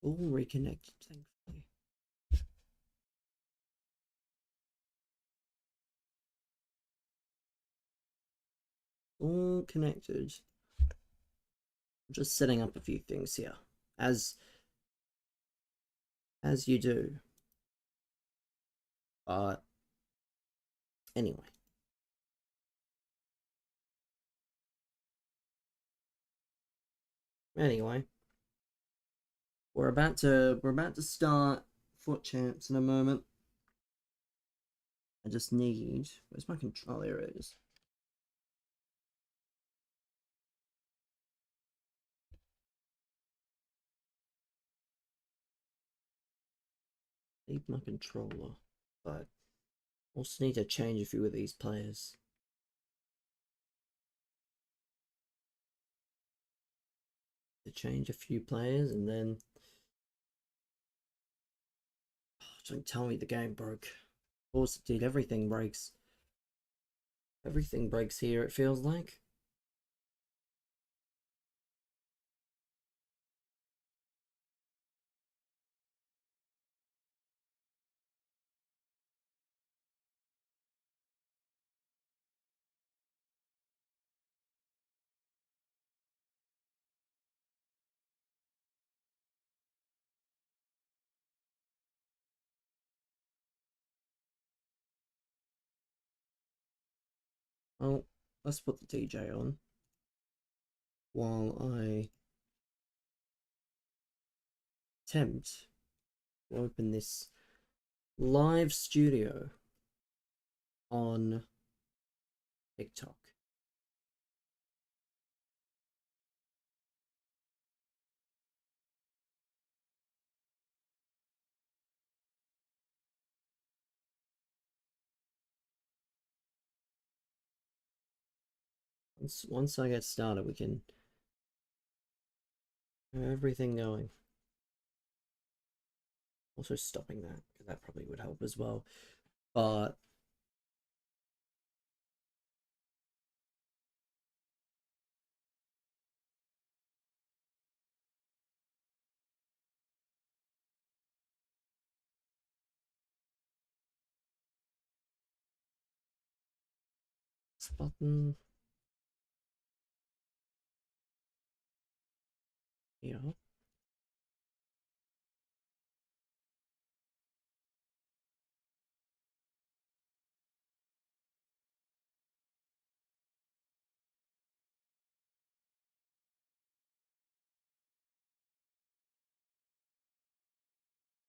All reconnected, thankfully. All connected. I'm just setting up a few things here, as you do. But anyway, anyway, we're about to start FUT Champs in a moment. I just need, where's my control? There it is. Need my controller, but also need to change a few of these players. To change a few players, and then don't tell me the game broke. Of course it did. Everything breaks. Everything breaks here, it feels like. Well, let's put the DJ on while I attempt to open this live studio on TikTok. Once I get started, we can have everything going. Also stopping that, because that probably would help as well. But this button here.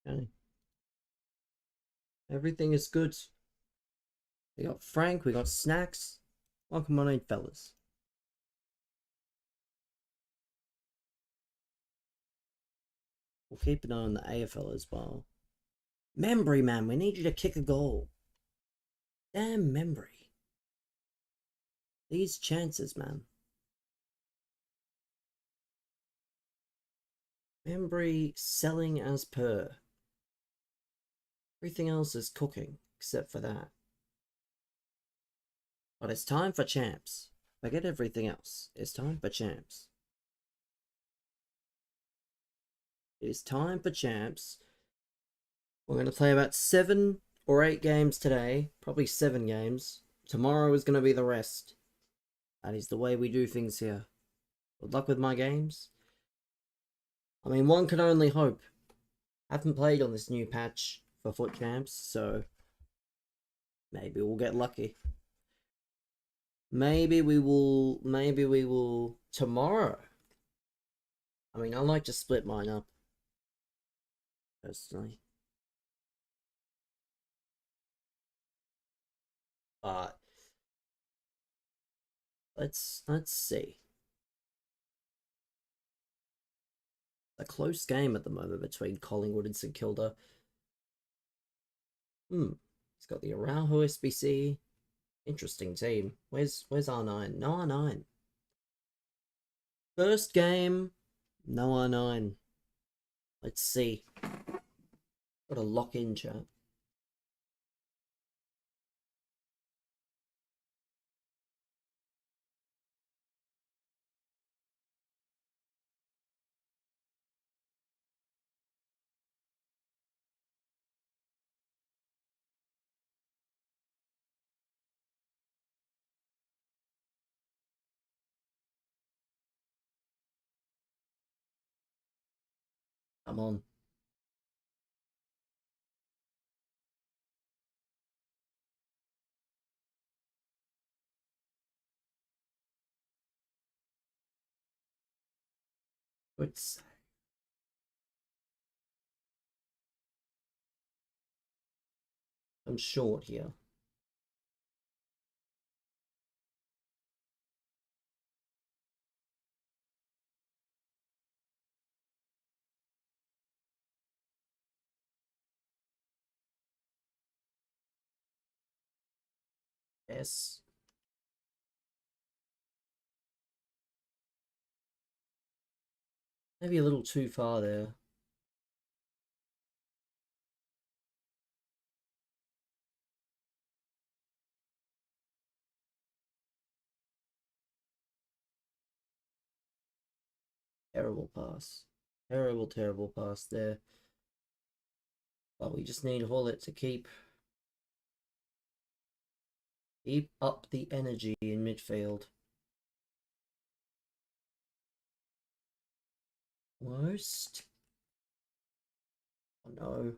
Okay. Everything is good. We got Frank, we got Snacks. Welcome on in, fellas. We'll keep an eye on the AFL as well. Membry, man, we need you to kick a goal. Damn Membry. These chances, man. Membry selling as per. Everything else is cooking, except for that. But it's time for champs. Forget everything else. It's time for champs. It is time for champs. We're going to play about 7 or 8 games today. Probably 7 games. Tomorrow is going to be the rest. That is the way we do things here. Good luck with my games. I mean, one can only hope. I haven't played on this new patch for FUT Champs, so maybe we'll get lucky. Maybe we will tomorrow. I mean, I like to split mine up, personally. But let's see. A close game at the moment between Collingwood and St Kilda. He's got the Araujo SBC. Interesting team. Where's R9? No R9. First game, no R9. Let's see. Got to lock in, chat. Come on. It's I'm short here. Yes. Maybe a little too far there. Terrible pass. Terrible, terrible pass there. But we just need Hullet to keep up the energy in midfield. Almost. Oh no.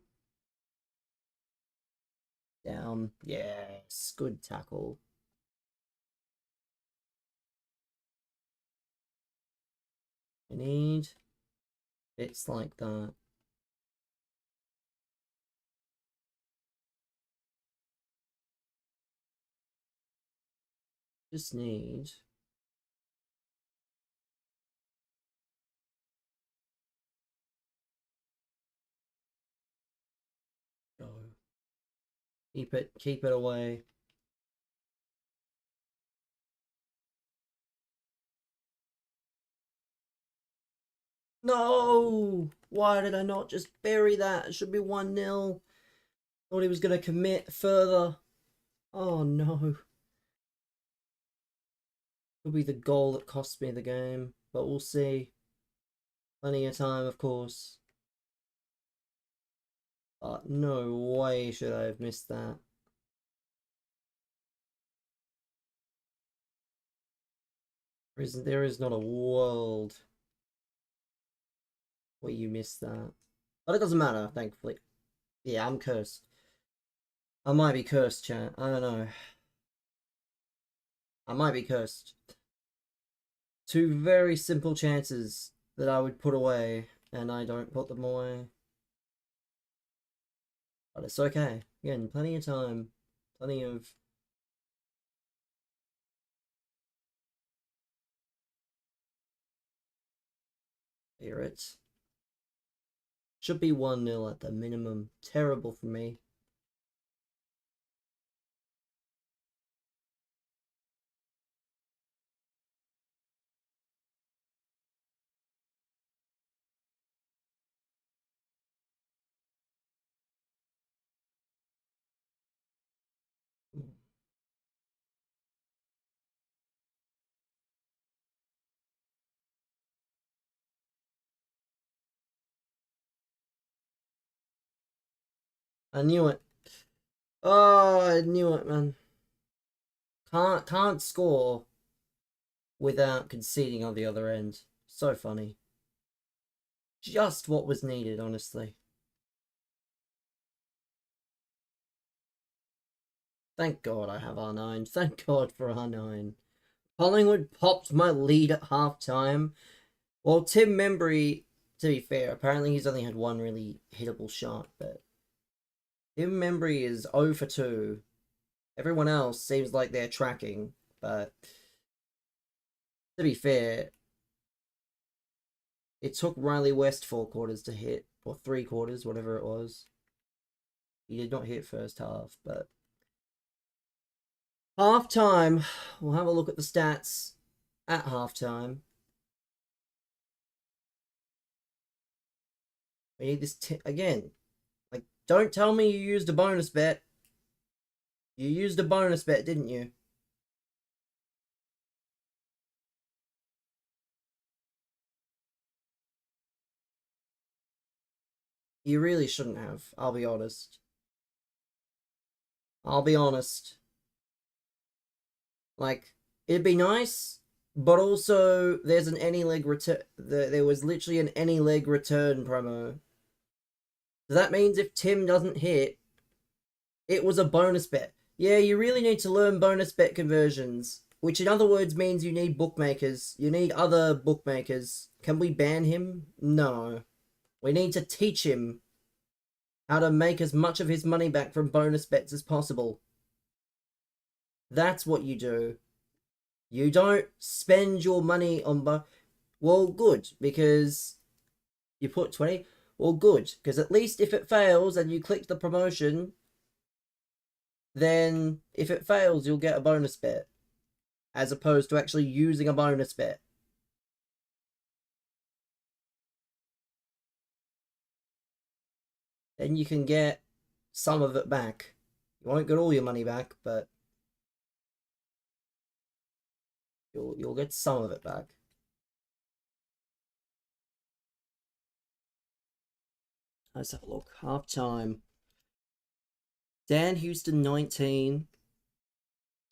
Down. Yes. Good tackle. I need bits like that. Just need go. Keep it away. No! Why did I not just bury that? It should be 1-0. Thought he was going to commit further. Oh no. Could be the goal that cost me the game, but we'll see. Plenty of time, of course. But no way should I have missed that. There is not a world where you miss that. But it doesn't matter, thankfully. Yeah, I'm cursed. I might be cursed, chat. I don't know. I might be cursed. Two very simple chances that I would put away, and I don't put them away. But it's okay. Again, plenty of time. Plenty of... Hear it. Should be 1-0 at the minimum. Terrible for me. I knew it. Oh, I knew it, man. Can't score without conceding on the other end. So funny. Just what was needed, honestly. Thank God I have R9. Thank God for R9. Collingwood popped my lead at halftime. Well, Tim Membry, to be fair, apparently he's only had one really hittable shot, but Tim Membry is 0 for 2. Everyone else seems like they're tracking, but to be fair, it took Riley West 4 quarters to hit, or 3 quarters, whatever it was. He did not hit first half, but half time, we'll have a look at the stats at half time. We need this again. Like, don't tell me you used a bonus bet. You used a bonus bet, didn't you? You really shouldn't have, I'll be honest. I'll be honest. Like, it'd be nice, but also there's an any leg return. There was literally an any leg return promo So that means if Tim doesn't hit, it was a bonus bet. Yeah, you really need to learn bonus bet conversions, which in other words means you need bookmakers. You need other bookmakers. Can we ban him? No. We need to teach him how to make as much of his money back from bonus bets as possible. That's what you do. You don't spend your money on well, good, because you put 20. Well, good, because at least if it fails and you click the promotion, then if it fails, you'll get a bonus bet, as opposed to actually using a bonus bet. Then you can get some of it back. You won't get all your money back, but you'll get some of it back. Let's have a look. Half time. Dan Houston 19,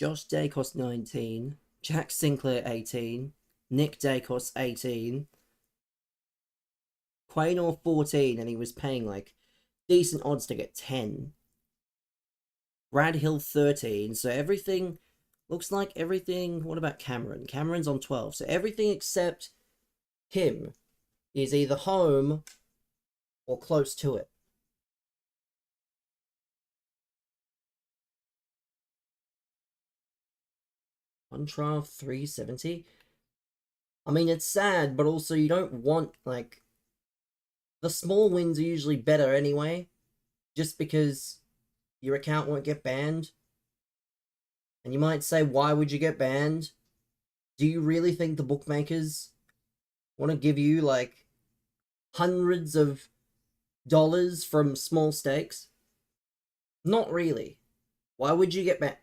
Josh Dacos 19, Jack Sinclair 18, Nick Dacos 18, Quaynor 14, and he was paying like decent odds to get 10. Brad Hill 13, so everything looks like everything. What about Cameron? Cameron's on 12, so everything except him is either home or close to it. On trial 370. I mean, it's sad, but also you don't want, like, the small wins are usually better anyway, just because your account won't get banned. And you might say, why would you get banned? Do you really think the bookmakers want to give you, like, hundreds of dollars from small stakes? Not really. Why would you get banned?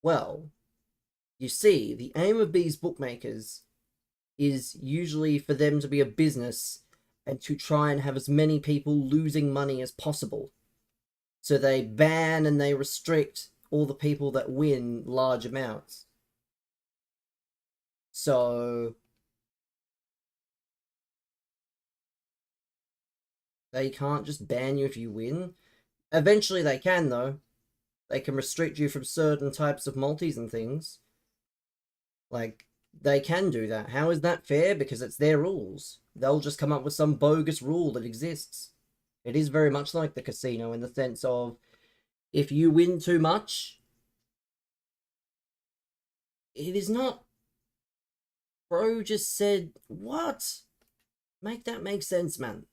Well, you see, the aim of these bookmakers is usually for them to be a business and to try and have as many people losing money as possible. So they ban and they restrict all the people that win large amounts. So they can't just ban you if you win. Eventually they can, though. They can restrict you from certain types of multis and things. Like, they can do that. How is that fair? Because it's their rules. They'll just come up with some bogus rule that exists. It is very much like the casino in the sense of, if you win too much, it is not. Bro just said, what? Make that make sense, man.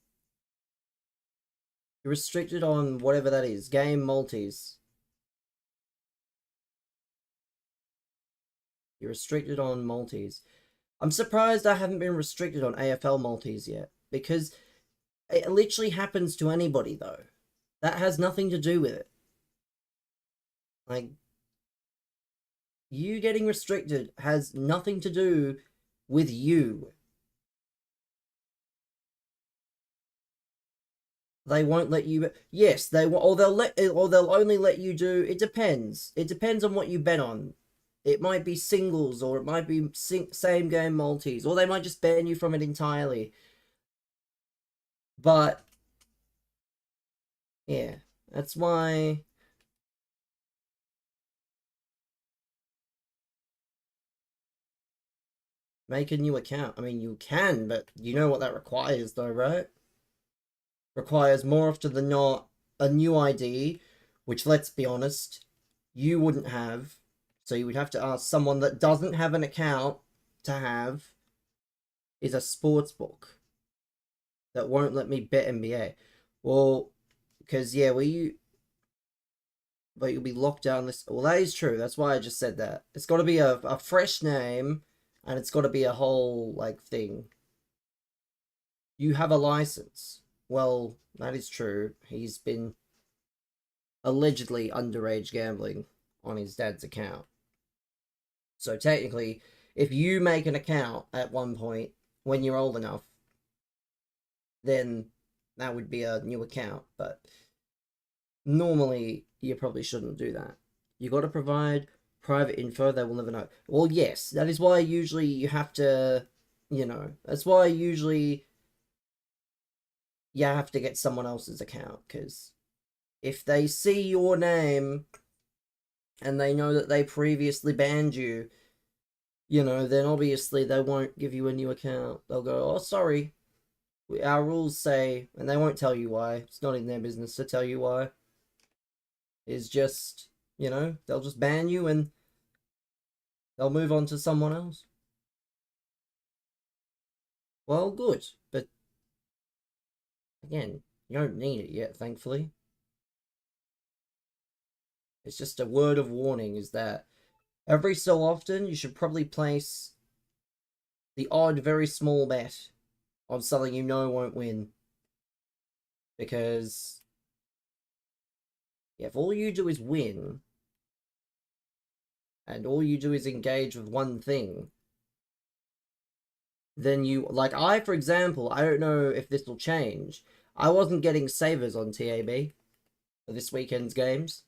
You're restricted on whatever that is. Game multis. You're restricted on multis. I'm surprised I haven't been restricted on AFL multis yet, because it literally happens to anybody, though. That has nothing to do with it. Like, you getting restricted has nothing to do with you. They won't let you. Yes, they will, or they'll only let you do. It depends. It depends on what you bet on. It might be singles, or it might be same game multis, or they might just ban you from it entirely. But yeah, that's why. Make a new account. I mean, you can, but you know what that requires, though, right? Requires more often than not a new ID, which, let's be honest, you wouldn't have. So you would have to ask someone that doesn't have an account to have, is a sports book that won't let me bet NBA. Well, because yeah, but you'll be locked down this. Well, that is true. That's why I just said that. It's got to be a fresh name, and it's got to be a whole like thing. You have a license. Well, that is true. He's been allegedly underage gambling on his dad's account. So technically, if you make an account at one point when you're old enough, then that would be a new account. But normally, you probably shouldn't do that. You got to provide private info they will never know. Well, yes, that is why usually you have to, that's why usually you have to get someone else's account, because if they see your name and they know that they previously banned you, then obviously they won't give you a new account. They'll go, oh, sorry, our rules say, and they won't tell you why. It's not in their business to tell you why. It's just, they'll just ban you and they'll move on to someone else. Well, good, but again, you don't need it yet, thankfully. It's just a word of warning, is that every so often you should probably place the odd, very small bet on something you know won't win. Because if all you do is win, and all you do is engage with one thing, then I, for example, I don't know if this will change. I wasn't getting savers on TAB for this weekend's games.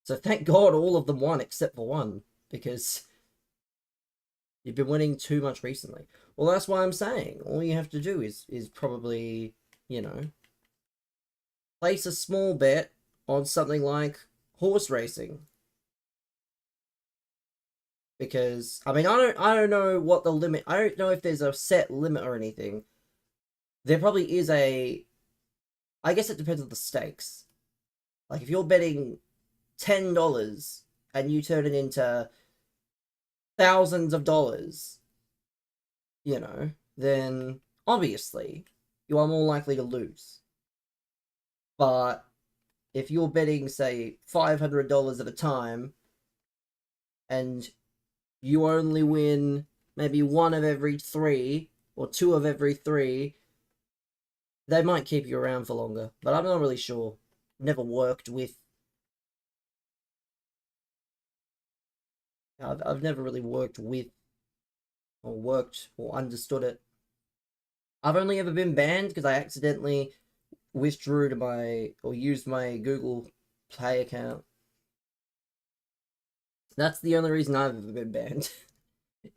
So thank God all of them won except for one, because you've been winning too much recently. Well, that's why I'm saying all you have to do is probably, place a small bet on something like horse racing. Because I don't know what the limit. I don't know if there's a set limit or anything. There probably is I guess it depends on the stakes. Like if you're betting $10 and you turn it into thousands of dollars, then obviously you are more likely to lose. But if you're betting, say, $500 at a time, and you only win maybe one of every three, or two of every three, they might keep you around for longer. But I'm not really sure. Never worked with... I've never really worked with, or understood it. I've only ever been banned because I accidentally withdrew or used my Google Play account. That's the only reason I've ever been banned.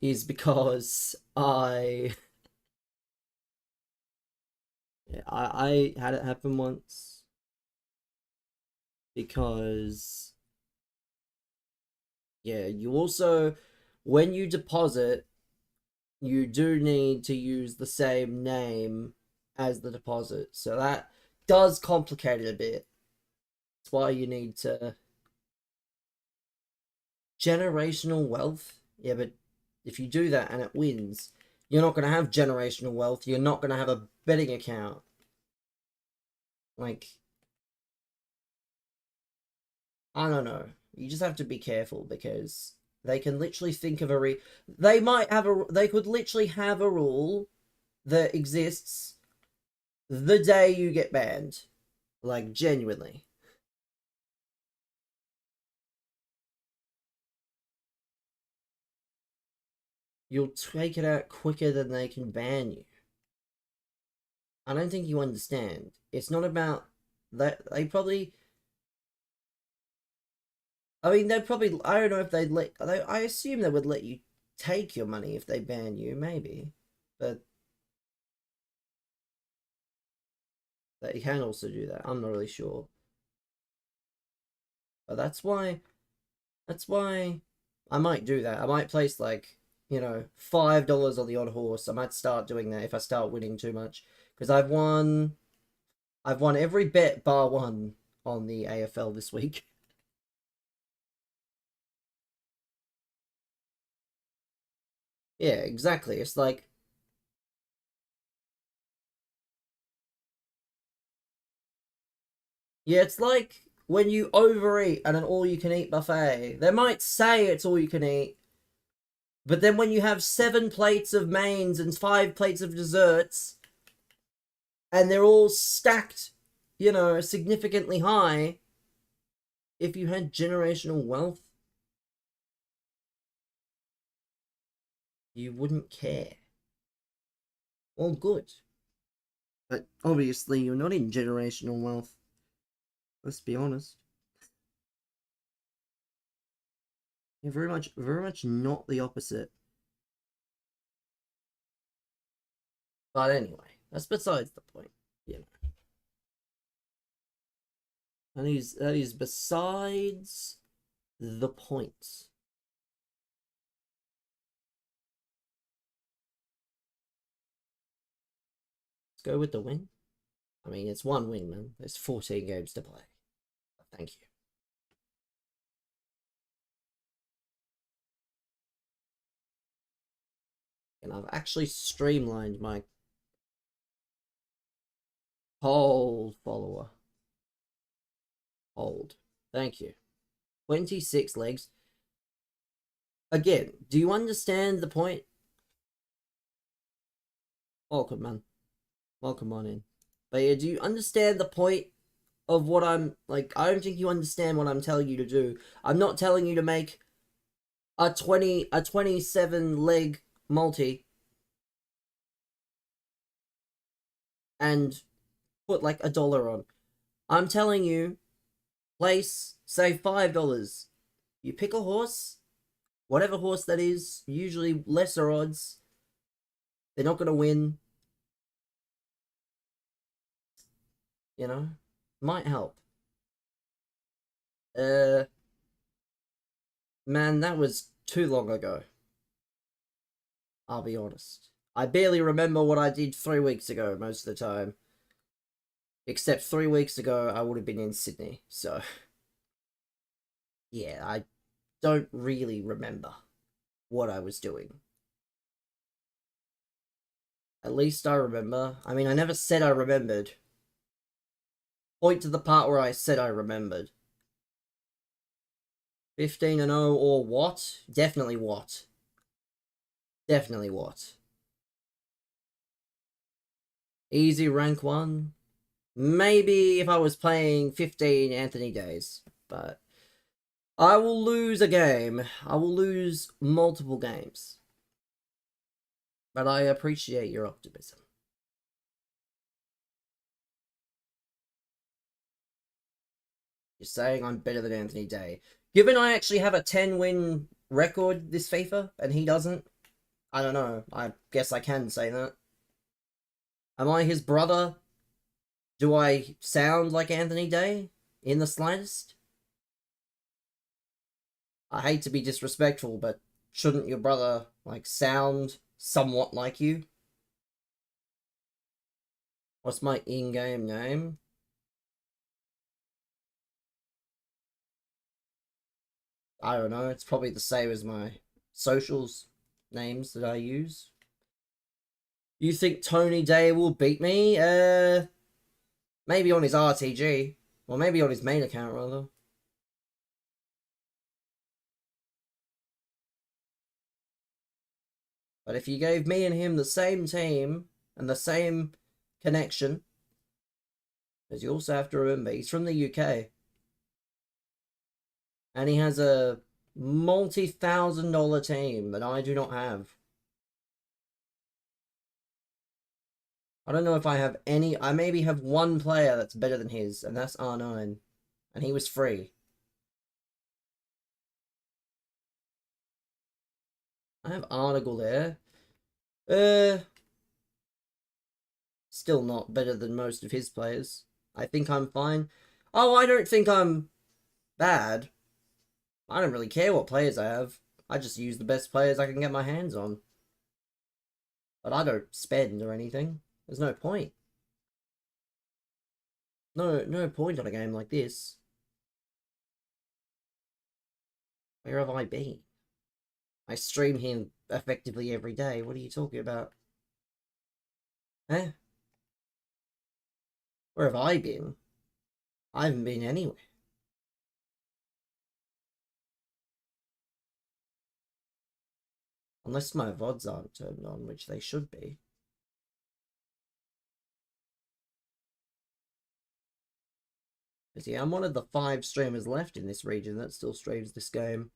Is because I had it happen once. Because you also, when you deposit, you do need to use the same name as the deposit. So that does complicate it a bit. That's why you need to... Generational wealth? Yeah, but if you do that and it wins, you're not going to have generational wealth. You're not going to have a betting account. Like, I don't know. You just have to be careful, because they can literally think of they could literally have a rule that exists the day you get banned. Like, genuinely. You'll take it out quicker than they can ban you. I don't think you understand. It's not about that. They probably... I mean, they'd probably... I don't know if they'd let... I assume they would let you take your money if they ban you, maybe. But they can also do that. I'm not really sure. But that's why I might do that. I might place, like, $5 on the odd horse. I might start doing that if I start winning too much. Because I've won every bet bar one on the AFL this week. Yeah, exactly. It's like... Yeah, it's like when you overeat at an all-you-can-eat buffet. They might say it's all you can eat, but then when you have 7 plates of mains and 5 plates of desserts, and they're all stacked, significantly high, if you had generational wealth, you wouldn't care. Well, good. But obviously you're not in generational wealth. Let's be honest. You're very much not the opposite. But anyway, that's besides the point, That is besides the point. Let's go with the win. I mean, it's one win, man. There's 14 games to play. Thank you. And I've actually streamlined my hold follower. Hold. Thank you. 26 legs. Again, do you understand the point? Welcome, man. Welcome on in. But yeah, do you understand the point of what I'm like? I don't think you understand what I'm telling you to do. I'm not telling you to make a 27 leg multi and put like $1 on. I'm telling you, place, say $5. You pick a horse, whatever horse that is, usually lesser odds. They're not going to win. You know, might help. Man, that was too long ago. I'll be honest. I barely remember what I did 3 weeks ago most of the time. Except 3 weeks ago, I would have been in Sydney, so... Yeah, I don't really remember what I was doing. At least I remember. I mean, I never said I remembered. Point to the part where I said I remembered. 15-0 or what? Definitely what. Definitely what. Easy rank 1. Maybe if I was playing 15 Anthony Days, but I will lose a game. I will lose multiple games. But I appreciate your optimism. You're saying I'm better than Anthony Day. Given I actually have a 10-win record this FIFA, and he doesn't, I don't know. I guess I can say that. Am I his brother? Do I sound like Anthony Day in the slightest? I hate to be disrespectful, but shouldn't your brother, like, sound somewhat like you? What's my in-game name? I don't know. It's probably the same as my socials names that I use. You think Tony Day will beat me? Maybe on his RTG. Or maybe on his main account, rather. But if you gave me and him the same team and the same connection, because you also have to remember, he's from the UK. And he has a multi-$1,000 team that I do not have. I don't know if I have any. I maybe have one player that's better than his, and that's R9. And he was free. I have Article there. Still not better than most of his players. I think I'm fine. Oh, I don't think I'm bad. I don't really care what players I have. I just use the best players I can get my hands on. But I don't spend or anything. There's no point. No point on a game like this. Where have I been? I stream him effectively every day. What are you talking about? Eh? Where have I been? I haven't been anywhere. Unless my VODs aren't turned on, which they should be. Because yeah, I'm one of the 5 streamers left in this region that still streams this game.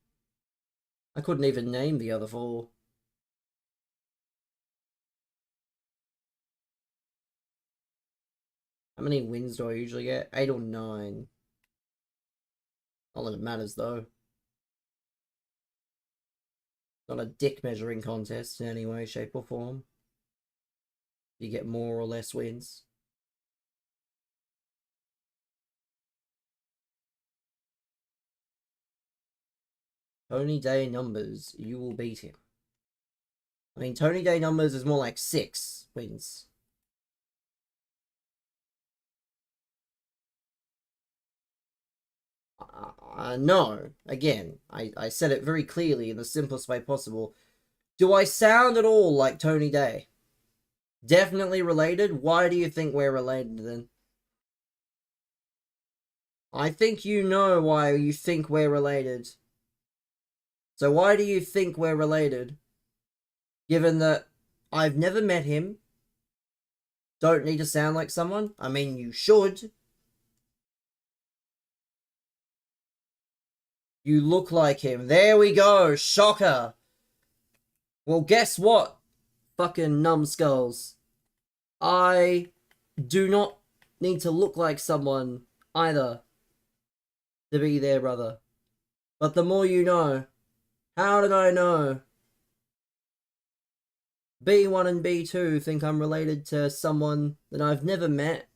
I couldn't even name the other 4. How many wins do I usually get? 8 or 9. Not that it matters though. Not a dick measuring contest in any way, shape, or form. You get more or less wins. Tony Day numbers, you will beat him. I mean, Tony Day numbers is more like 6 wins. No. Again, I said it very clearly in the simplest way possible. Do I sound at all like Tony Day? Definitely related? Why do you think we're related then? I think you know why you think we're related. So why do you think we're related? Given that I've never met him. Don't need to sound like someone. I mean, you should. You look like him. There we go. Shocker. Well, guess what? Fucking numbskulls. I do not need to look like someone either to be their brother. But the more you know. How did I know? B1 and B2 think I'm related to someone that I've never met.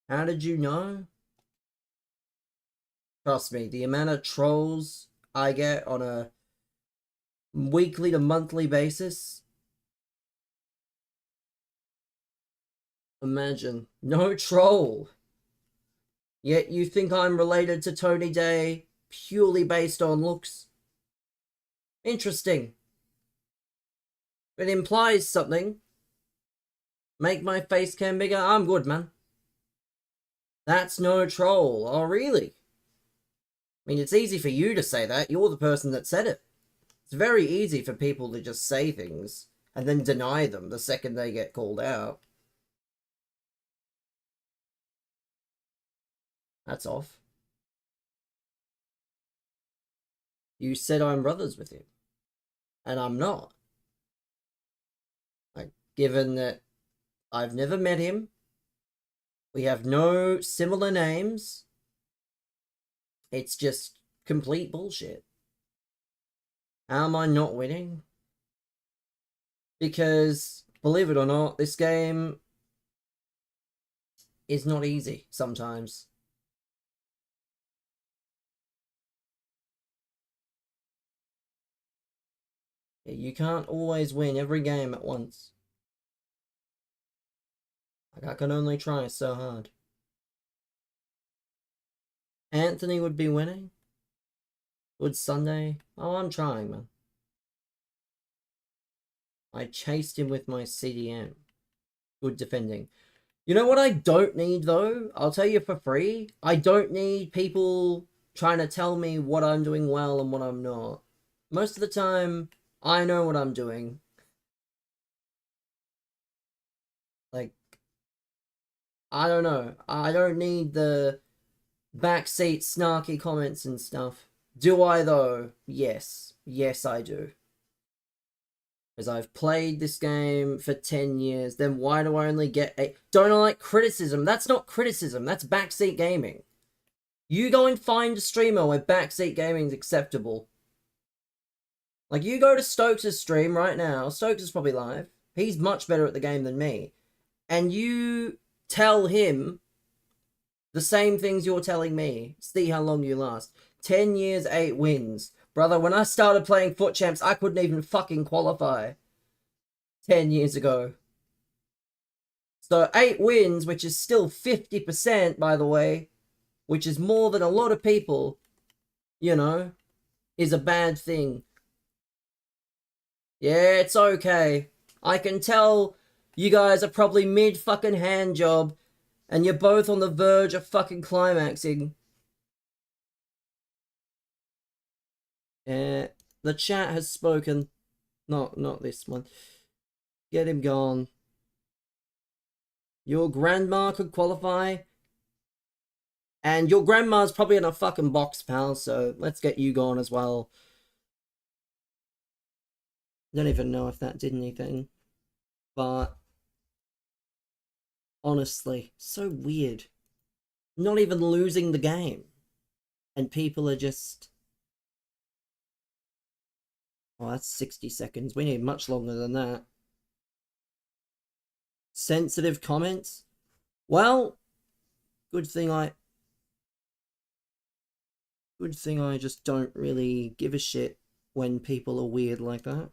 How did you know? Trust me, the amount of trolls I get on a weekly to monthly basis. Imagine. No troll. Yet you think I'm related to Tony Day purely based on looks. Interesting. It implies something. Make my face cam bigger? I'm good, man. That's no troll. Oh, really? I mean, it's easy for you to say that. You're the person that said it. It's very easy for people to just say things and then deny them the second they get called out. That's off. You said I'm brothers with him. And I'm not. Like, given that I've never met him, we have no similar names, it's just complete bullshit. How am I not winning? Because, believe it or not, this game is not easy sometimes. You can't always win every game at once. Like, I can only try so hard. Anthony would be winning. Would Sunday? Oh, I'm trying, man. I chased him with my CDM. Good defending. You know what I don't need, though? I'll tell you for free. I don't need people trying to tell me what I'm doing well and what I'm not. Most of the time, I know what I'm doing. Like, I don't know. I don't need the backseat snarky comments and stuff. Do I, though? Yes. Yes, I do. Because I've played this game for 10 years, then why do I only get a... Don't I like criticism? That's not criticism, that's backseat gaming. You go and find a streamer where backseat gaming is acceptable. Like, you go to Stokes' stream right now, Stokes is probably live, he's much better at the game than me, and you tell him the same things you're telling me. See how long you last. 10 years, 8 wins. Brother, when I started playing Foot Champs, I couldn't even fucking qualify 10 years ago. So 8 wins, which is still 50%, by the way, which is more than a lot of people, you know, is a bad thing. Yeah, it's okay. I can tell you guys are probably mid-fucking hand job, and you're both on the verge of fucking climaxing. The chat has spoken. Not this one. Get him gone. Your grandma could qualify. And your grandma's probably in a fucking box, pal, so let's get you gone as well. Don't even know if that did anything. But honestly, so weird. Not even losing the game. And people are just... Oh, that's 60 seconds. We need much longer than that. Sensitive comments? Well, good thing Good thing I just don't really give a shit when people are weird like that.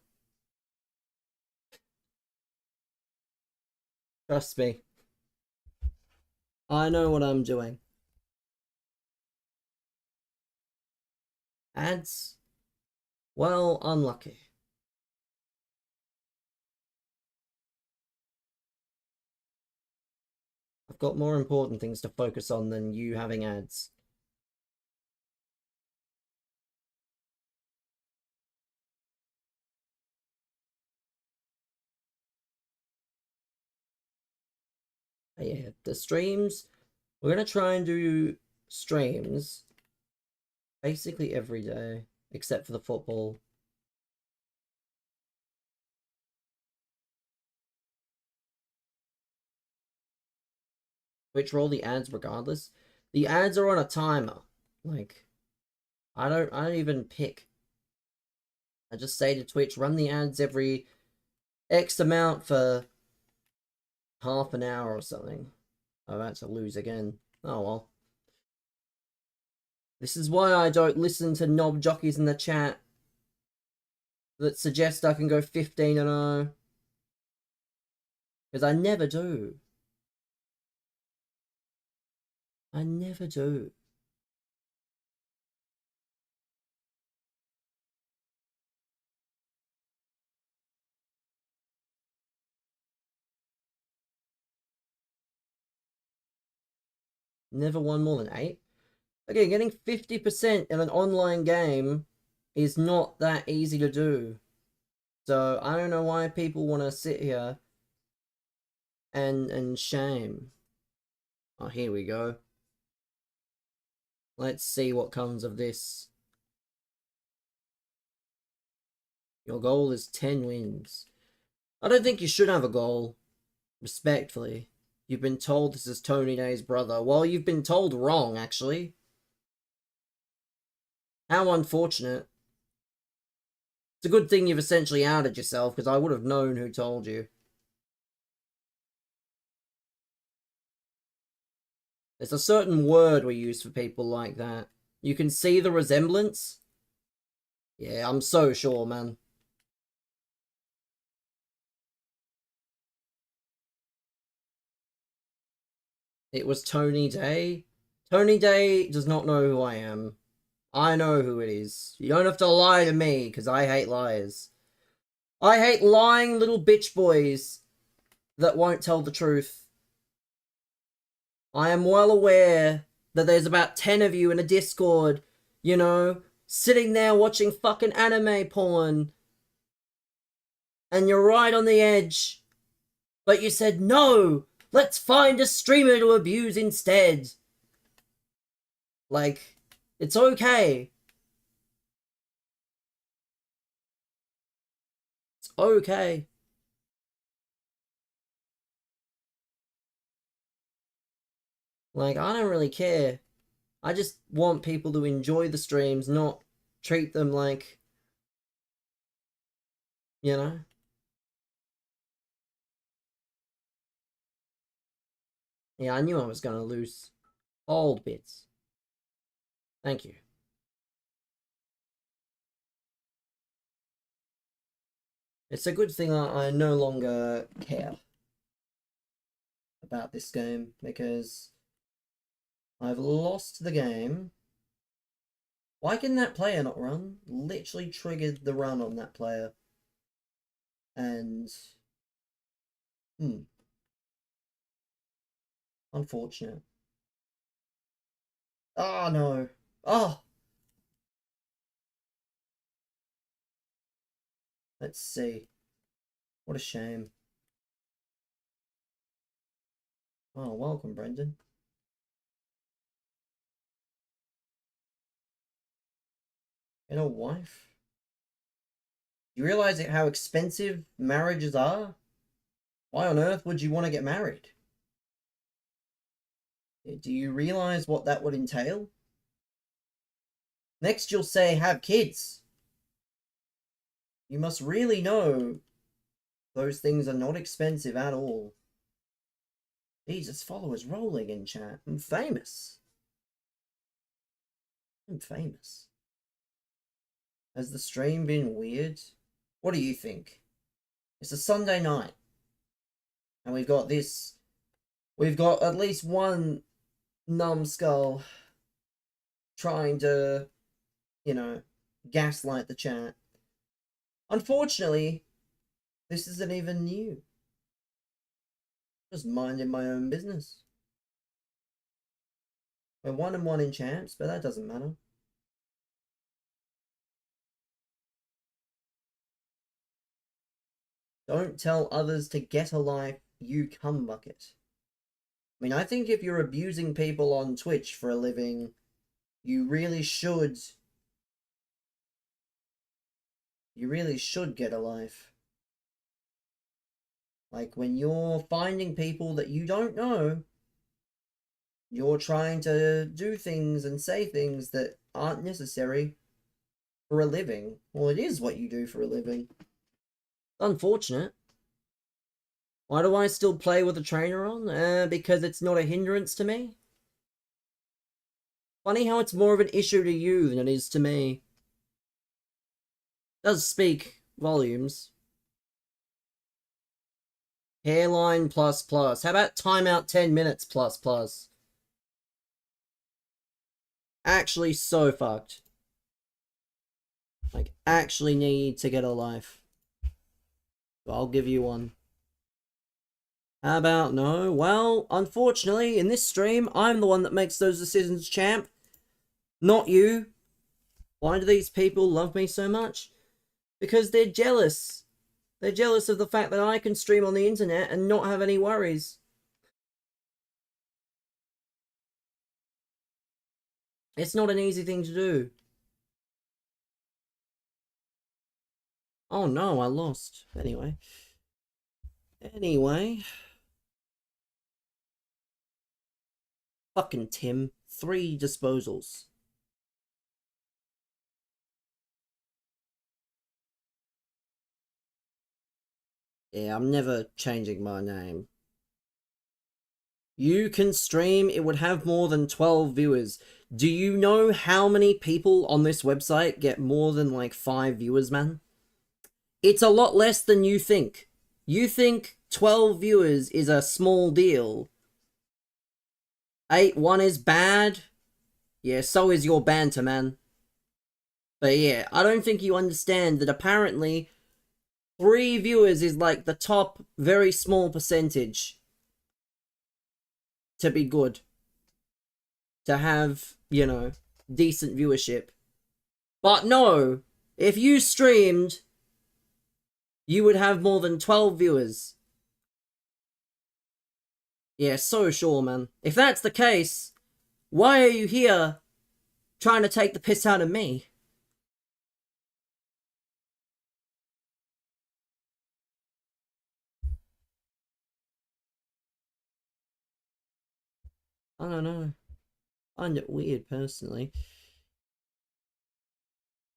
Trust me. I know what I'm doing. Ads? Well, unlucky. I've got more important things to focus on than you having ads. But yeah, the streams. We're gonna try and do streams basically every day, except for the football. Which roll the ads regardless. The ads are on a timer. Like, I don't even pick. I just say to Twitch, run the ads every X amount for half an hour or something. Oh, that's a lose again. Oh well. This is why I don't listen to knob jockeys in the chat that suggest I can go 15-0. Because I never do. I never do. Never won more than 8. Okay, getting 50% in an online game is not that easy to do. So I don't know why people want to sit here and shame. Oh, here we go. Let's see what comes of this. Your goal is 10 wins. I don't think you should have a goal. Respectfully. You've been told this is Tony Day's brother. Well, you've been told wrong, actually. How unfortunate. It's a good thing you've essentially outed yourself, because I would have known who told you. There's a certain word we use for people like that. You can see the resemblance? Yeah, I'm so sure, man. It was Tony Day? Tony Day does not know who I am. I know who it is. You don't have to lie to me, because I hate liars. I hate lying little bitch boys that won't tell the truth. I am well aware that there's about 10 of you in a Discord, you know, sitting there watching fucking anime porn. And you're right on the edge. But you said, no, let's find a streamer to abuse instead. Like, it's okay. It's okay. Like, I don't really care. I just want people to enjoy the streams, not treat them like, you know? Yeah, I knew I was gonna lose. Old bits. Thank you. It's a good thing I no longer care about this game, because I've lost the game. Why can that player not run? Literally triggered the run on that player. And... unfortunate. Oh, no. Oh! Let's see. What a shame. Oh, welcome, Brendan. And a wife? You realize how expensive marriages are? Why on earth would you want to get married? Do you realize what that would entail? Next you'll say, have kids. You must really know those things are not expensive at all. Jesus, followers rolling in chat. I'm famous. I'm famous. Has the stream been weird? What do you think? It's a Sunday night. And we've got this. We've got at least one numbskull trying to, gaslight the chat. Unfortunately, this isn't even new. Just minding my own business. We're 1-1 in champs, but that doesn't matter. Don't tell others to get a life, you cum bucket. I mean, I think if you're abusing people on Twitch for a living, you really should get a life. Like, when you're finding people that you don't know, you're trying to do things and say things that aren't necessary for a living. Well, it is what you do for a living. Unfortunate. Why do I still play with a trainer on? Because it's not a hindrance to me. Funny how it's more of an issue to you than it is to me. Does speak volumes. Hairline plus plus. How about timeout 10 minutes plus plus? Actually so fucked. Like, actually need to get a life. I'll give you one. How about no? Well, unfortunately, in this stream, I'm the one that makes those decisions, champ. Not you. Why do these people love me so much? Because they're jealous. They're jealous of the fact that I can stream on the internet and not have any worries. It's not an easy thing to do. Oh no, I lost. Anyway. Fucking Tim. 3 disposals. Yeah, I'm never changing my name. You can stream, it would have more than 12 viewers. Do you know how many people on this website get more than like 5 viewers, man? It's a lot less than you think. You think 12 viewers is a small deal. 8-1 is bad. Yeah, so is your banter, man. But yeah, I don't think you understand that apparently 3 viewers is like the top very small percentage to be good. To have, decent viewership. But no, if you streamed, you would have more than 12 viewers. Yeah, so sure, man. If that's the case, why are you here trying to take the piss out of me? I don't know. I find it weird, personally.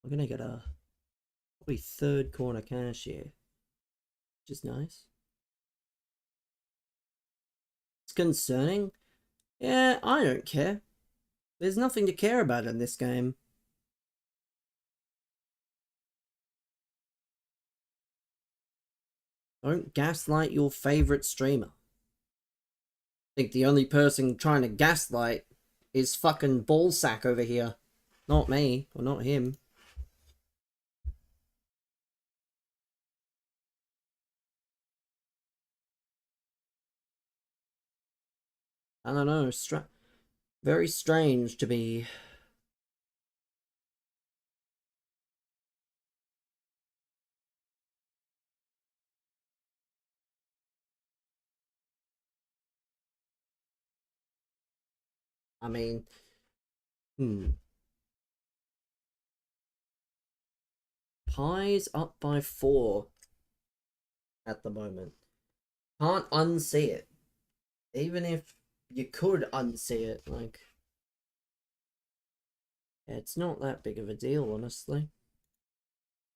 I'm gonna get a probably 3rd corner cash here, which is nice. It's concerning. Yeah, I don't care. There's nothing to care about in this game. Don't gaslight your favorite streamer. I think the only person trying to gaslight is fucking Ballsack over here. Not me, or not him. I don't know, very strange to be... I mean... Pie's up by 4 at the moment. Can't unsee it. Even if you could unsee it, like... It's not that big of a deal, honestly.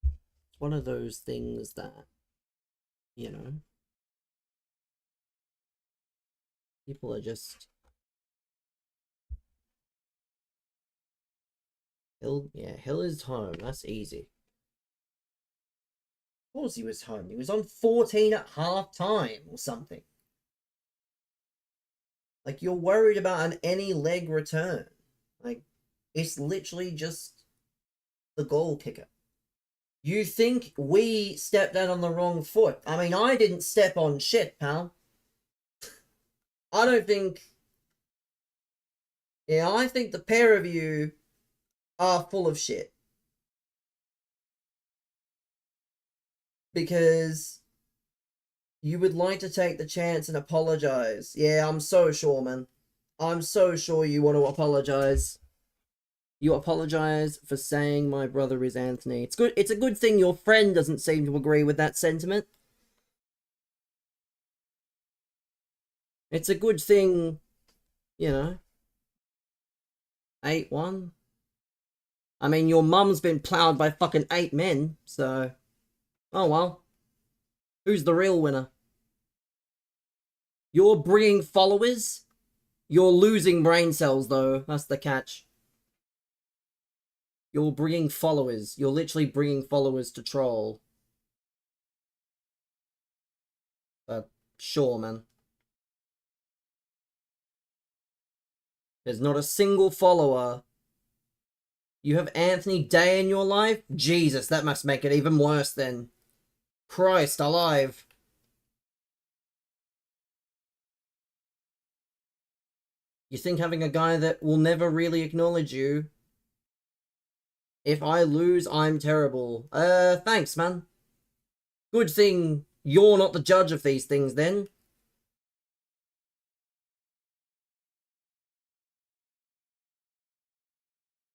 It's one of those things that, people are just Hill, yeah, Hill is home. That's easy. Of course he was home. He was on 14 at half time or something. Like, you're worried about an any leg return. Like, it's literally just the goal kicker. You think we stepped out on the wrong foot? I mean, I didn't step on shit, pal. I don't think. Yeah, I think the pair of you are full of shit. Because you would like to take the chance and apologize. Yeah, I'm so sure, man. I'm so sure you want to apologize. You apologize for saying my brother is Anthony. It's good. It's a good thing your friend doesn't seem to agree with that sentiment. It's a good thing, you know. 8-1. I mean, your mum's been plowed by fucking 8 men, so. Oh well. Who's the real winner? You're bringing followers? You're losing brain cells, though. That's the catch. You're bringing followers. You're literally bringing followers to troll. But sure, man. There's not a single follower. You have Anthony Day in your life? Jesus, that must make it even worse then. Christ alive. You think having a guy that will never really acknowledge you. If I lose, I'm terrible. Thanks, man. Good thing you're not the judge of these things, then.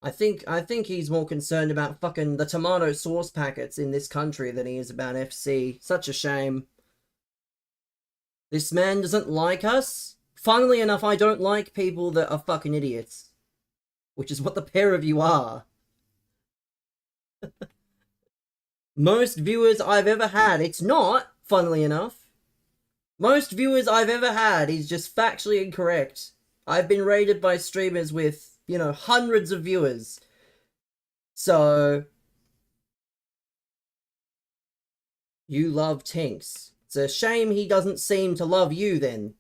I think he's more concerned about fucking the tomato sauce packets in this country than he is about FC. Such a shame. This man doesn't like us? Funnily enough, I don't like people that are fucking idiots. Which is what the pair of you are. Most viewers I've ever had, it's not, funnily enough. Most viewers I've ever had is just factually incorrect. I've been rated by streamers with, you know, hundreds of viewers. So, you love Tinks. It's a shame he doesn't seem to love you then.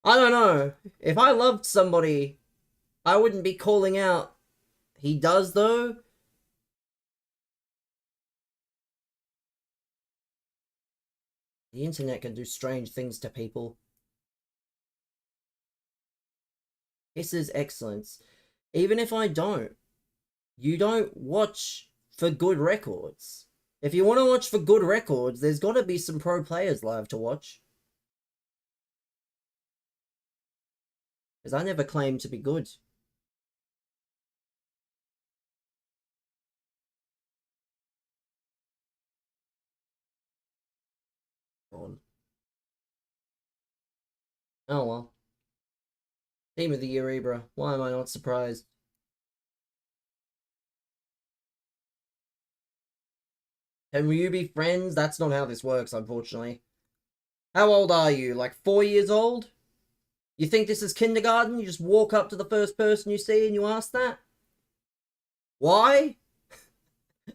I don't know. If I loved somebody, I wouldn't be calling out. He does, though. The internet can do strange things to people. This is excellence. Even if I don't, you don't watch for good records. If you want to watch for good records, there's got to be some pro players live to watch. Because I never claimed to be good. On. Oh well. Team of the year, Ibra. Why am I not surprised? Can you be friends? That's not how this works, unfortunately. How old are you? Like 4 years old? You think this is kindergarten? You just walk up to the first person you see and you ask that? Why?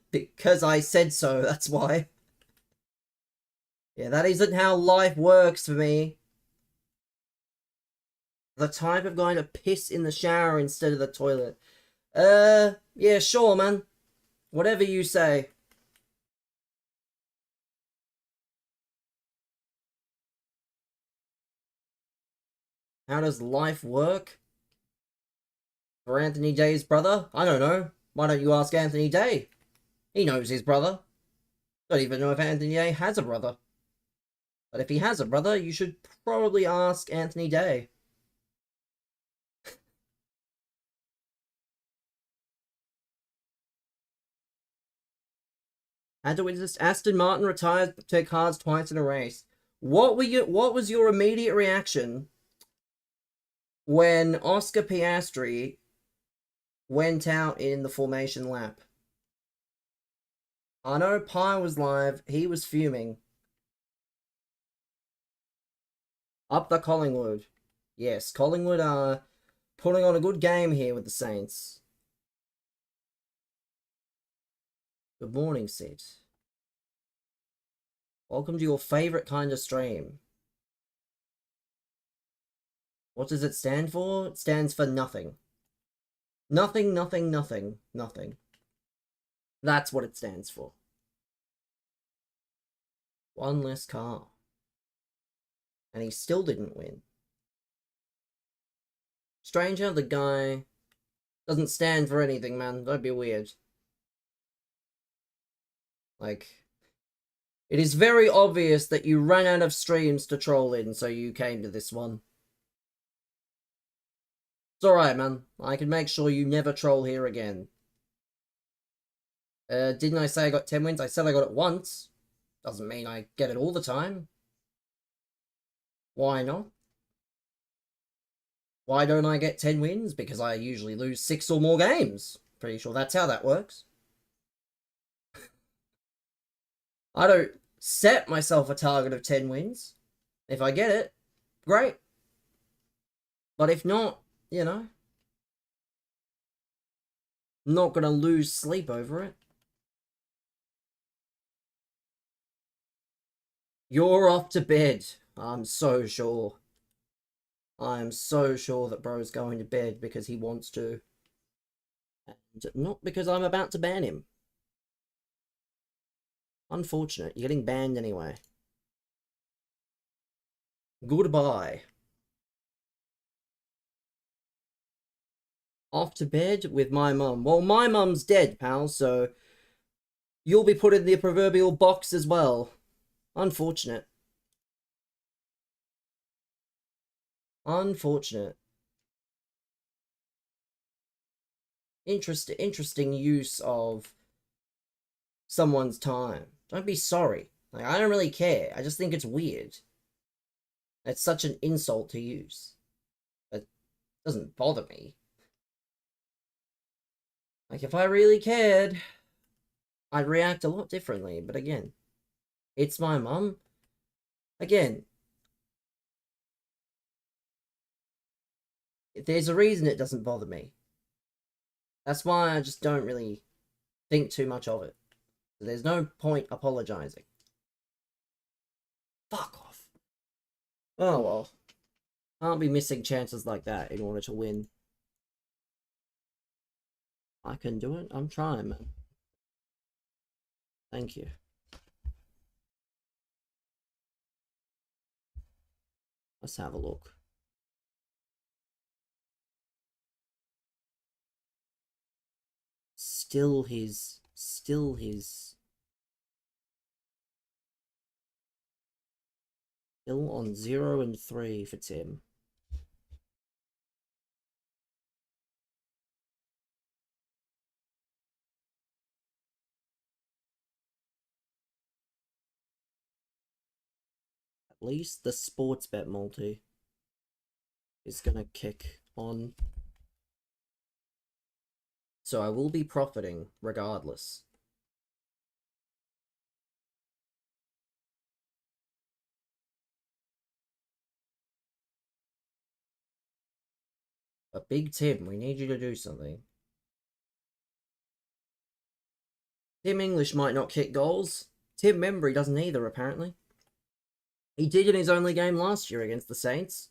Because I said so, that's why. Yeah, that isn't how life works for me. The type of guy to piss in the shower instead of the toilet. Yeah, sure, man. Whatever you say. How does life work? For Anthony Day's brother? I don't know. Why don't you ask Anthony Day? He knows his brother. Don't even know if Anthony Day has a brother. But if he has a brother, you should probably ask Anthony Day. Had to witness Aston Martin retires their cars twice in a race. What was your immediate reaction when Oscar Piastri went out in the formation lap? I know Pi was live, he was fuming. Up the Collingwood. Yes, Collingwood are putting on a good game here with the Saints. Good morning, Sid. Welcome to your favorite kind of stream. What does it stand for? It stands for nothing. Nothing, nothing, nothing, nothing. That's what it stands for. One less car. And he still didn't win. Stranger, the guy, doesn't stand for anything, man. Don't be weird. Like, it is very obvious that you ran out of streams to troll in, so you came to this one. It's alright, man. I can make sure you never troll here again. Didn't I say I got 10 wins? I said I got it once. Doesn't mean I get it all the time. Why not? Why don't I get 10 wins? Because I usually lose 6 or more games. Pretty sure that's how that works. I don't set myself a target of 10 wins. If I get it, great. But if not, you know, I'm not gonna lose sleep over it. You're off to bed. I'm so sure. I'm so sure that bro's going to bed because he wants to. And not because I'm about to ban him. Unfortunate. You're getting banned anyway. Goodbye. Off to bed with my mum. Well, my mum's dead, pal, so you'll be put in the proverbial box as well. Unfortunate. Unfortunate. Interesting use of someone's time. Don't be sorry. Like, I don't really care. I just think it's weird. It's such an insult to use. It doesn't bother me. Like, if I really cared, I'd react a lot differently. But again, it's my mum. Again, there's a reason it doesn't bother me. That's why I just don't really think too much of it. There's no point apologizing. Fuck off. Oh well. Can't be missing chances like that in order to win. I can do it. I'm trying, man. Thank you. Let's have a look. Still his. Still on 0 and 3 for Tim. At least the sports bet multi is gonna kick on. So I will be profiting regardless. But Big Tim, we need you to do something. Tim English might not kick goals. Tim Membry doesn't either, apparently. He did in his only game last year against the Saints.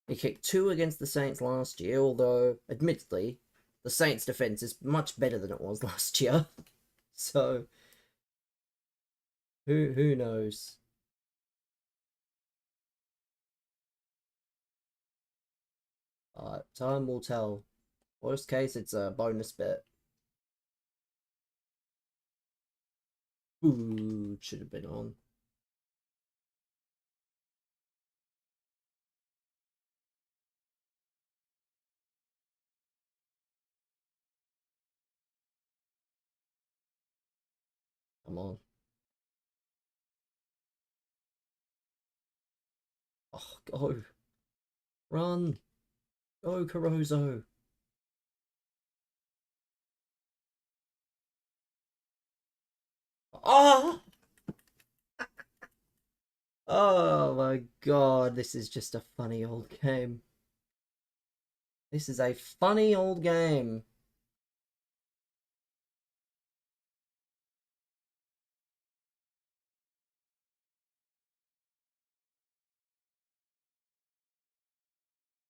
He kicked 2 against the Saints last year, although, admittedly, the Saints' defense is much better than it was last year. So, who knows? Time will tell. Worst case, it's a bonus bet. Ooh, should have been on. Come on. Oh, go. Run. Go, Caruso. Oh! Oh my god, this is just a funny old game. This is a funny old game.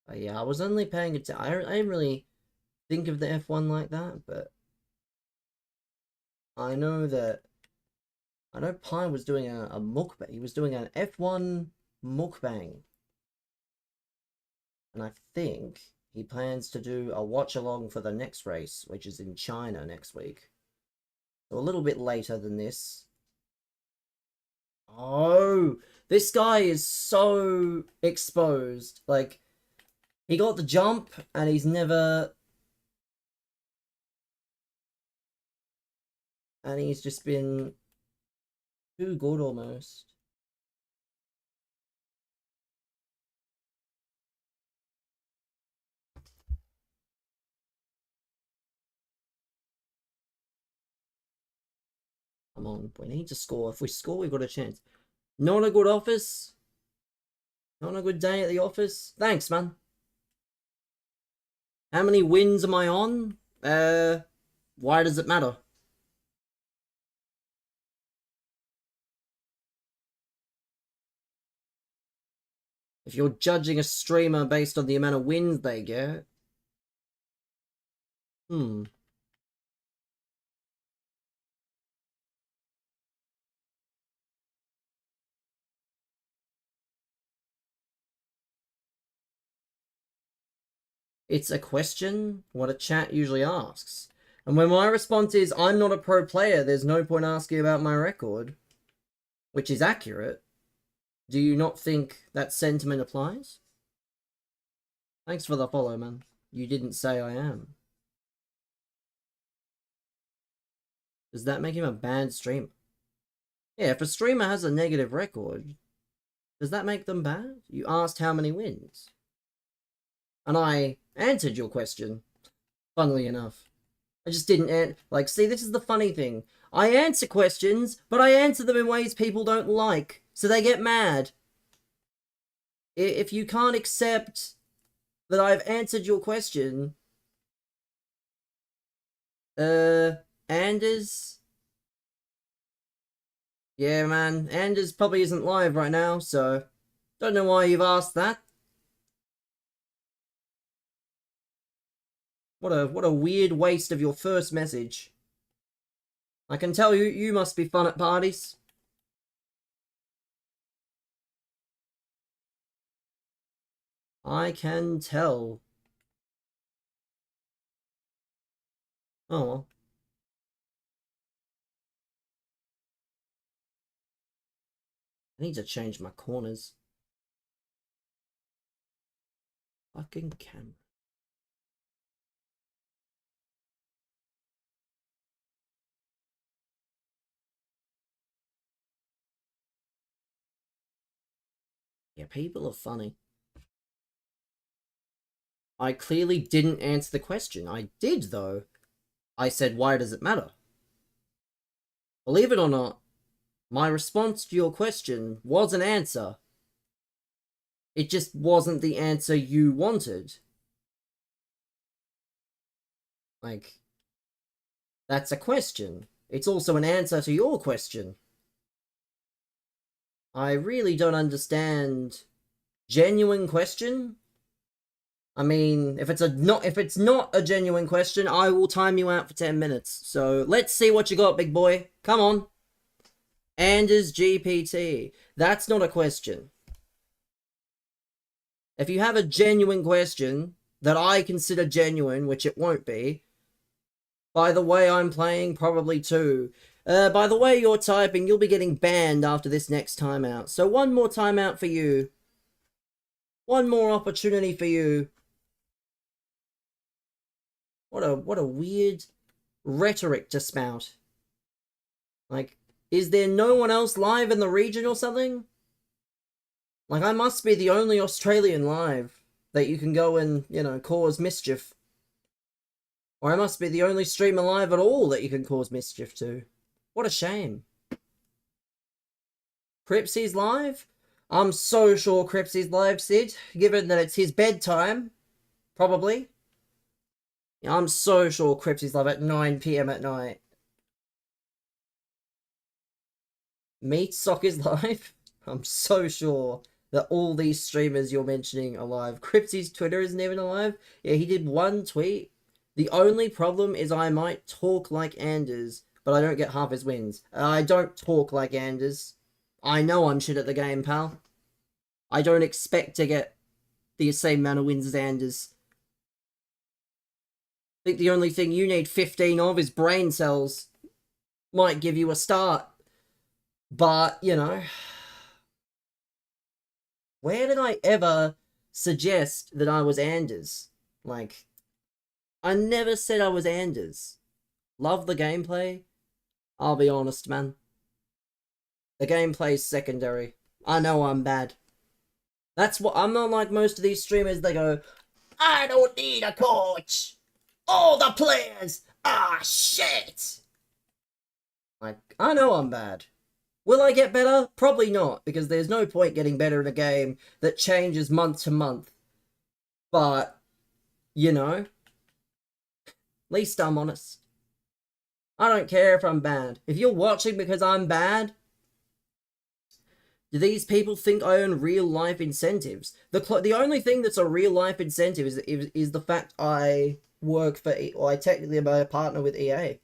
But yeah, I was only paying attention. I didn't really think of the F1 like that, but I know Pi was doing a mukbang. He was doing an F1 mukbang. And I think he plans to do a watch along for the next race, which is in China next week. So a little bit later than this. Oh, this guy is so exposed. Like, he got the jump and he's never... And he's just been too good almost. Come on, we need to score. If we score, we've got a chance. Not a good office. Not a good day at the office. Thanks, man. How many wins am I on? Why does it matter? If you're judging a streamer based on the amount of wins they get... It's a question, what a chat usually asks. And when my response is, I'm not a pro player, there's no point asking about my record, which is accurate, do you not think that sentiment applies? Thanks for the follow, man. You didn't say I am. Does that make him a bad streamer? Yeah, if a streamer has a negative record, does that make them bad? You asked how many wins. And I answered your question, funnily enough. I just didn't like, see, this is the funny thing. I answer questions, but I answer them in ways people don't like, so they get mad. If you can't accept that I've answered your question, Anders? Yeah, man, Anders probably isn't live right now, so don't know why you've asked that. What a weird waste of your first message. I can tell you must be fun at parties. I can tell. Oh well. I need to change my corners. Fucking camera. Yeah, people are funny. I clearly didn't answer the question. I did, though. I said, why does it matter? Believe it or not, my response to your question was an answer. It just wasn't the answer you wanted. Like, that's a question. It's also an answer to your question. I really don't understand. Genuine question? I mean, if it's not a genuine question, I will time you out for 10 minutes. So let's see what you got, big boy. Come on. Anders GPT. That's not a question. If you have a genuine question that I consider genuine, which it won't be, by the way I'm playing, probably too. By the way you're typing, you'll be getting banned after this next timeout. So one more timeout for you. One more opportunity for you. What a weird rhetoric to spout. Like, is there no one else live in the region or something? Like, I must be the only Australian live that you can go and, you know, cause mischief. Or I must be the only streamer live at all that you can cause mischief to. What a shame. Cripsy's live? I'm so sure Cripsy's live, Sid, given that it's his bedtime. Probably. Yeah, I'm so sure Cripsy's live at 9 p.m. at night. Meat Sock is live? I'm so sure that all these streamers you're mentioning are live. Cripsy's Twitter isn't even alive. Yeah, he did one tweet. The only problem is I might talk like Anders, but I don't get half his wins. I don't talk like Anders. I know I'm shit at the game, pal. I don't expect to get the same amount of wins as Anders. I think the only thing you need 15 of is brain cells. Might give you a start. But, you know, where did I ever suggest that I was Anders? Like, I never said I was Anders. Love the gameplay. I'll be honest, man. The gameplay's secondary. I know I'm bad. That's what I'm not like most of these streamers. They go, I don't need a coach. All the players are shit. Like, I know I'm bad. Will I get better? Probably not, because there's no point getting better in a game that changes month to month. But, you know, at least I'm honest. I don't care if I'm bad. If you're watching because I'm bad, do these people think I earn real life incentives? The only thing that's a real life incentive is the fact I work for, or I technically am a partner with EA.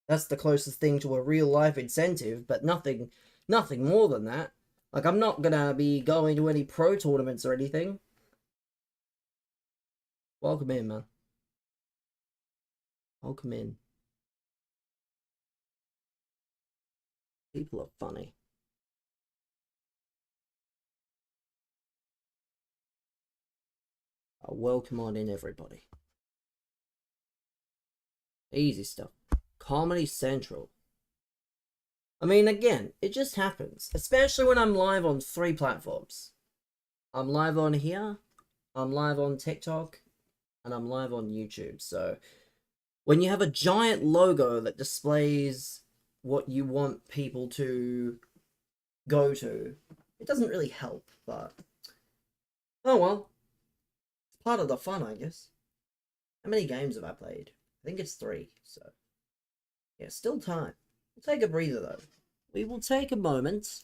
That's the closest thing to a real life incentive, but nothing more than that. Like, I'm not gonna be going to any pro tournaments or anything. Welcome in, man. Welcome in. People are funny. Welcome on in, everybody. Easy stuff. Comedy Central. I mean, again, it just happens. Especially when I'm live on 3 platforms. I'm live on here, I'm live on TikTok, and I'm live on YouTube. So, when you have a giant logo that displays what you want people to go to, it doesn't really help, but oh well. It's part of the fun, I guess. How many games have I played? I think it's 3, so yeah, still time. We'll take a breather though. We will take a moment.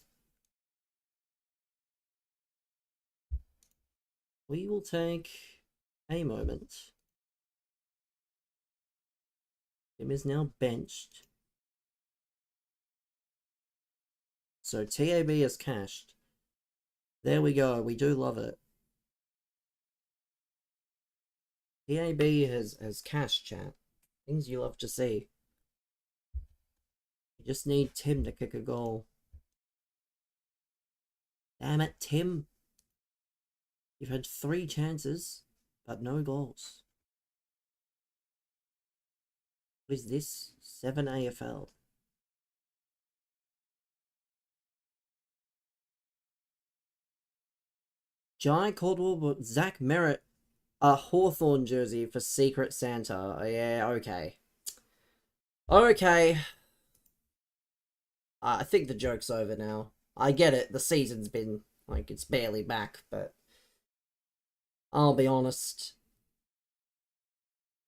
We will take a moment. Tim is now benched. So TAB is cached. There we go. We do love it. TAB has cached, chat. Things you love to see. You just need Tim to kick a goal. Damn it, Tim. You've had 3 chances, but no goals. What is this? 7 AFL. Jai Caldwell, but Zach Merritt, a Hawthorn jersey for Secret Santa. Yeah, okay. Okay. I think the joke's over now. I get it, the season's been, like, it's barely back, but I'll be honest.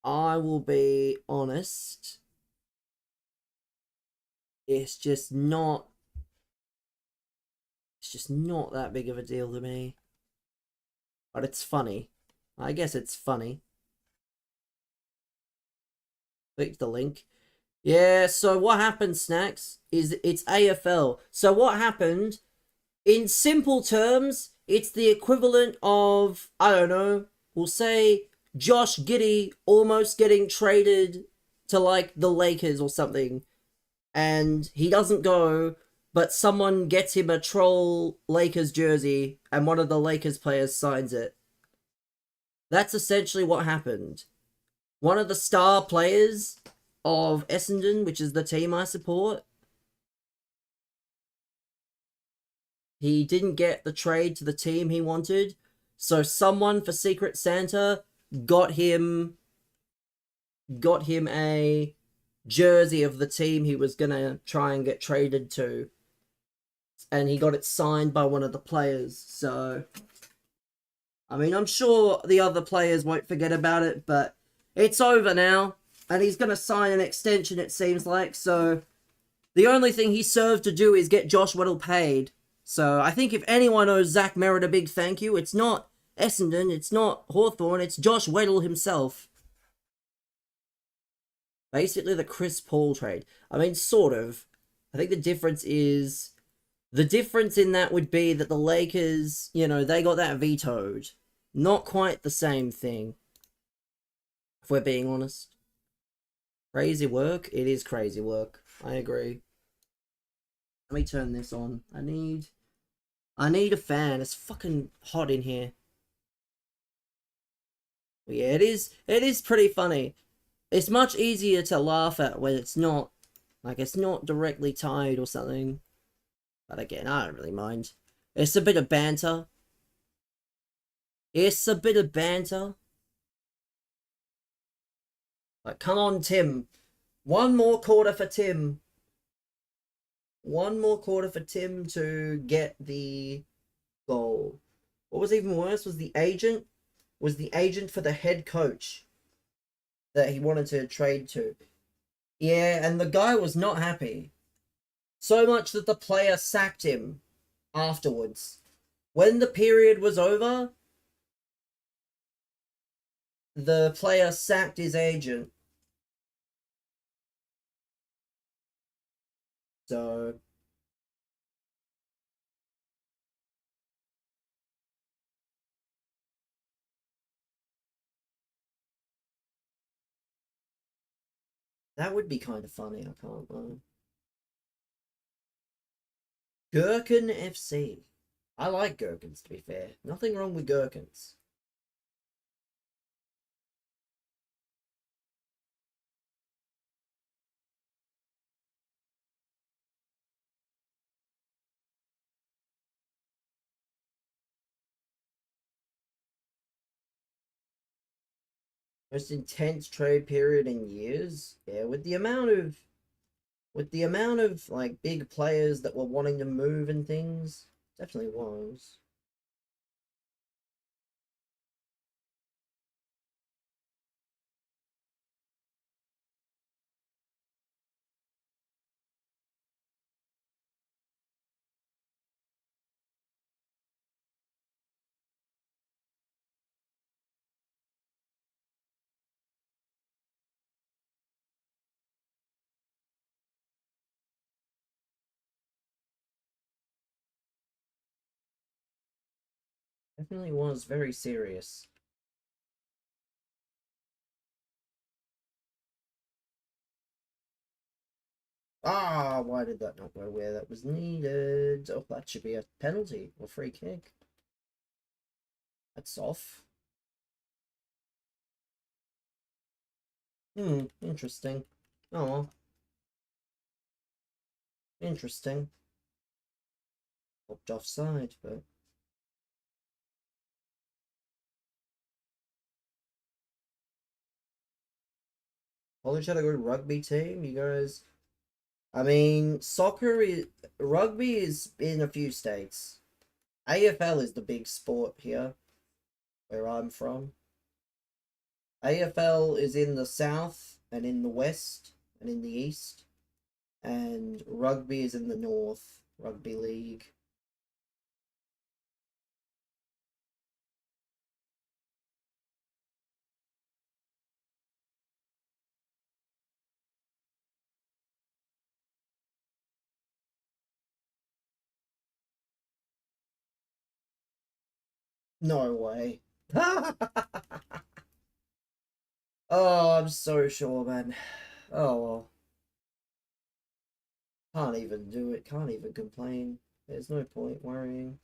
I will be honest. It's just not that big of a deal to me. But it's funny. I guess it's funny. Click the link. Yeah, so what happened, Snacks, is it's AFL. So what happened, in simple terms, it's the equivalent of, I don't know, we'll say Josh Giddey almost getting traded to, like, the Lakers or something. And he doesn't go, but someone gets him a troll Lakers jersey, and one of the Lakers players signs it. That's essentially what happened. One of the star players of Essendon, which is the team I support, he didn't get the trade to the team he wanted, so someone for Secret Santa got him a jersey of the team he was gonna try and get traded to, and he got it signed by one of the players. So, I mean, I'm sure the other players won't forget about it, but It's over now, and he's going to sign an extension, it seems like, so the only thing he served to do is get Josh Weddle paid. So I think if anyone owes Zach Merritt a big thank you, it's not Essendon, it's not Hawthorn, it's Josh Weddle himself. Basically the Chris Paul trade. I mean, sort of. I think the difference in that would be that the Lakers, they got that vetoed. Not quite the same thing, if we're being honest. Crazy work? It is crazy work. I agree. Let me turn this on. I need a fan. It's fucking hot in here. Yeah, it is pretty funny. It's much easier to laugh at when it's not directly tied or something. But again, I don't really mind. It's a bit of banter. Like, come on, Tim. One more quarter for Tim. One more quarter for Tim to get the goal. What was even worse was the agent for the head coach that he wanted to trade to. Yeah, and the guy was not happy. So much that the player sacked him afterwards. When the period was over, the player sacked his agent. So that would be kind of funny, I can't lie. Gherkin FC. I like gherkins, to be fair. Nothing wrong with gherkins. Most intense trade period in years. Yeah, with the amount of like big players that were wanting to move and things, definitely was. Definitely was very serious. Ah, why did that not go where that was needed? Oh, that should be a penalty or free kick. That's off. Interesting. Oh well. Interesting. Popped offside, but College had a good rugby team. You guys, I mean, rugby is in a few states. AFL is the big sport here, where I'm from. AFL is in the south and in the west and in the east, and rugby is in the north. Rugby league. No way. Oh, I'm so sure, man. Oh well. Can't even do it. Can't even complain. There's no point worrying.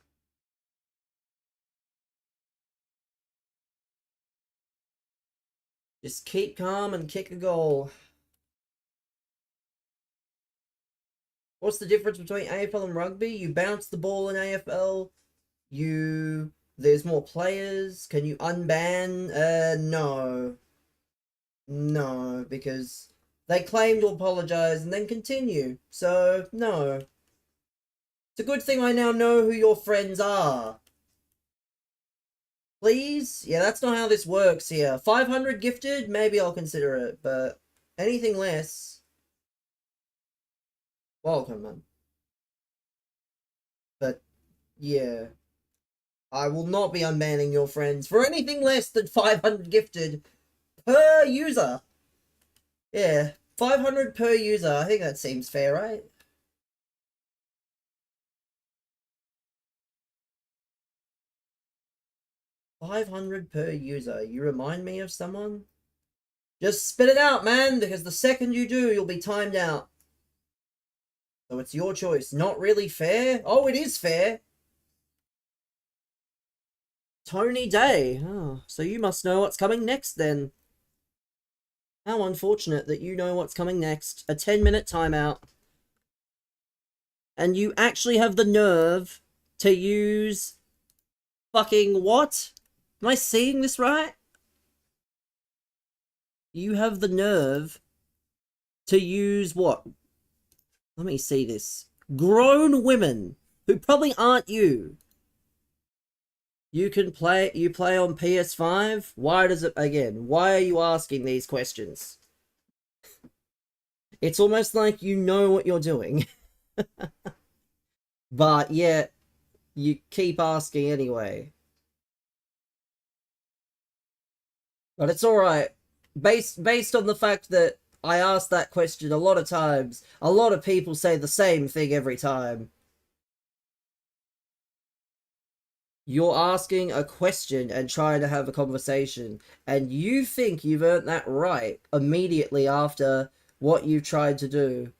Just keep calm and kick a goal. What's the difference between AFL and rugby? You bounce the ball in AFL. There's more players. Can you unban? No. No, because they claim to apologize and then continue. So, no. It's a good thing I now know who your friends are. Please? Yeah, that's not how this works here. 500 gifted? Maybe I'll consider it, but anything less... Welcome, man. But, yeah. I will not be unbanning your friends for anything less than 500 gifted per user. Yeah, 500 per user. I think that seems fair, right? $500 per user. You remind me of someone? Just spit it out, man, because the second you do, you'll be timed out. So it's your choice. Not really fair? Oh, it is fair. Tony Day. Oh, so you must know what's coming next then. How unfortunate that you know what's coming next. A 10-minute timeout. And you actually have the nerve to use fucking what? Am I seeing this right? You have the nerve to use what? Let me see this. Grown women who probably aren't you. You play on PS5? Why does it, again, why are you asking these questions? It's almost like you know what you're doing. But yet, you keep asking anyway. But it's alright. Based on the fact that I asked that question a lot of times, a lot of people say the same thing every time. You're asking a question and trying to have a conversation, and you think you've earned that right immediately after what you've tried to do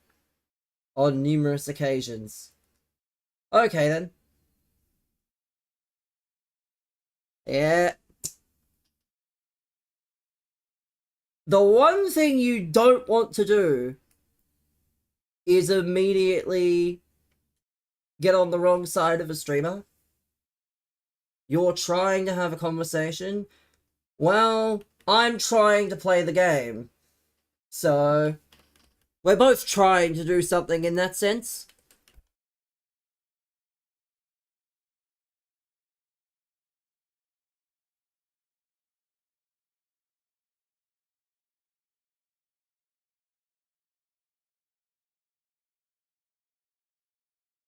on numerous occasions. Okay then. Yeah. The one thing you don't want to do is immediately get on the wrong side of a streamer. You're trying to have a conversation. Well, I'm trying to play the game. So, we're both trying to do something in that sense.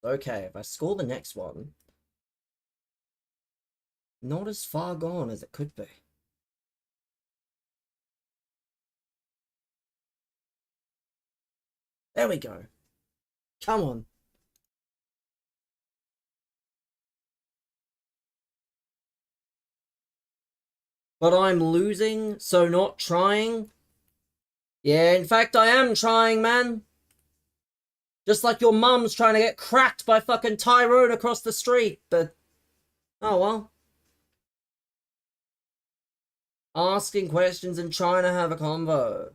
Okay, if I score the next one, not as far gone as it could be. There we go. Come on. But I'm losing, so not trying? Yeah, in fact, I am trying, man. Just like your mum's trying to get cracked by fucking Tyrone across the street, but... Oh well. Asking questions and trying to have a convo.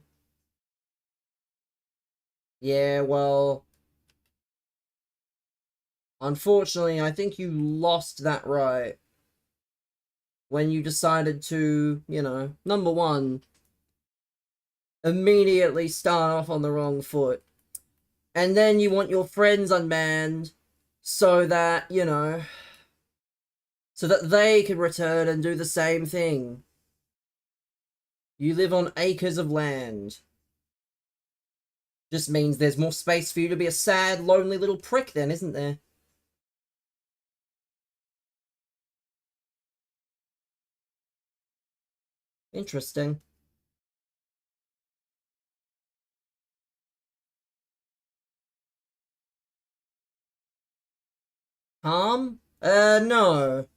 Yeah, well... Unfortunately, I think you lost that right. When you decided to, you know, number one, immediately start off on the wrong foot. And then you want your friends unbanned so that, you know, so that they can return and do the same thing. You live on acres of land. Just means there's more space for you to be a sad, lonely little prick then, isn't there? Interesting. Harm? No.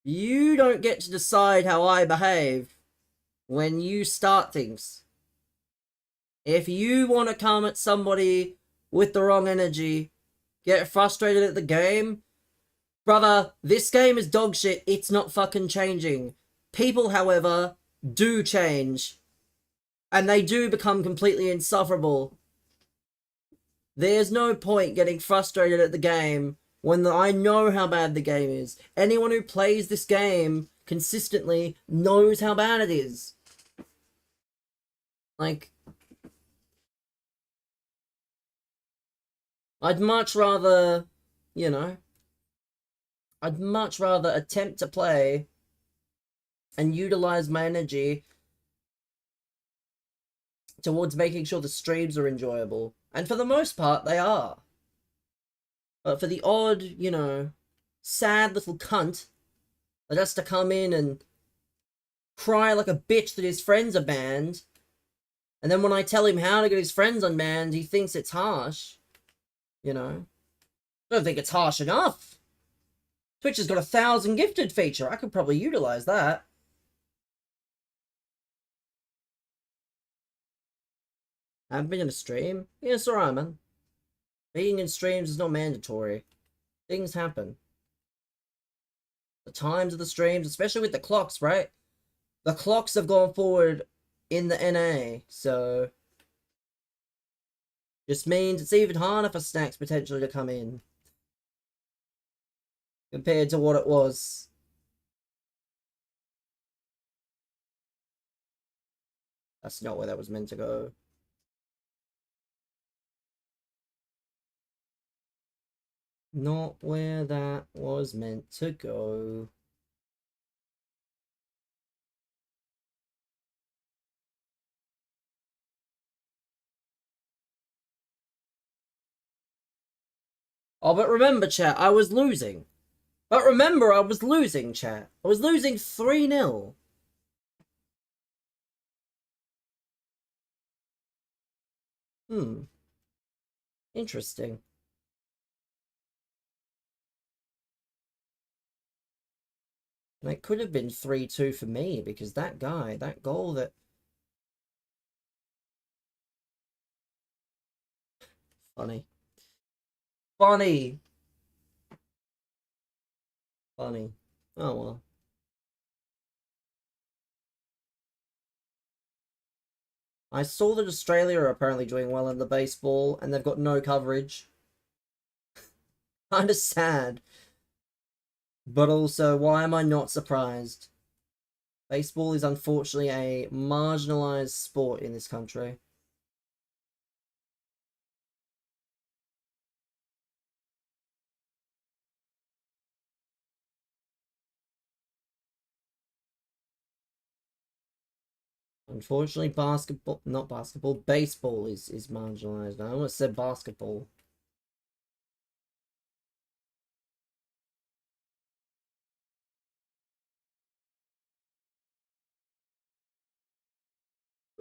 You don't get to decide how I behave when you start things. If you want to come at somebody with the wrong energy, get frustrated at the game, brother, this game is dog shit. It's not fucking changing. People, however, do change. And they do become completely insufferable. There's no point getting frustrated at the game when I know how bad the game is. Anyone who plays this game consistently knows how bad it is. Like, I'd much rather, you know, I'd much rather attempt to play and utilize my energy towards making sure the streams are enjoyable. And for the most part, they are. But for the odd, you know, sad little cunt that has to come in and cry like a bitch that his friends are banned, and then when I tell him how to get his friends unbanned, he thinks it's harsh. You know? I don't think it's harsh enough. Twitch has got a 1,000 gifted feature. I could probably utilize that. I haven't been in a stream. Yeah, it's alright, man. Being in streams is not mandatory. Things happen. The times of the streams, especially with the clocks, right? The clocks have gone forward in the NA, so just means it's even harder for snacks potentially to come in compared to what it was. That's not where that was meant to go. Not where that was meant to go. Oh, but remember, chat, I was losing. But remember, I was losing, chat. I was losing 3-0. Interesting. And it could have been 3-2 for me, because that guy, that goal that... Funny. Funny! Funny. Oh, well. I saw that Australia are apparently doing well in the baseball, and they've got no coverage. Kinda sad. But also, why am I not surprised? Baseball is unfortunately a marginalized sport in this country. Unfortunately, baseball is marginalized. I almost said basketball.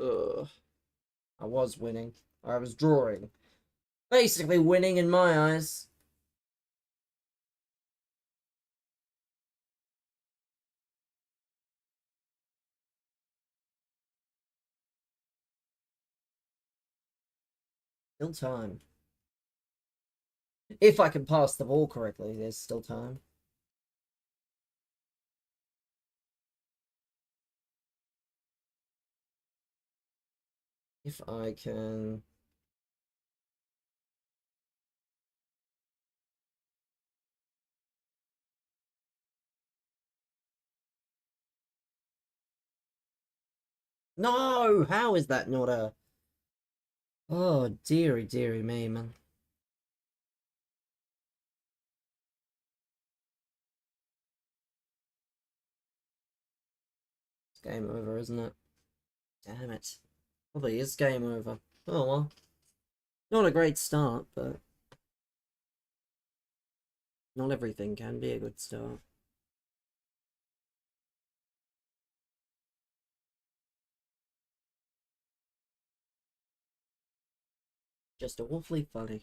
Ugh. I was winning. I was drawing. Basically winning in my eyes. Still time. If I can pass the ball correctly, there's still time. If I can... No! How is that not a... Oh, dearie, dearie me, man. It's game over, isn't it? Damn it. Probably is game over. Oh well. Not a great start, but... Not everything can be a good start. Just awfully funny.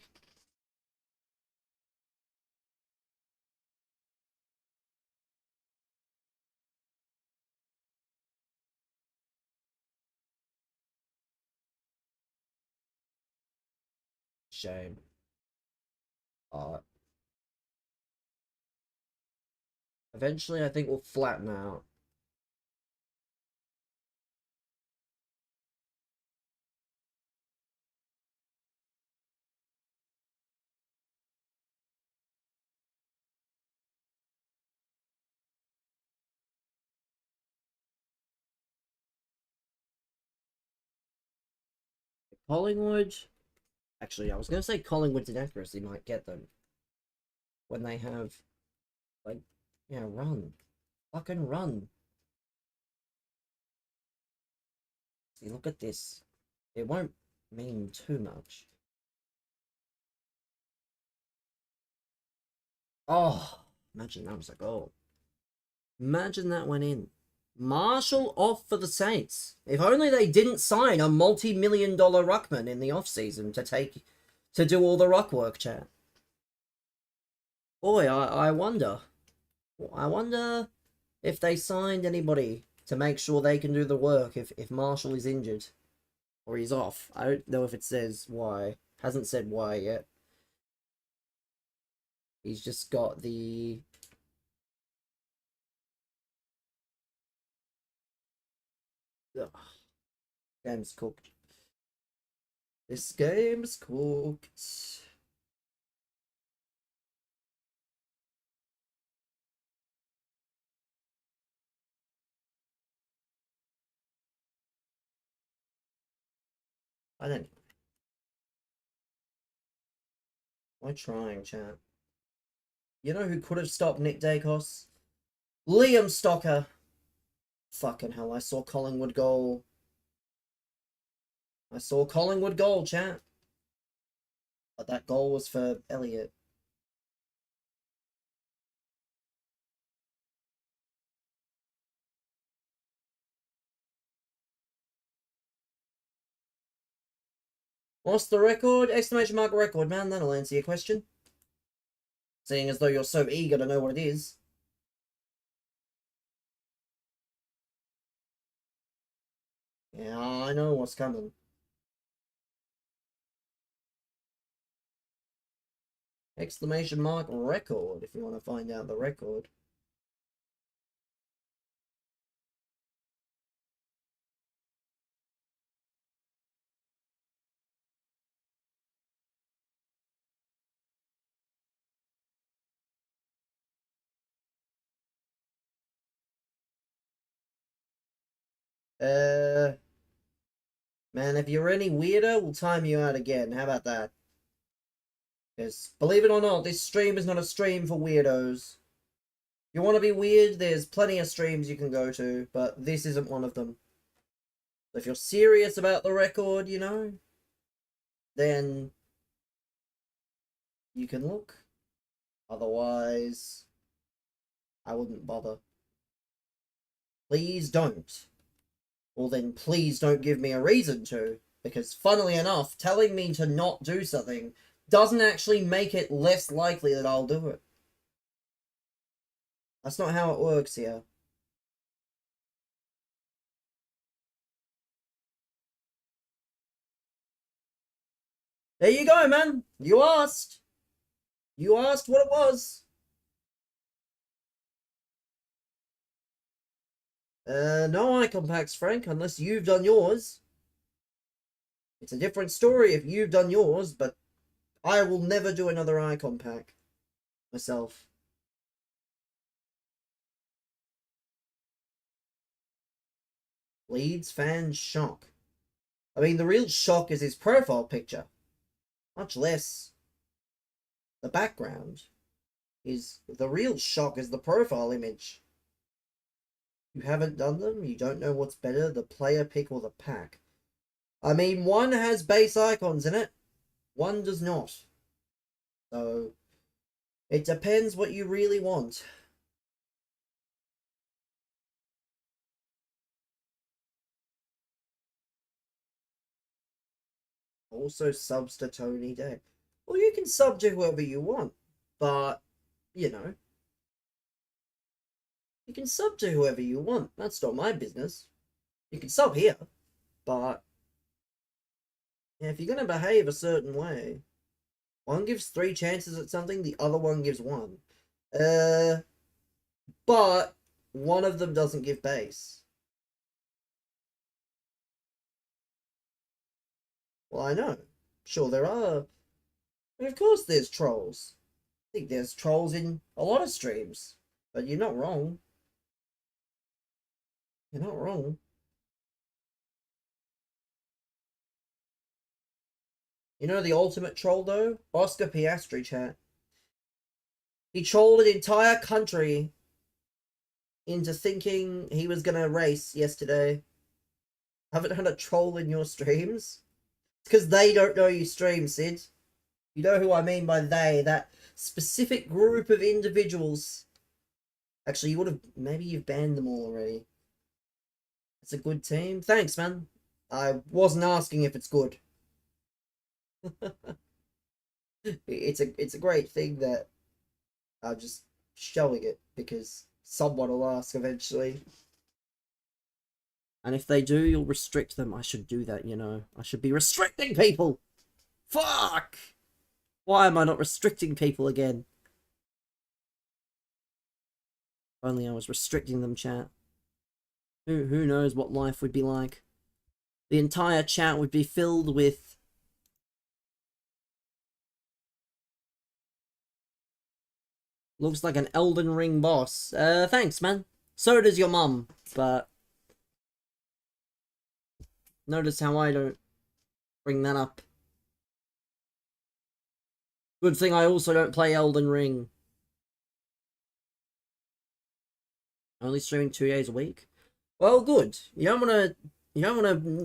Shame. Eventually, I think we'll flatten out. Collingwood... Actually, I was going to say Collingwood's inaccuracy might get them when they have Like, yeah, run. Fucking run. See, look at this. It won't mean too much. Oh, imagine that was a goal. Imagine that went in. Marshall off for the Saints. If only they didn't sign a multi-million-dollar ruckman in the off-season to do all the ruck work, chat. Boy, I wonder. I wonder if they signed anybody to make sure they can do the work if Marshall is injured or he's off. I don't know if it says why. Hasn't said why yet. He's just got the... Ugh. Game's cooked. This game's cooked. I don't... Why trying, chat? You know who could have stopped Nick Dacos? Liam Stocker. Fucking hell, I saw Collingwood goal. I saw Collingwood goal, chat. But that goal was for Elliot. What's the record? Exclamation mark record, man. That'll answer your question. Seeing as though you're so eager to know what it is. Yeah, I know what's coming. Exclamation mark record if you want to find out the record. Man, if you're any weirder, we'll time you out again. How about that? Because, believe it or not, this stream is not a stream for weirdos. If you want to be weird, there's plenty of streams you can go to, but this isn't one of them. If you're serious about the record, you know, then you can look. Otherwise, I wouldn't bother. Please don't. Well then, please don't give me a reason to. Because, funnily enough, telling me to not do something doesn't actually make it less likely that I'll do it. That's not how it works here. There you go, man. You asked. You asked what it was. No icon packs, Frank, unless you've done yours. It's a different story if you've done yours, but I will never do another icon pack myself. Leeds fan shock. I mean, the real shock is his profile picture. Much less the background. The real shock is the profile image. You haven't done them? You don't know what's better, the player pick or the pack? I mean, one has base icons in it. One does not. So, it depends what you really want. Also subs to Tony Day. Well, you can sub to whoever you want, but, you know, you can sub to whoever you want. That's not my business. You can sub here, but yeah, if you're going to behave a certain way, one gives 3 chances at something, the other one gives 1. But one of them doesn't give base. Well, I know. Sure, there are. And of course there's trolls. I think there's trolls in a lot of streams. But you're not wrong. You're not wrong. You know the ultimate troll, though? Oscar Piastri, chat. He trolled an entire country into thinking he was gonna race yesterday. Haven't had a troll in your streams? It's because they don't know you stream, Sid. You know who I mean by they, that specific group of individuals. Actually, you would have, maybe you've banned them all already. It's a good team. Thanks, man. I wasn't asking if it's good. It's a great thing that I'm just showing it because someone will ask eventually. And if they do, you'll restrict them. I should do that, you know. I should be restricting people! Fuck! Why am I not restricting people again? If only I was restricting them, chat. Who knows what life would be like? The entire chat would be filled with looks like an Elden Ring boss. Thanks, man. So does your mum, but notice how I don't bring that up. Good thing I also don't play Elden Ring. Only streaming 2 days a week? Well, good. You don't wanna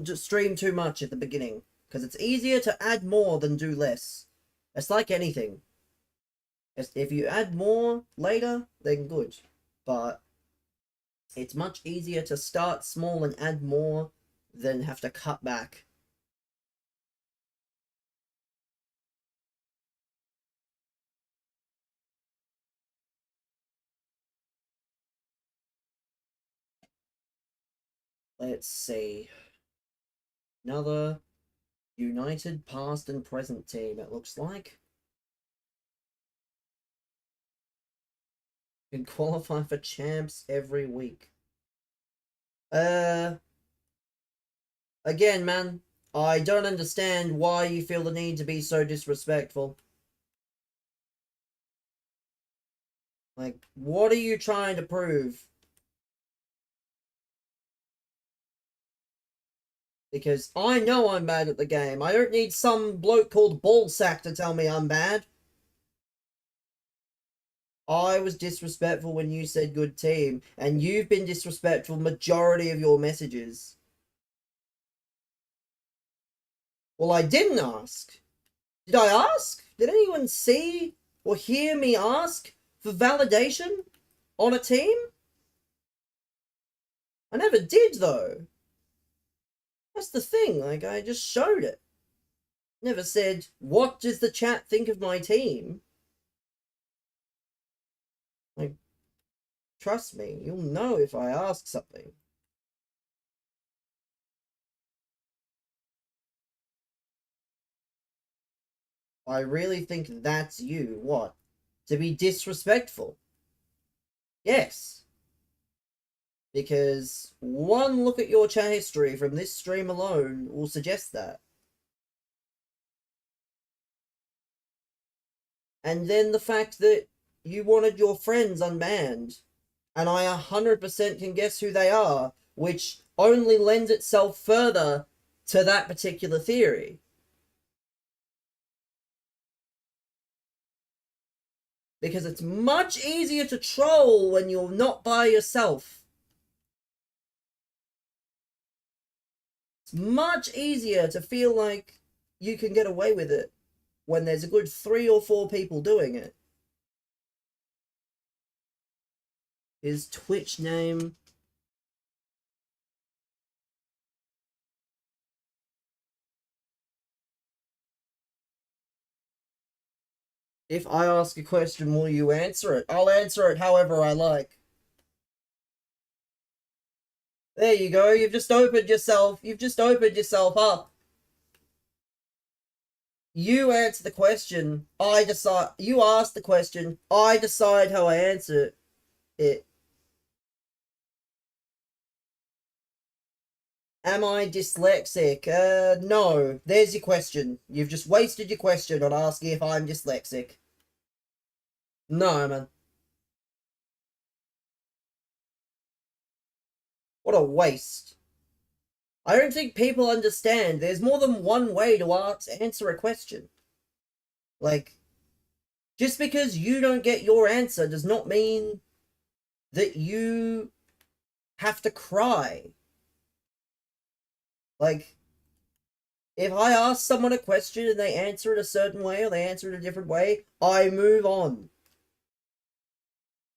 just stream too much at the beginning, because it's easier to add more than do less. It's like anything. If you add more later, then good. But it's much easier to start small and add more than have to cut back. Let's see. Another united past and present team, it looks like. Can qualify for champs every week. Again, man, I don't understand why you feel the need to be so disrespectful. Like, what are you trying to prove? Because I know I'm bad at the game. I don't need some bloke called Ballsack to tell me I'm bad. I was disrespectful when you said good team, and you've been disrespectful majority of your messages. Well, I didn't ask. Did I ask? Did anyone see or hear me ask for validation on a team? I never did, though. That's the thing, like, I just showed it. Never said, what does the chat think of my team? Like, trust me, you'll know if I ask something. I really think that's you, what? To be disrespectful? Yes. Because one look at your chat history from this stream alone will suggest that. And then the fact that you wanted your friends unbanned. And I 100% can guess who they are, which only lends itself further to that particular theory. Because it's much easier to troll when you're not by yourself. It's much easier to feel like you can get away with it when there's a good 3 or 4 people doing it. His Twitch name. If I ask a question, will you answer it? I'll answer it however I like. There you go. You've just opened yourself up. You answer the question. I decide. You ask the question. I decide how I answer it. Am I dyslexic? No. There's your question. You've just wasted your question on asking if I'm dyslexic. No, man. What a waste. I don't think people understand there's more than one way to answer a question. Like, Just because you don't get your answer does not mean that you have to cry. Like, if I ask someone a question and they answer it a certain way or they answer it a different way, I move on.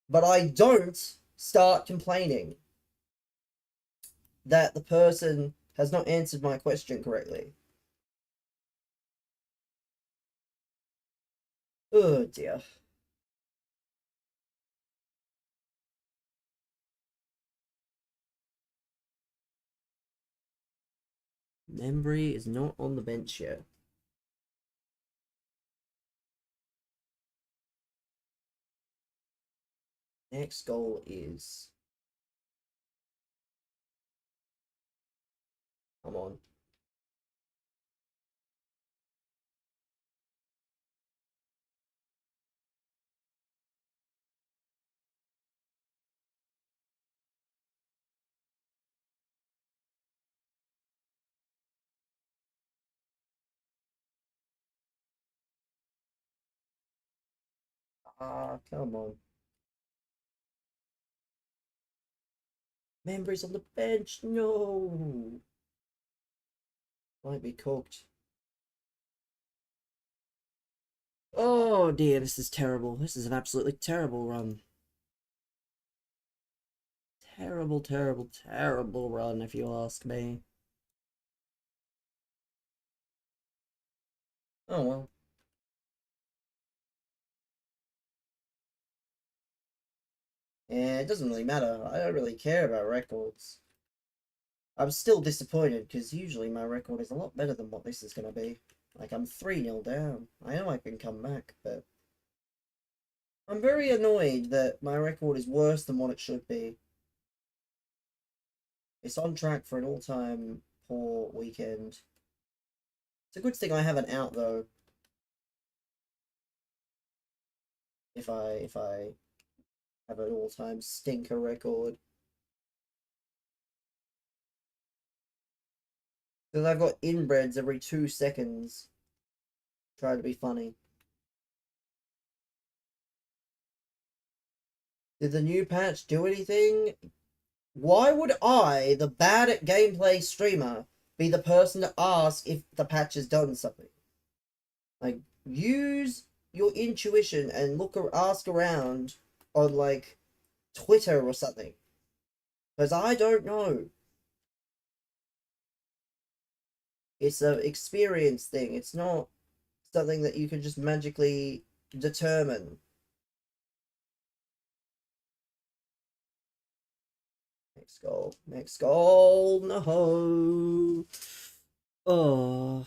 But I don't start complaining that the person has not answered my question correctly. Oh dear. Membry is not on the bench yet. Next goal is... Come on. Ah, come on. Membry's on the bench. No. Might be cooked. Oh dear, this is terrible. This is an absolutely terrible run. Terrible, terrible, terrible run, if you ask me. Oh well. Yeah, it doesn't really matter. I don't really care about records. I'm still disappointed because usually my record is a lot better than what this is going to be. Like, I'm 3-0 down. I know I can come back, but I'm very annoyed that my record is worse than what it should be. It's on track for an all-time poor weekend. It's a good thing I have an out though. If I have an all-time stinker record. Because I've got inbreds every 2 seconds. Try to be funny. Did the new patch do anything? Why would I, the bad at gameplay streamer, be the person to ask if the patch has done something? Like, use your intuition and ask around on, like, Twitter or something. Because I don't know. It's an experience thing. It's not something that you can just magically determine. Next goal. Next goal. No. Oh.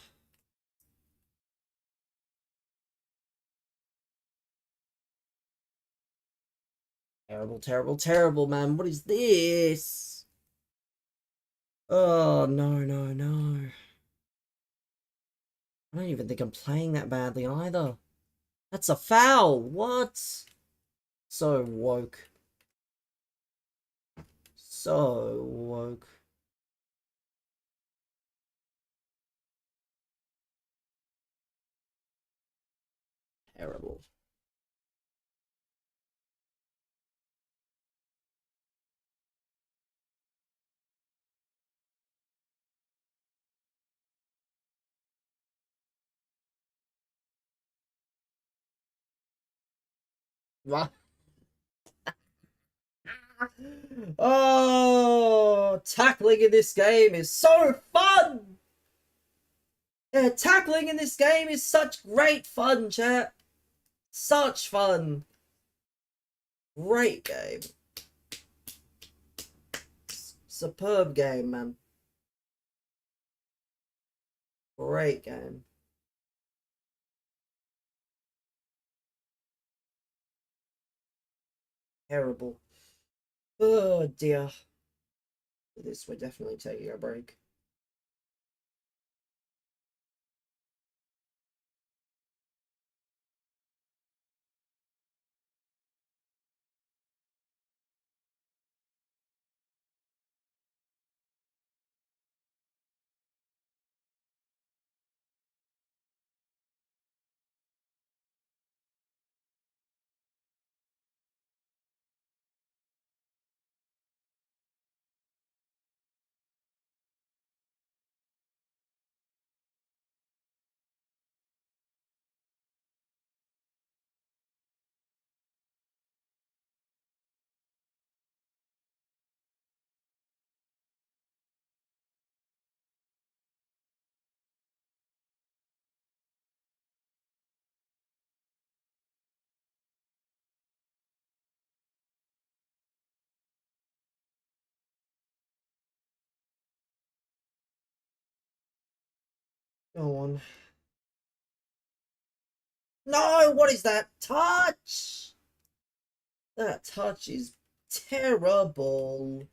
Terrible, terrible, terrible, man. What is this? Oh, no, no, no. I don't even think I'm playing that badly either. That's a foul. What? So woke. So woke. Terrible. What? Oh, tackling in this game is so fun! Yeah, tackling in this game is such great fun, chat. Such fun. Great game. Superb game, man. Great game. Terrible. Oh dear. For this, we're definitely taking a break. Go on. No, what is that touch? That touch is terrible.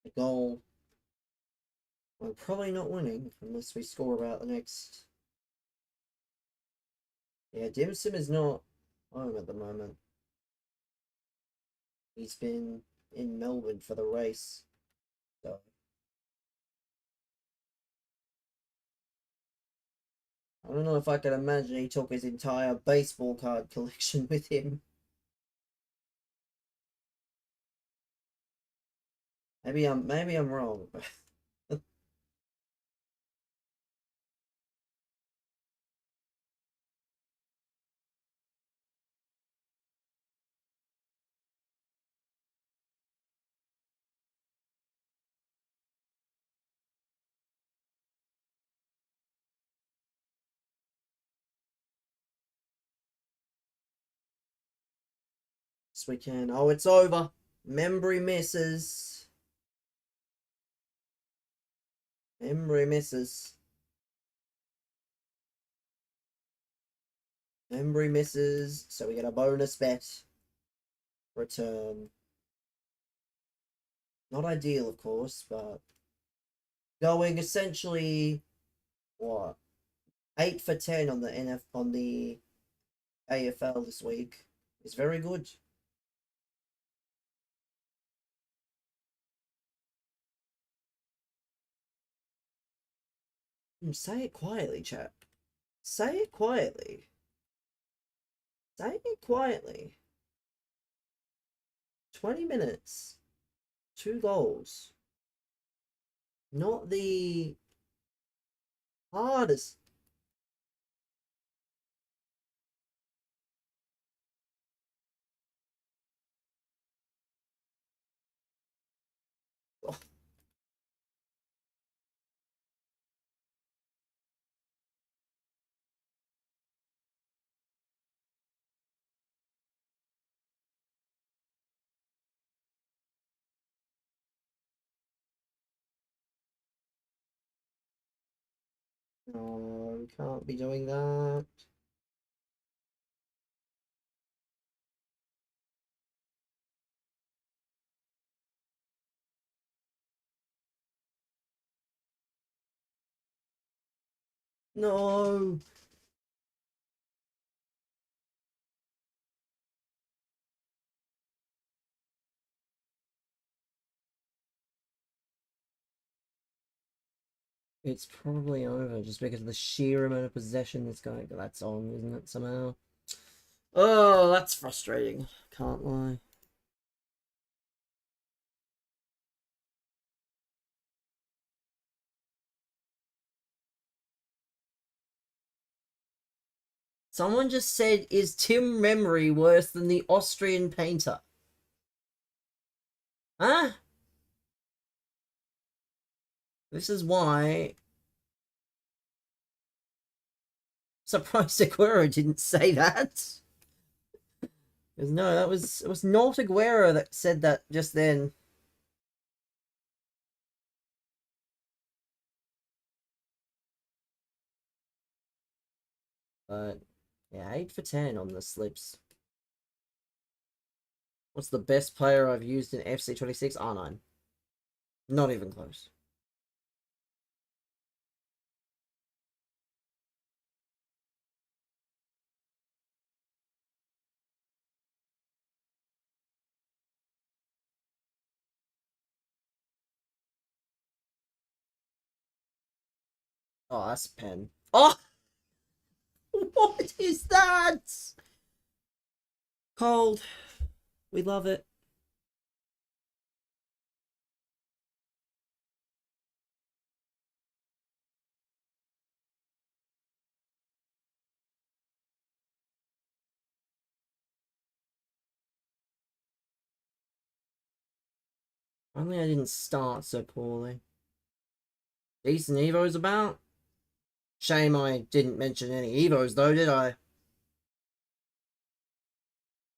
The goal. We're probably not winning unless we score about the next. Yeah, Dim Sim is not home at the moment. He's been in Melbourne for the race. So I don't know if I can imagine he took his entire baseball card collection with him. Maybe I'm wrong. Yes, we can. Oh, it's over. Membry misses. Membry misses. Membry misses. So we get a bonus bet. Return. Not ideal, of course, but going essentially what 8 for 10 on the AFL this week is very good. Say it quietly, chat. Say it quietly. Say it quietly. 20 minutes. 2 goals. Not the hardest. Oh, no, can't be doing that. No. It's probably over just because of the sheer amount of possession this guy that's on, isn't it, somehow? Oh, that's frustrating. Can't lie. Someone just said, is Tim Memory worse than the Austrian painter? Huh? This is why. Surprised Aguero didn't say that. Because no, it was not Aguero that said that just then. But yeah, 8 for 10 on the slips. What's the best player I've used in FC26? R9. Not even close. Oh, that's a pen. Oh! What is that? Cold. We love it. Only I didn't start so poorly. Decent Evos about. Shame I didn't mention any Evos though, did I?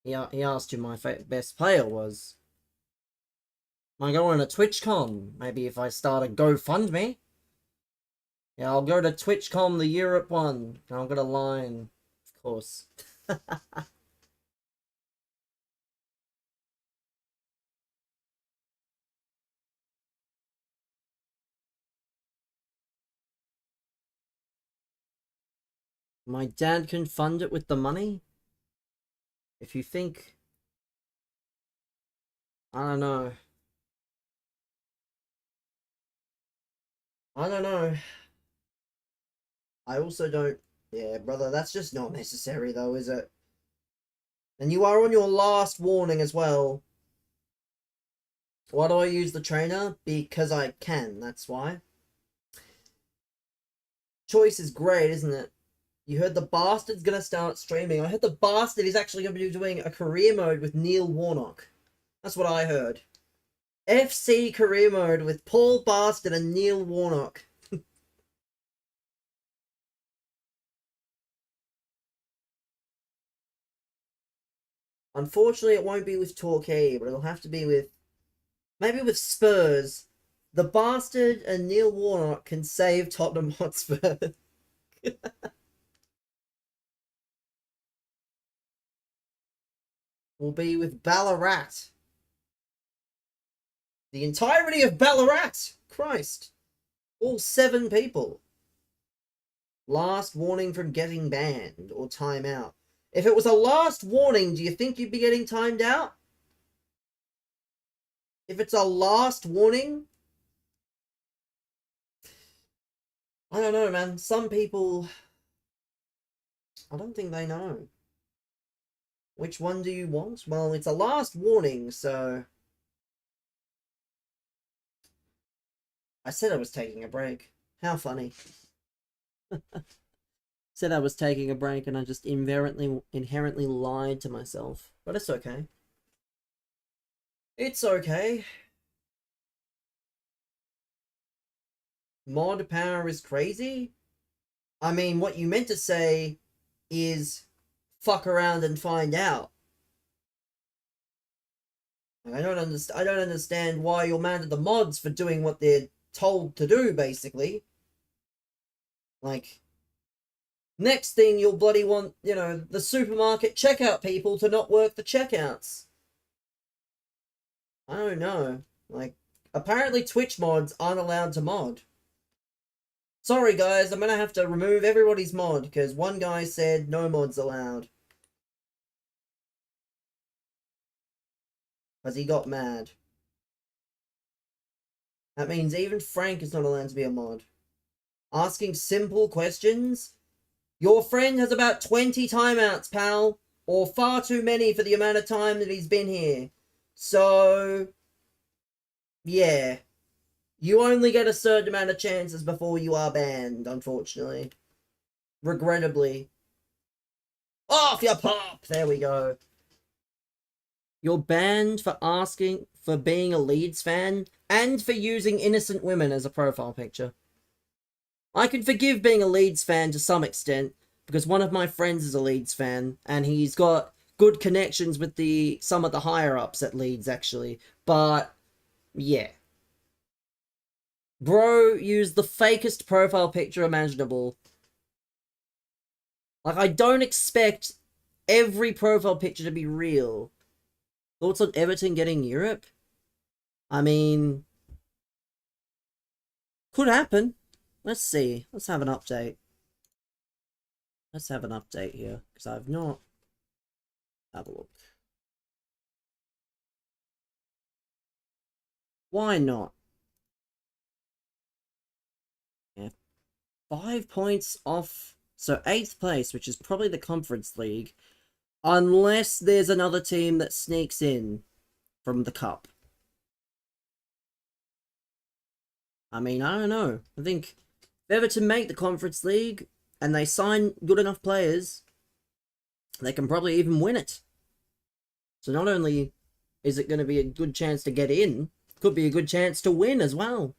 He asked who my best player was. Am I going to TwitchCon? Maybe if I start a GoFundMe? Yeah, I'll go to TwitchCon, the Europe one. I'll get a line, of course. My dad can fund it with the money? If you think... I don't know. I don't know. I also don't... Yeah, brother, that's just not necessary though, is it? And you are on your last warning as well. Why do I use the trainer? Because I can, that's why. Choice is great, isn't it? You heard the Bastard's gonna start streaming. I heard the Bastard is actually gonna be doing a career mode with Neil Warnock. That's what I heard. FC career mode with Paul Bastard and Neil Warnock. Unfortunately, it won't be with Torquay, but it'll have to be with... Maybe with Spurs. The Bastard and Neil Warnock can save Tottenham Hotspur. Will be with Ballarat. The entirety of Ballarat! Christ. All 7 people. Last warning from getting banned or time out. If it was a last warning, do you think you'd be getting timed out? If it's a last warning? I don't know, man. Some people... I don't think they know. Which one do you want? Well, it's a last warning, so... I said I was taking a break. How funny. Said I was taking a break and I just inherently lied to myself. But it's okay. It's okay. Mod power is crazy? I mean, what you meant to say is fuck around and find out. I don't understand why you're mad at the mods for doing what they're told to do, basically. Like, next thing you'll bloody want, you know, the supermarket checkout people to not work the checkouts. I don't know. Like, apparently Twitch mods aren't allowed to mod. Sorry guys, I'm gonna have to remove everybody's mod, because one guy said no mods allowed. Because he got mad. That means even Frank is not allowed to be a mod. Asking simple questions? Your friend has about 20 timeouts, pal. Or far too many for the amount of time that he's been here. So... yeah. You only get a certain amount of chances before you are banned, unfortunately. Regrettably. Off your pop! There we go. You're banned for being a Leeds fan, and for using innocent women as a profile picture. I can forgive being a Leeds fan to some extent, because one of my friends is a Leeds fan, and he's got good connections with some of the higher-ups at Leeds, actually. But, yeah. Bro used the fakest profile picture imaginable. Like, I don't expect every profile picture to be real. Thoughts on Everton getting Europe? I mean... could happen. Let's see. Let's have an update. Let's have an update here, because I've not... have a look. Why not? Yeah. 5 points off... so 8th place, which is probably the Conference League, Unless there's another team that sneaks in from the cup. I mean, I don't know. I think if Everton make the Conference League and they sign good enough players, they can probably even win it. So not only is it going to be a good chance to get in, could be a good chance to win as well.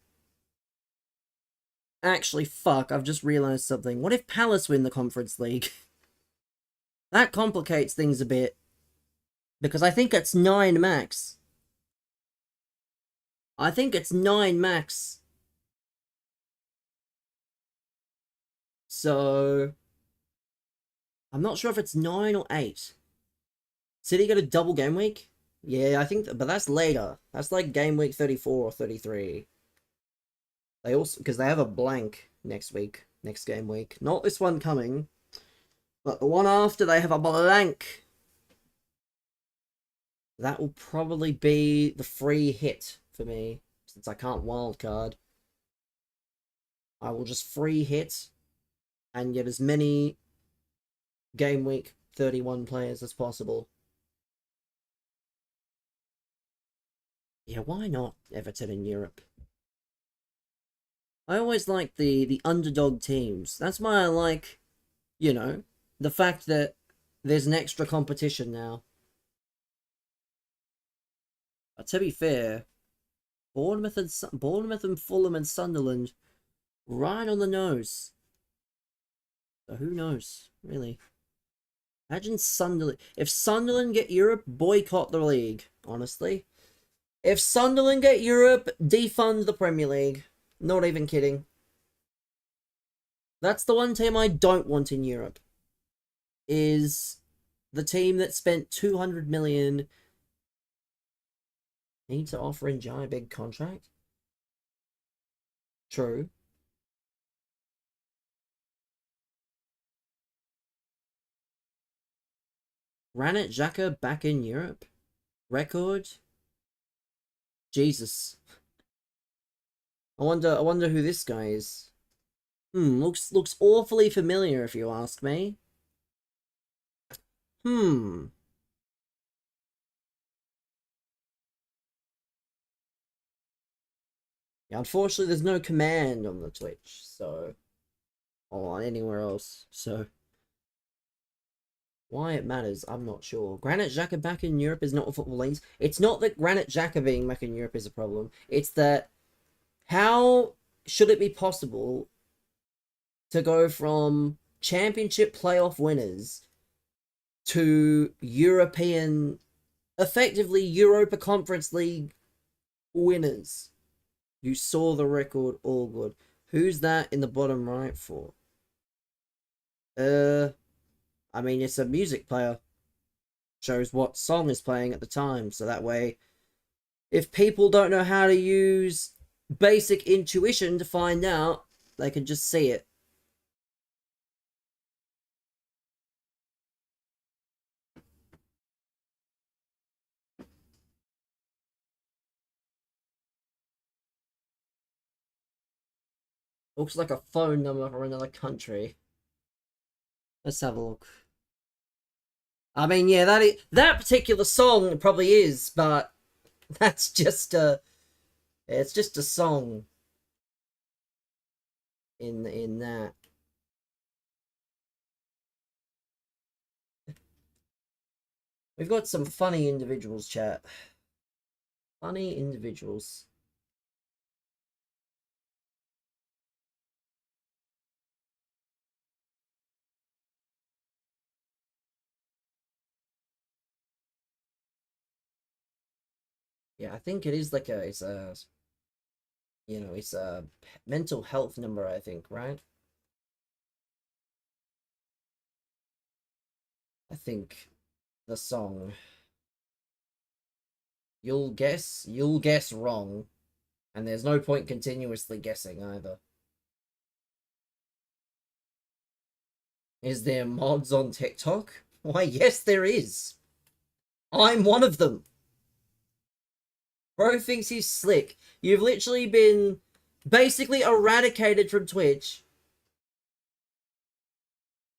Actually, fuck, I've just realised something. What if Palace win the Conference League? That complicates things a bit. Because I think it's 9 max. I think it's 9 max. So I'm not sure if it's 9 or 8. City get a double game week? Yeah, I think, but that's later. That's like game week 34 or 33. They also, because they have a blank next week, next game week. Not this one coming, but the one after they have a blank. That will probably be the free hit for me, since I can't wildcard. I will just free hit and get as many game week 31 players as possible. Yeah, why not Everton in Europe? I always like the underdog teams. That's why I like, you know, the fact that there's an extra competition now. But to be fair, Bournemouth and Fulham and Sunderland, right on the nose. So who knows, really? Imagine Sunderland. If Sunderland get Europe, boycott the league, honestly. If Sunderland get Europe, defund the Premier League. Not even kidding. That's the one team I don't want in Europe. Is the team that spent 200 million need to offer Njai a big contract? True. Granit Xhaka back in Europe? Record? Jesus. I wonder who this guy is. Looks awfully familiar if you ask me. Yeah, unfortunately there's no command on the Twitch, so or on anywhere else, so why it matters, I'm not sure. Granit Xhaka back in Europe is not a football league. It's not that Granit Xhaka being back in Europe is a problem. It's that how should it be possible to go from championship playoff winners to European, effectively Europa Conference League winners? You saw the record, all good. Who's that in the bottom right for? I mean, it's a music player. Shows what song is playing at the time, so that way, if people don't know how to use basic intuition to find out, they can just see it. Looks like a phone number for another country. Let's have a look. I mean, yeah, that particular song probably is, but that's just it's just a song in that. We've got some funny individuals, chat. Funny individuals. Yeah, I think it is like it's a, you know, it's a mental health number, I think, right? I think the song. You'll guess wrong, and there's no point continuously guessing either. Is there mods on TikTok? Why, yes, there is. I'm one of them. Bro thinks he's slick. You've literally been basically eradicated from Twitch.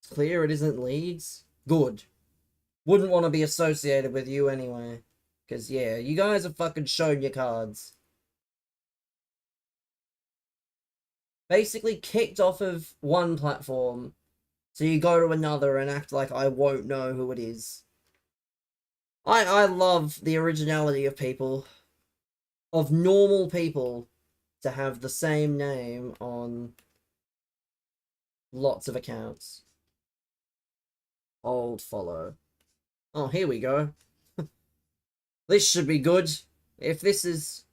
It's clear it isn't Leeds. Good. wouldn't want to be associated with you anyway. Because, yeah, you guys have fucking shown your cards. Basically kicked off of one platform, so you go to another and act like I won't know who it is. I love the originality of people, of normal people, to have the same name on lots of accounts. Old follow. Oh, here we go. This should be good. If this is...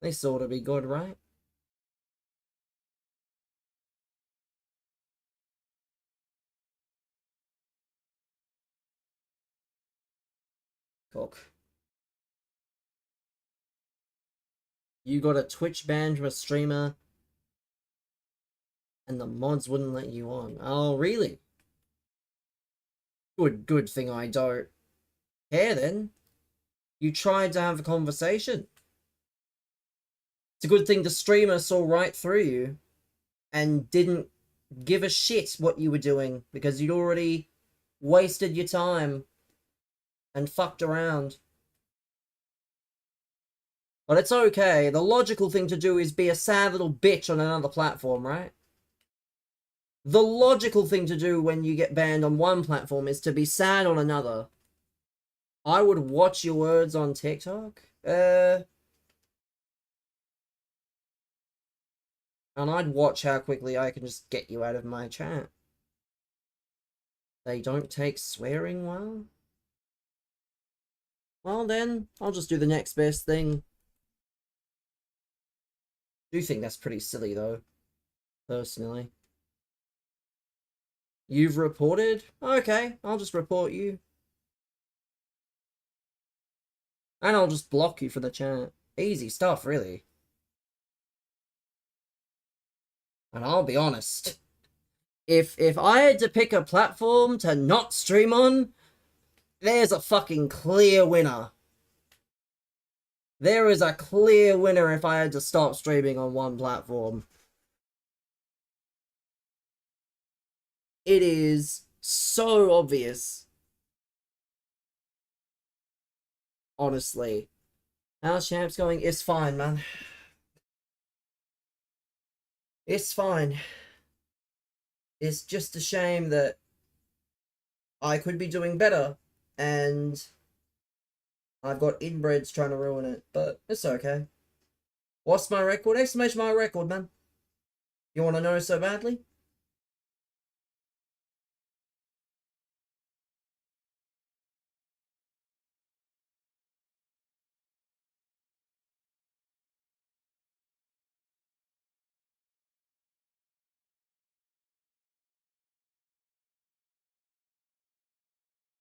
This ought to be good, right? Cook. You got a Twitch ban from a streamer and the mods wouldn't let you on. Oh, really? Good thing I don't care then. You tried to have a conversation. It's a good thing the streamer saw right through you and didn't give a shit what you were doing because you'd already wasted your time and fucked around. But it's okay. The logical thing to do is be a sad little bitch on another platform, right? The logical thing to do when you get banned on one platform is to be sad on another. I would watch your words on TikTok. And I'd watch how quickly I can just get you out of my chat. They don't take swearing well? Well then, I'll just do the next best thing. I do think that's pretty silly though, personally. You've reported? Okay, I'll just report you. And I'll just block you from the chat. Easy stuff, really. And I'll be honest. If I had to pick a platform to not stream on, there's a fucking clear winner. There is a clear winner if I had to stop streaming on one platform. It is so obvious. Honestly. How's Champs going? It's fine, man. It's fine. It's just a shame that I could be doing better, and I've got inbreds trying to ruin it, but it's okay. What's my record? Exclamation mark record, man. You want to know so badly?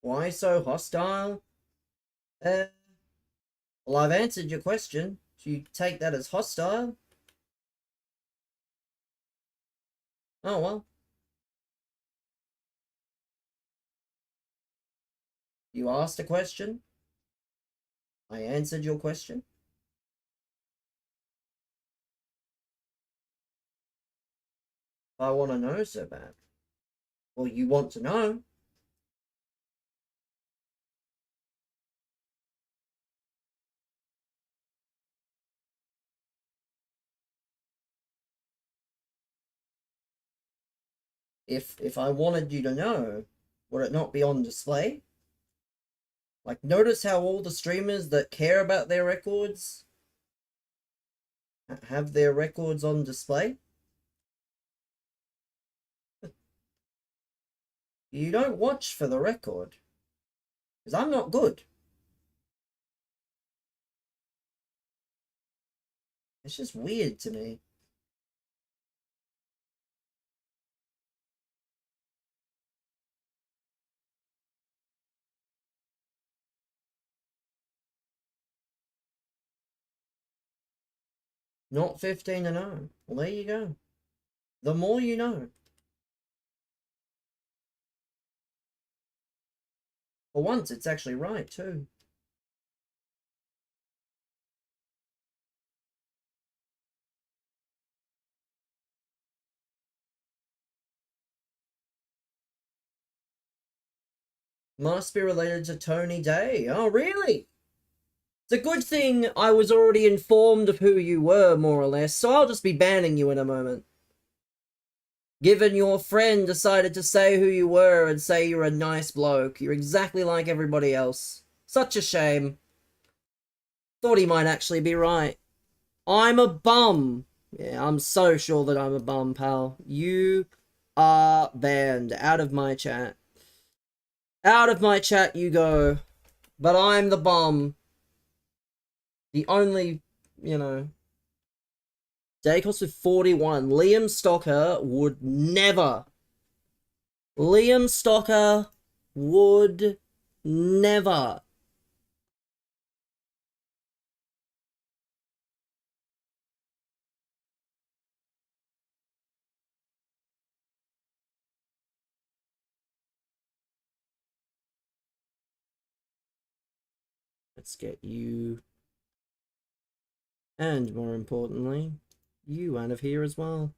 Why so hostile? Well, I've answered your question. Do you take that as hostile? Oh, well. You asked a question. I answered your question. I want to know so bad. Well, you want to know. If I wanted you to know, would it not be on display? Like, notice how all the streamers that care about their records have their records on display? You don't watch for the record. Because I'm not good. It's just weird to me. Not 15-0. Well, there you go. The more you know. For once, it's actually right, too. Must be related to Tony Day. Oh, really? It's a good thing I was already informed of who you were, more or less, so I'll just be banning you in a moment. Given your friend decided to say who you were and say you're a nice bloke, you're exactly like everybody else. Such a shame. Thought he might actually be right. I'm a bum. Yeah, I'm so sure that I'm a bum, pal. You are banned. Out of my chat. Out of my chat you go. But I'm the bum. The only, you know... Dacos with 41. Liam Stocker would never. Liam Stocker would never. Let's get you. And more importantly, you out of here as well.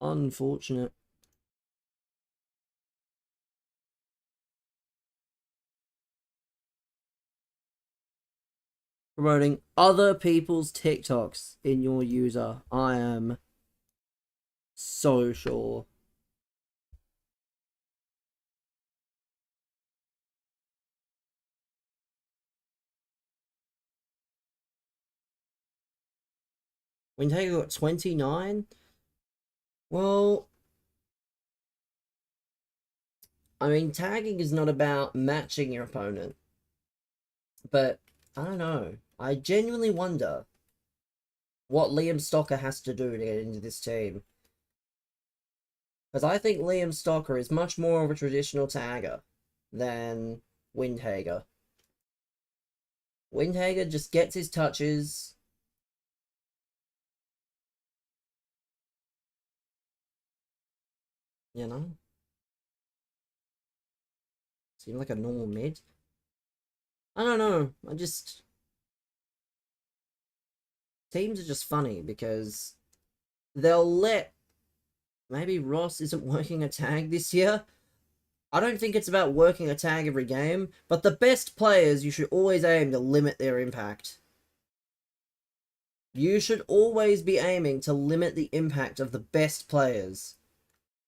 Unfortunate. Promoting other people's TikToks in your user. I am so sure. Windhager got 29? Well, I mean, tagging is not about matching your opponent. But, I don't know. I genuinely wonder what Liam Stocker has to do to get into this team. Because I think Liam Stocker is much more of a traditional tagger than Windhager. Windhager just gets his touches. You know? Seem like a normal mid. I don't know. Teams are just funny because they'll let... Maybe Ross isn't working a tag this year. I don't think it's about working a tag every game, but the best players, you should always aim to limit their impact. You should always be aiming to limit the impact of the best players,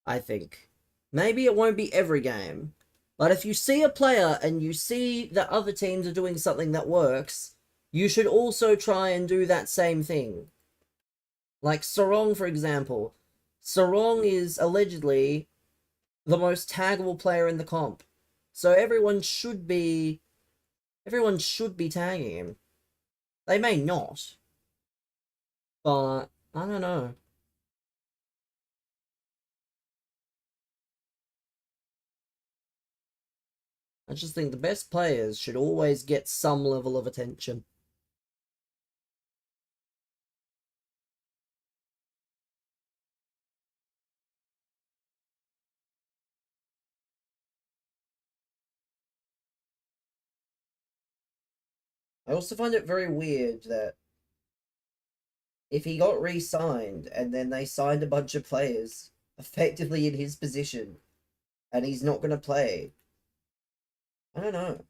I think. Maybe it won't be every game, but if you see a player and you see that other teams are doing something that works, you should also try and do that same thing. Like Sarong, for example. Sarong is allegedly the most taggable player in the comp. So everyone should be tagging him. They may not. But I don't know. I just think the best players should always get some level of attention. I also find it very weird that if he got re-signed and then they signed a bunch of players effectively in his position and he's not going to play, I don't know.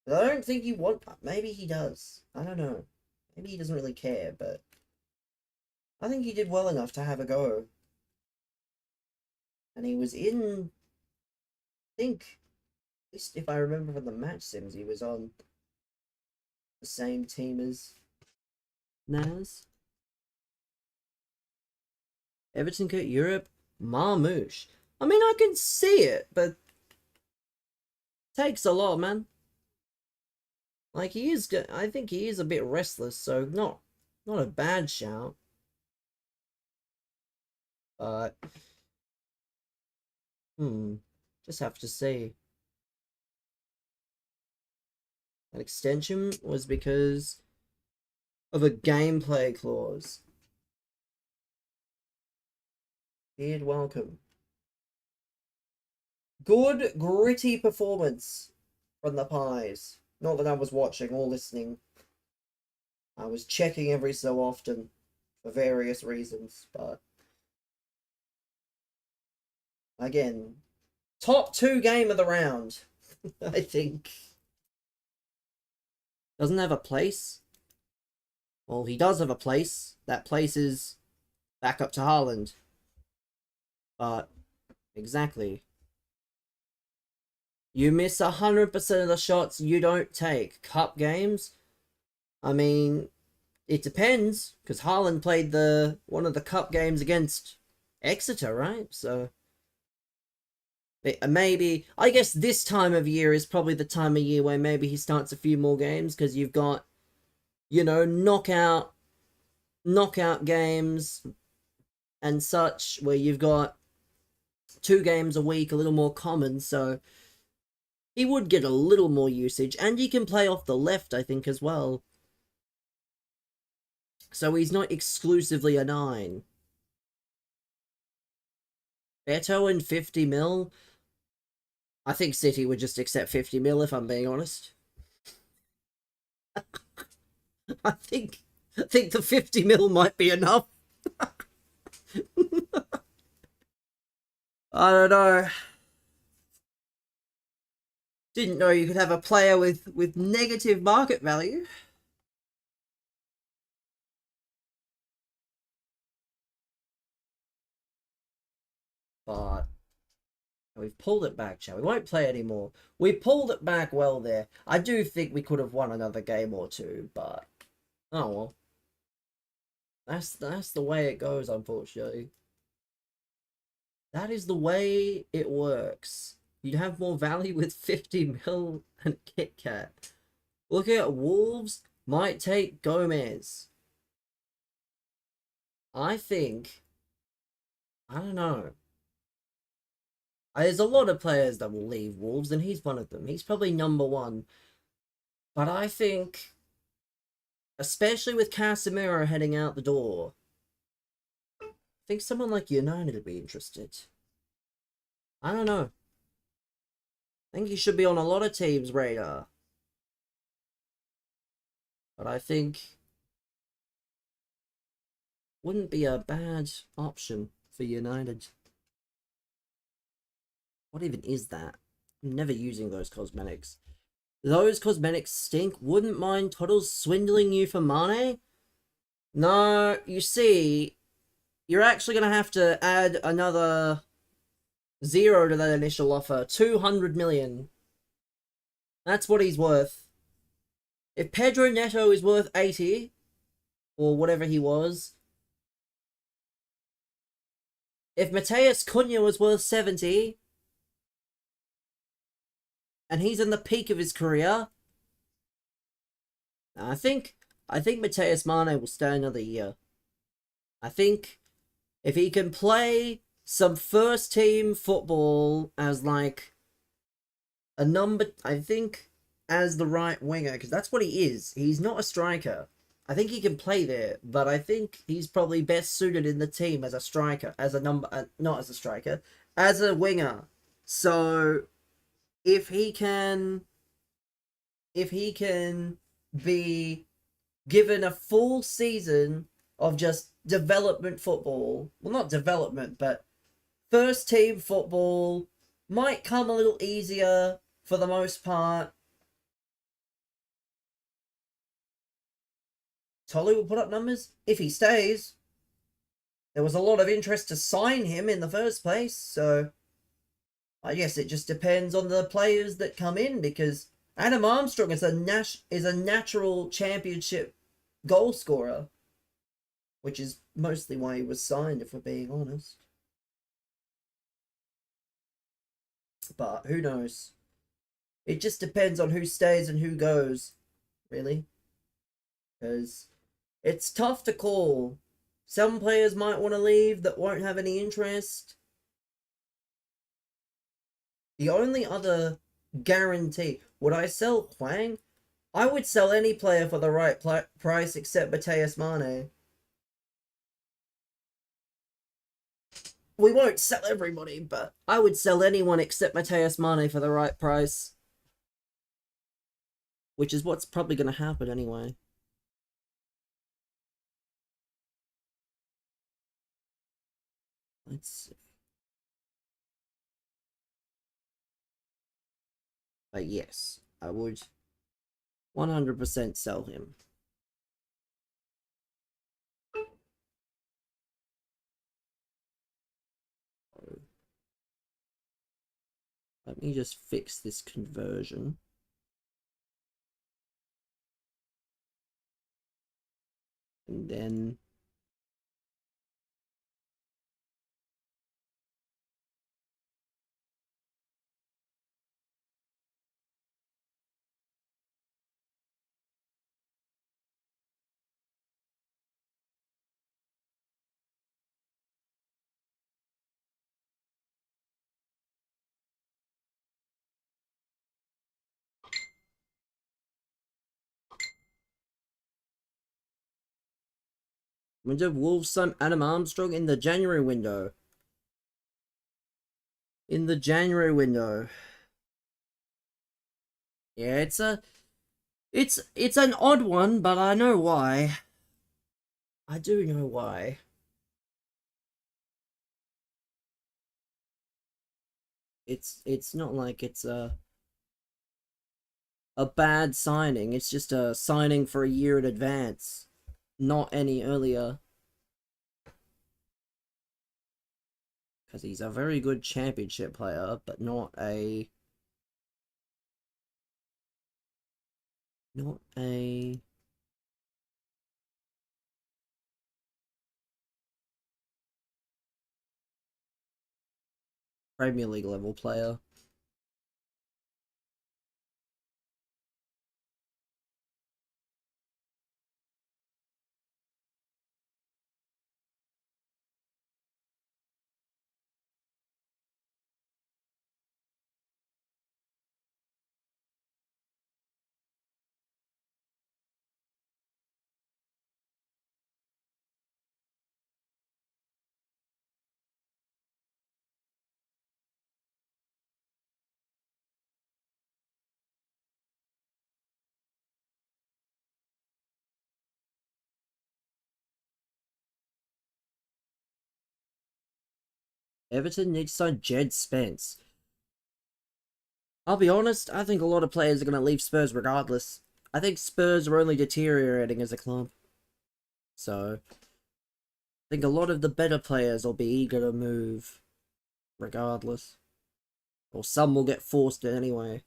But I don't think you want... Maybe he does. I don't know. Maybe he doesn't really care, but I think he did well enough to have a go. And he was in... I think, at least if I remember from the match sims, he was on the same team as Naz. Everton Coat Europe, Marmouche. I mean, I can see it, but takes a lot, man. Like, he is... I think he is a bit restless, so not a bad shout. But... just have to see. That extension was because of a gameplay clause. Beard welcome. Good, gritty performance from the Pies. Not that I was watching or listening. I was checking every so often for various reasons, but Again, top 2 game of the round, I think. Doesn't have a place. Well, he does have a place. That place is back up to Haaland. But, exactly. You miss 100% of the shots you don't take. Cup games, I mean, it depends, because Haaland played one of the cup games against Exeter, right? So, maybe, I guess this time of year is probably the time of year where maybe he starts a few more games, because you've got, knockout games and such, where you've got 2 games a week, a little more common, so he would get a little more usage, and he can play off the left, I think, as well. So he's not exclusively a 9. Beto and 50 mil? I think City would just accept 50 mil, if I'm being honest. I think the 50 mil might be enough. I don't know. Didn't know you could have a player with negative market value. But we've pulled it back, shall we? Won't play anymore. We pulled it back well there. I do think we could have won another game or two, but oh well. That's the way it goes, unfortunately. That is the way it works. You'd have more value with 50 mil and Kit Kat. Look at Wolves might take Gomez. I think, I don't know. There's a lot of players that will leave Wolves, and he's one of them. He's probably number 1. But I think, especially with Casemiro heading out the door, I think someone like United would be interested. I don't know. I think he should be on a lot of teams' radar. But I think wouldn't be a bad option for United. What even is that? I'm never using those cosmetics. Those cosmetics stink. Wouldn't mind Toddles swindling you for money? No, you see, you're actually going to have to add another 0 to that initial offer. 200 million. That's what he's worth. If Pedro Neto is worth 80, or whatever he was, if Mateus Cunha was worth 70, and he's in the peak of his career, I think Mateus Mane will stay another year. I think if he can play some first team football as like a number, I think as the right winger, because that's what he is. He's not a striker. I think he can play there, but I think he's probably best suited in the team as a striker, as a number, not as a striker, as a winger. So if he can be given a full season of just development football, well, not development, but first team football, might come a little easier for the most part. Tolu will put up numbers if he stays. There was a lot of interest to sign him in the first place, so I guess it just depends on the players that come in, because Adam Armstrong is a natural championship goal scorer, which is mostly why he was signed, if we're being honest. But who knows? It just depends on who stays and who goes, really. Because it's tough to call. Some players might want to leave that won't have any interest. The only other guarantee, would I sell Hwang? I would sell any player for the right price except Mateus Mane. We won't sell everybody, but I would sell anyone except Mateus Mane for the right price. Which is what's probably going to happen anyway. Let's see. But yes, I would 100% sell him. Let me just fix this conversion. And then window Wolves Adam Armstrong in the January window. In the January window. Yeah, it's an odd one, but I know why. I do know why. It's not like it's a bad signing. It's just a signing for a year in advance, not any earlier. Because he's a very good championship player, but not a Premier League level player. Everton needs to sign Jed Spence. I'll be honest, I think a lot of players are going to leave Spurs regardless. I think Spurs are only deteriorating as a club. So, I think a lot of the better players will be eager to move regardless. Or some will get forced in anyway.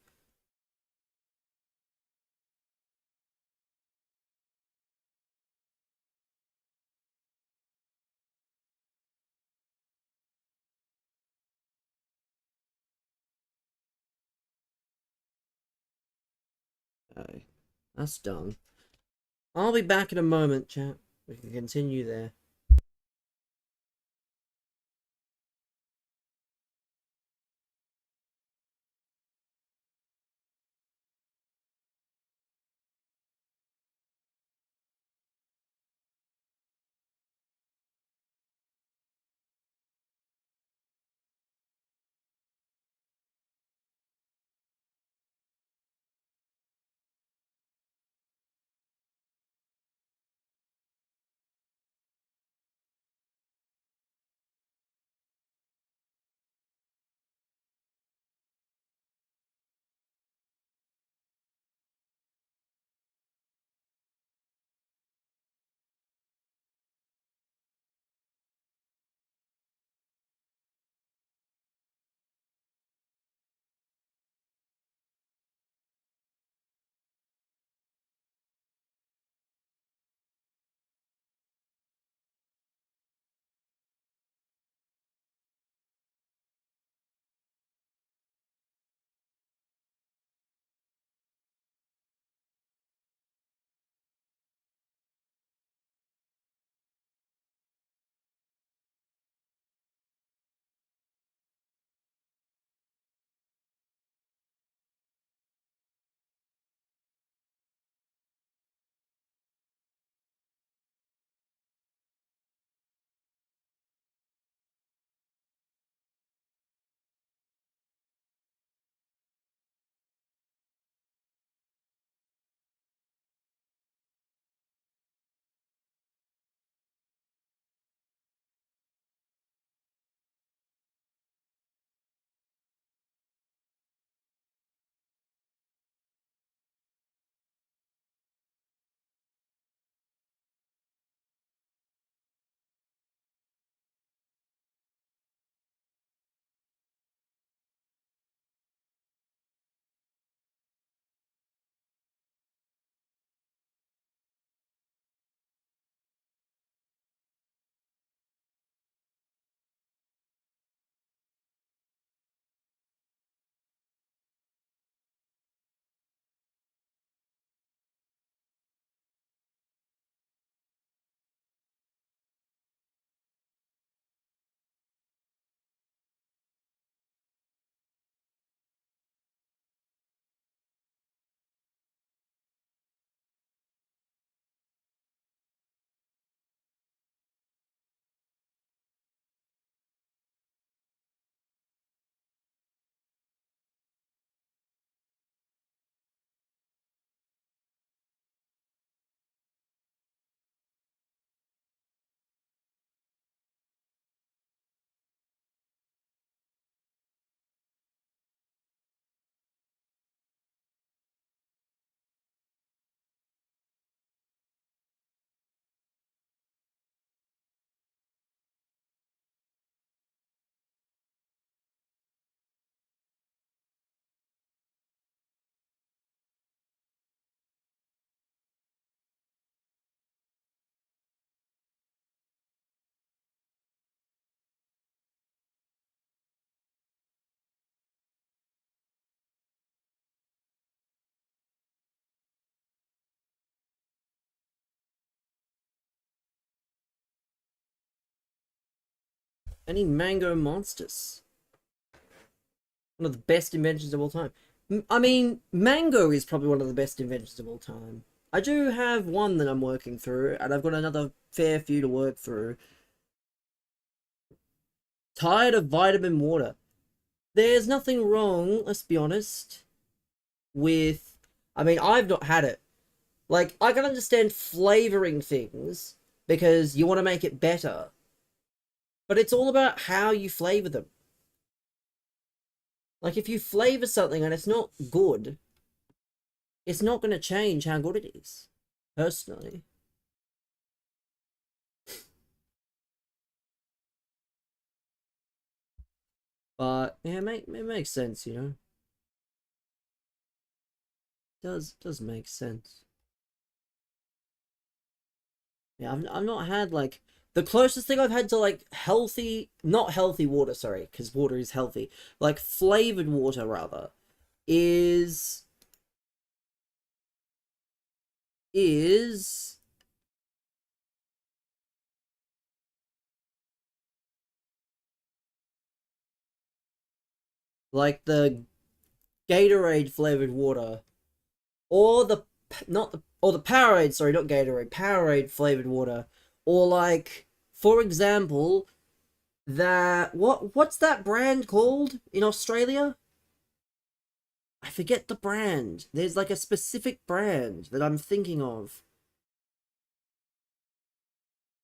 Okay, that's done. I'll be back in a moment, chat. We can continue there. Any mango monsters? One of the best inventions of all time. I mean, mango is probably one of the best inventions of all time. I do have one that I'm working through, and I've got another fair few to work through. Tired of vitamin water. There's nothing wrong, let's be honest, with... I mean, I've not had it. Like, I can understand flavoring things because you want to make it better. But it's all about how you flavor them. Like, if you flavor something and it's not good, it's not going to change how good it is, personally. But, yeah, it makes sense, you know? Does make sense. Yeah, I've not had, like... The closest thing I've had to, like, healthy... Not healthy water, sorry, because water is healthy. Like, flavored water, rather, is... Is... Like, the Gatorade flavored water. Or the... Not the... Or the Powerade, sorry, not Gatorade. Powerade flavored water. Or, like, for example... That... What's that brand called in Australia? I forget the brand. There's like a specific brand that I'm thinking of.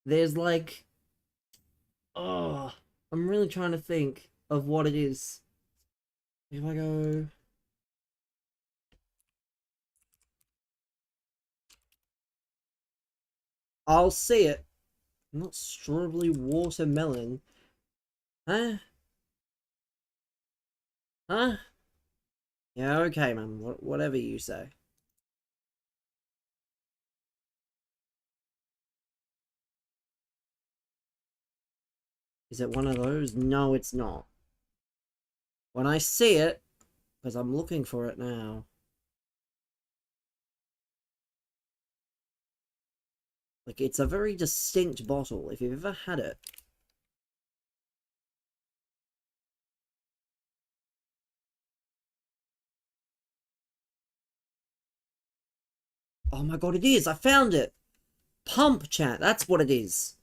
There's like... Oh, I'm really trying to think of what it is. If I go... I'll see it. Not strawberry watermelon. Huh? Huh? Yeah, okay, man. Whatever you say. Is it one of those? No, it's not. When I see it, because I'm looking for it now. Like, it's a very distinct bottle, if you've ever had it. Oh my god, it is! I found it! Pump, chat, that's what it is.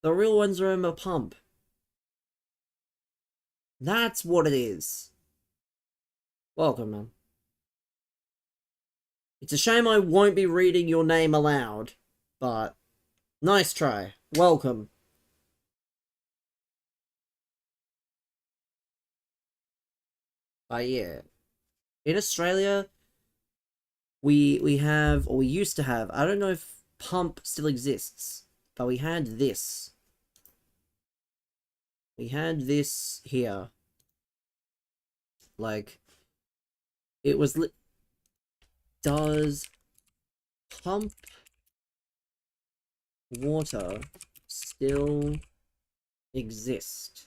The real ones are in a pump. That's what it is. Welcome, man. It's a shame I won't be reading your name aloud, but nice try. Welcome. Yeah. In Australia, we have, or we used to have, I don't know if pump still exists, but we had this. We had this here. Like, it was does pump water still exist?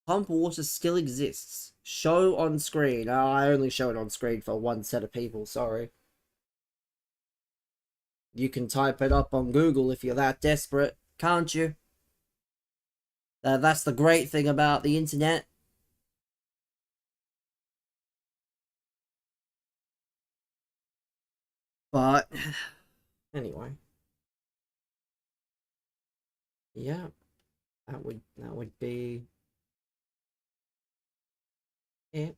Pump water still exists. Show on screen. Oh, I only show it on screen for one set of people, sorry. You can type it up on Google if you're that desperate, can't you? That's the great thing about the internet. But, anyway. Yeah, that would be it.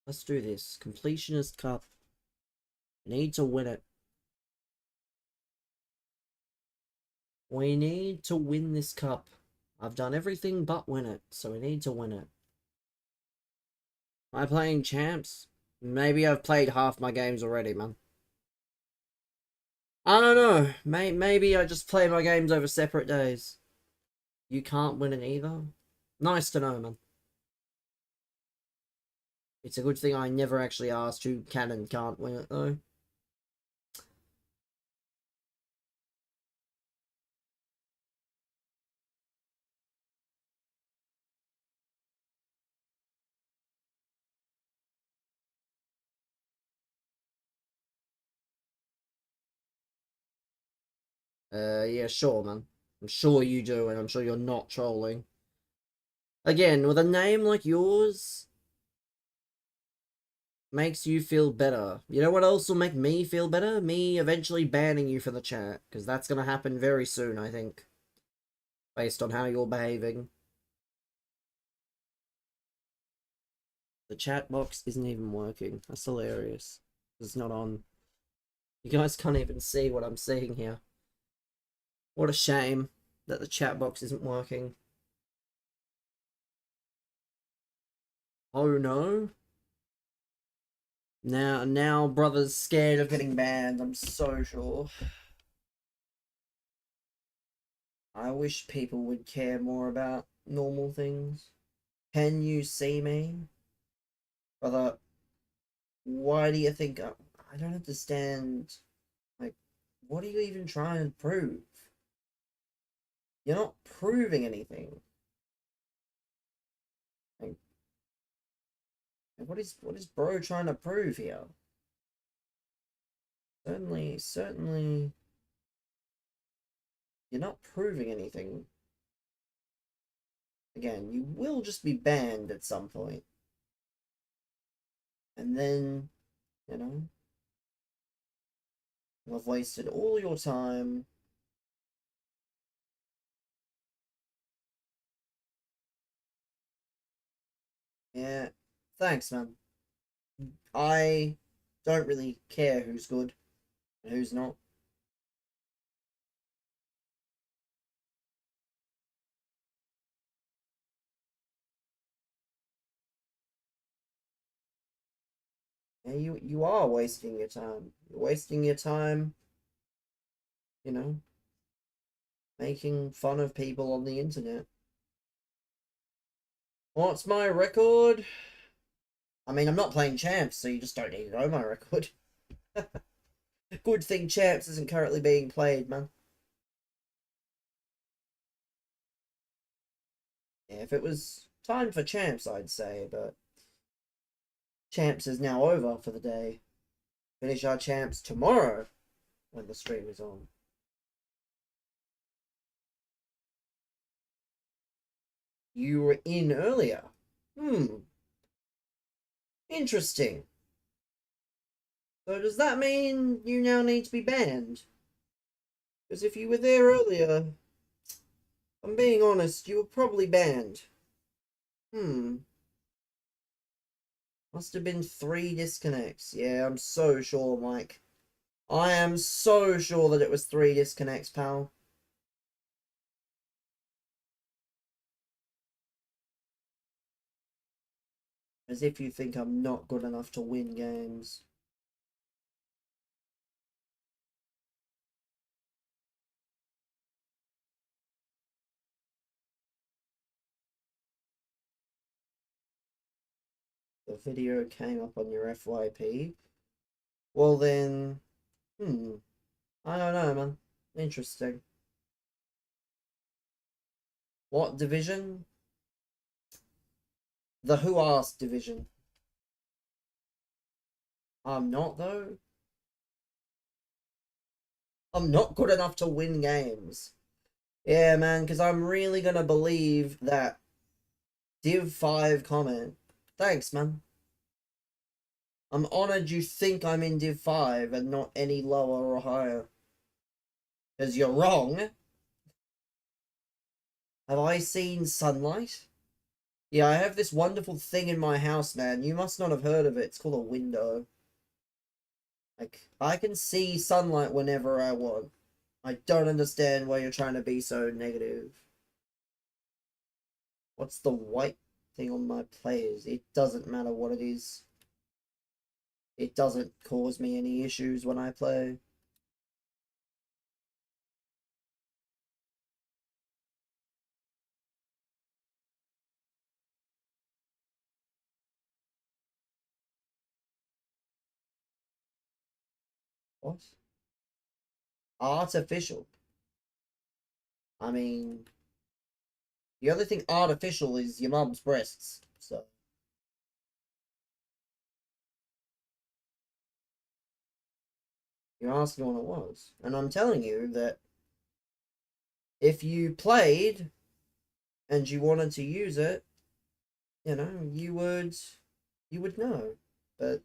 Let's do this. Completionist Cup. Need to win it. We need to win this cup. I've done everything but win it, so we need to win it. Am I playing champs? Maybe I've played half my games already, man. I don't know. Maybe I just play my games over separate days. You can't win it either? Nice to know, man. It's a good thing I never actually asked who can and can't win it, though. Yeah, sure, man. I'm sure you do, and I'm sure you're not trolling. Again, with a name like yours, makes you feel better. You know what else will make me feel better? Me eventually banning you from the chat, because that's gonna happen very soon, I think. Based on how you're behaving. The chat box isn't even working. That's hilarious. It's not on. You guys can't even see what I'm seeing here. What a shame that the chat box isn't working. Oh no. Now brother's scared of getting banned, I'm so sure. I wish people would care more about normal things. Can you see me? Brother, why do you think I don't understand? Like, what are you even trying to prove? You're not proving anything. Like, what is bro trying to prove here? Certainly, you're not proving anything. Again, you will just be banned at some point. And then, you know, you'll have wasted all your time. Yeah, thanks, man. I don't really care who's good and who's not. Yeah, you are wasting your time. You're wasting your time, you know, making fun of people on the internet. What's my record? I mean, I'm not playing champs, so you just don't need to know my record. Good thing champs isn't currently being played, man. Yeah, if it was time for champs, I'd say, but champs is now over for the day. Finish our champs tomorrow when the stream is on. You were in earlier. Interesting. So does that mean you now need to be banned? Because if you were there earlier, I'm being honest, you were probably banned. Must have been 3 disconnects. Yeah, I'm so sure, Mike. I am so sure that it was 3 disconnects, pal. As if you think I'm not good enough to win games. The video came up on your FYP. Well then, I don't know, man. Interesting. What division? The Who Asked division. I'm not, though. I'm not good enough to win games. Yeah, man, because I'm really gonna believe that Div 5 comment. Thanks, man. I'm honored you think I'm in Div 5 and not any lower or higher. Because you're wrong. Have I seen sunlight? Yeah, I have this wonderful thing in my house, man. You must not have heard of it. It's called a window. Like, I can see sunlight whenever I want. I don't understand why you're trying to be so negative. What's the white thing on my players? It doesn't matter what it is. It doesn't cause me any issues when I play. What? Artificial. I mean, the other thing artificial is your mum's breasts. So, you're asking what it was. And I'm telling you that If you played and you wanted to use it, you know, you would know. But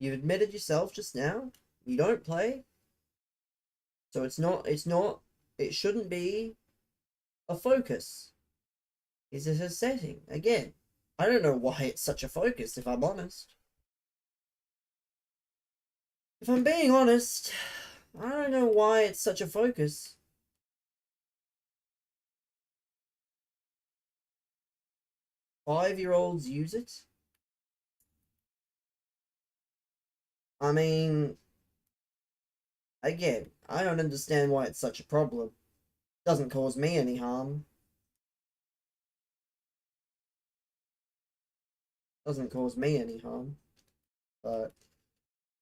you admitted yourself just now you don't play, so it shouldn't be a focus. Is it a setting? Again, I don't know why it's such a focus, if I'm honest. If I'm being honest, I don't know why it's such a focus. Five-year-olds use it? I mean, again, I don't understand why it's such a problem. Doesn't cause me any harm. Doesn't cause me any harm. But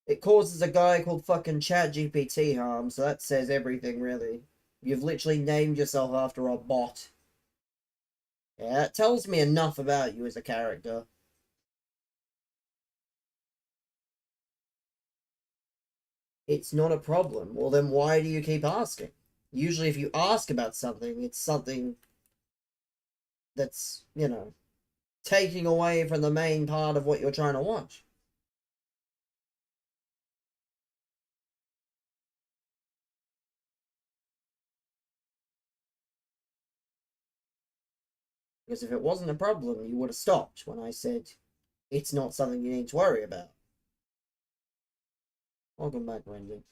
it causes a guy called fucking ChatGPT harm, so that says everything, really. You've literally named yourself after a bot. Yeah, that tells me enough about you as a character. It's not a problem. Well, then why do you keep asking? Usually if you ask about something, it's something that's, you know, taking away from the main part of what you're trying to watch. Because if it wasn't a problem, you would have stopped when I said it's not something you need to worry about. Welcome back, Wendy.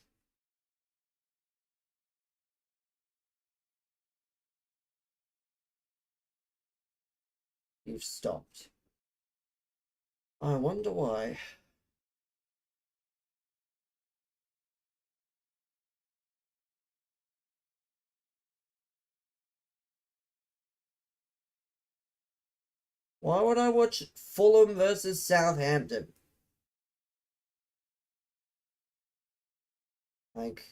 You've stopped. I wonder why. Why would I watch Fulham versus Southampton? Like,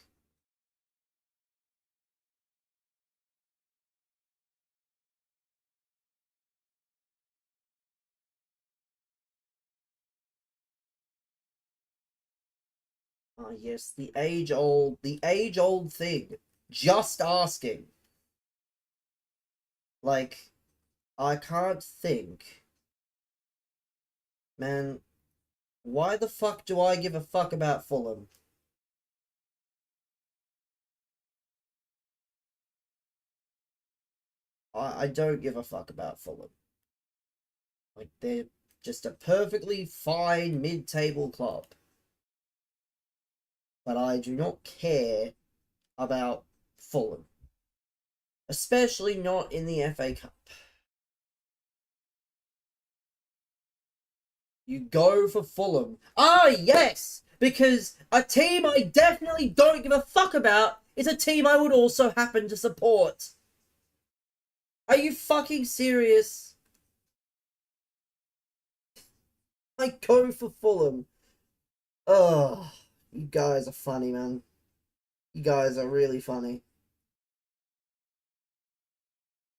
ah, yes, the age old thing. Just asking. Like, I can't think. Man, why the fuck do I give a fuck about Fulham? I don't give a fuck about Fulham. Like, they're just a perfectly fine mid-table club. But I do not care about Fulham. Especially not in the FA Cup. You go for Fulham. Ah, yes! Because a team I definitely don't give a fuck about is a team I would also happen to support. Are you fucking serious? I go for Fulham. Oh, you guys are funny, man. You guys are really funny.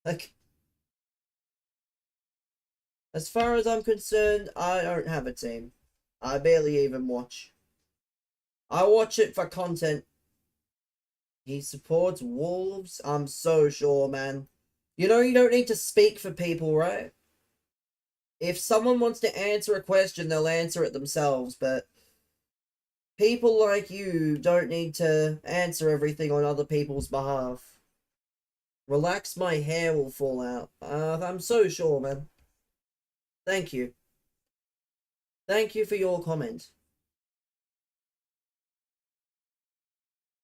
Like, as far as I'm concerned, I don't have a team. I barely even watch. I watch it for content. He supports Wolves? I'm so sure, man. You know, you don't need to speak for people, right? If someone wants to answer a question, they'll answer it themselves, but people like you don't need to answer everything on other people's behalf. Relax, my hair will fall out. I'm so sure, man. Thank you. Thank you for your comment.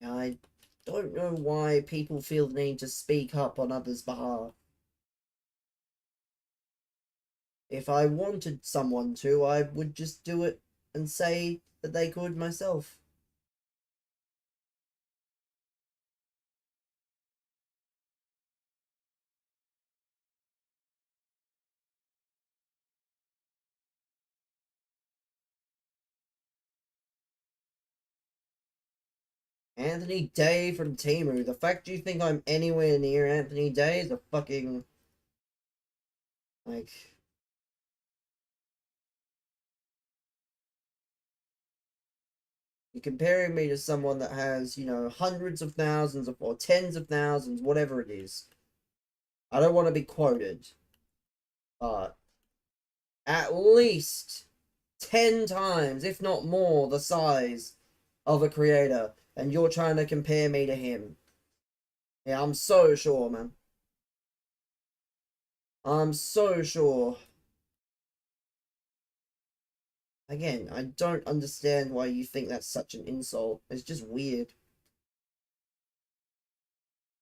I don't know why people feel the need to speak up on others' behalf. If I wanted someone to, I would just do it and say that they could myself. Anthony Day from Timu. The fact you think I'm anywhere near Anthony Day is a fucking... like... You're comparing me to someone that has, you know, hundreds of thousands or tens of thousands, whatever it is. I don't want to be quoted, but at least 10 times, if not more, the size of a creator, and you're trying to compare me to him. Yeah, I'm so sure, man. I'm so sure. Again, I don't understand why you think that's such an insult. It's just weird.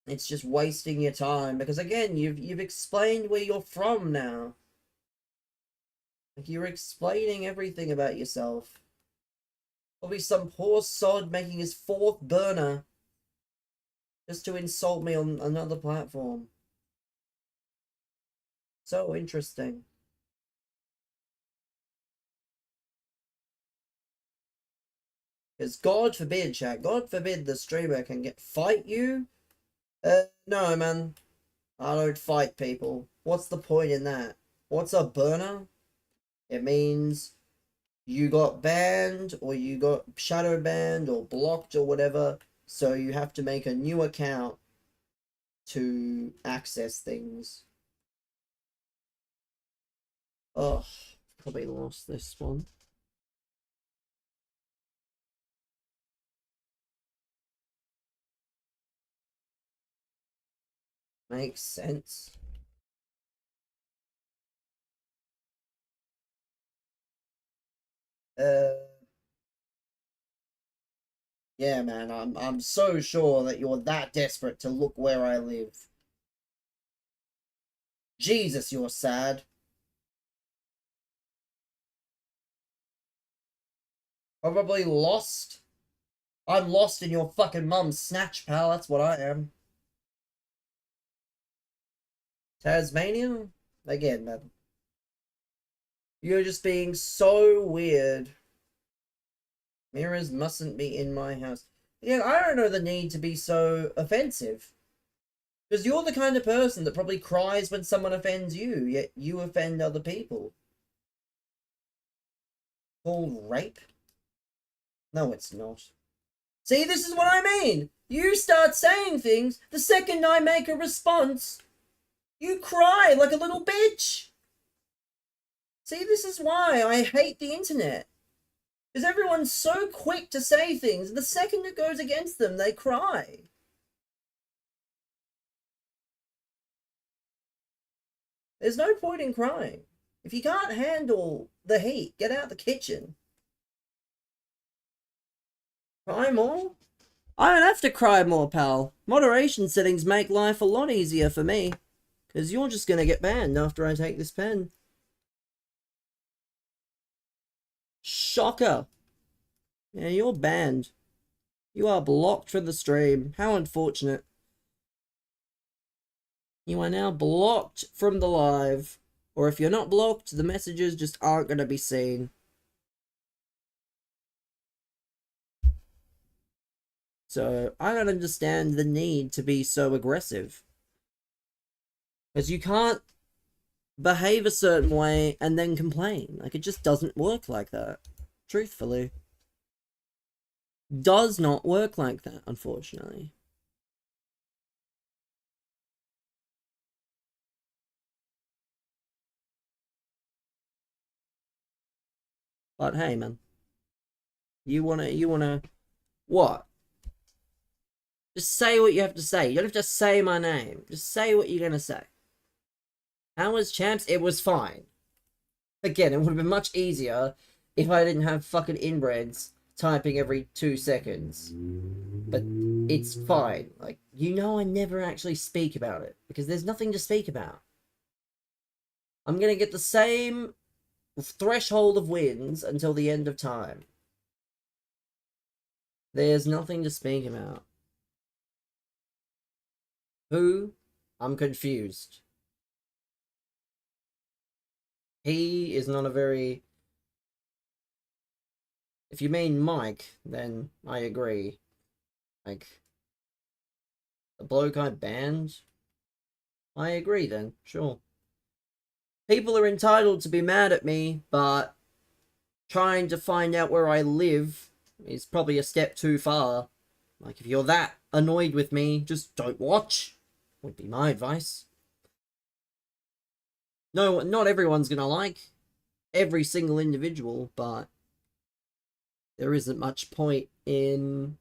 It's just wasting your time because again, you've explained where you're from now. Like you're explaining everything about yourself. Probably some poor sod making his 4th burner just to insult me on another platform. So interesting. Because God forbid, chat, God forbid the streamer can fight you. No, man. I don't fight people. What's the point in that? What's a burner? It means you got banned, or you got shadow banned, or blocked, or whatever. So you have to make a new account to access things. Oh, probably lost this one. Makes sense. Yeah, man, I'm so sure that you're that desperate to look where I live. Jesus, you're sad. Probably lost. I'm lost in your fucking mum's snatch, pal. That's what I am. Tasmania? Again, man. You're just being so weird. Mirrors mustn't be in my house. Yeah, I don't know the need to be so offensive. Because you're the kind of person that probably cries when someone offends you, yet you offend other people. Called rape? No, it's not. See, this is what I mean. You start saying things, the second I make a response, you cry like a little bitch. See, this is why I hate the internet. Because everyone's so quick to say things, and the second it goes against them, they cry. There's no point in crying. If you can't handle the heat, get out the kitchen. Cry more? I don't have to cry more, pal. Moderation settings make life a lot easier for me. Because you're just going to get banned after I take this pen. Shocker. Yeah, you're banned. You are blocked from the stream. How unfortunate. You are now blocked from the live. Or if you're not blocked, the messages just aren't going to be seen. So, I don't understand the need to be so aggressive. Because you can't behave a certain way and then complain. Like, it just doesn't work like that. Truthfully. Does not work like that, unfortunately. But hey, man. You wanna... What? Just say what you have to say. You don't have to say my name. Just say what you're gonna say. How was champs? It was fine. Again, it would have been much easier if I didn't have fucking inbreds typing every 2 seconds. But it's fine. Like, you know I never actually speak about it. Because there's nothing to speak about. I'm gonna get the same threshold of wins until the end of time. There's nothing to speak about. Who? I'm confused. He is not a very... If you mean Mike, then I agree. Like, the bloke I banned? I agree then, sure. People are entitled to be mad at me, but trying to find out where I live is probably a step too far. Like, if you're that annoyed with me, just don't watch, would be my advice. No, not everyone's gonna like every single individual, but there isn't much point in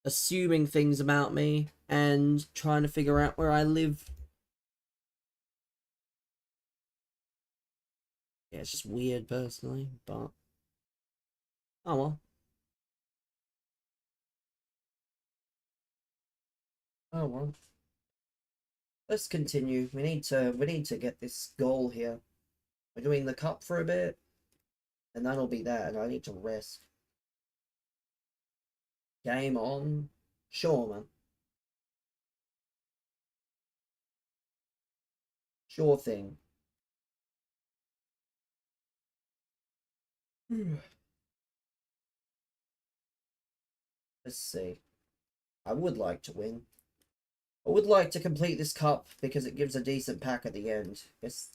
assuming things about me and trying to figure out where I live. Yeah, it's just weird personally, but oh well. Oh well. Let's continue. We need to get this goal here. We're doing the cup for a bit, and that'll be that, and I need to rest. Game on. Sure, man. Sure thing. Let's see. I would like to win. I would like to complete this cup because it gives a decent pack at the end. Is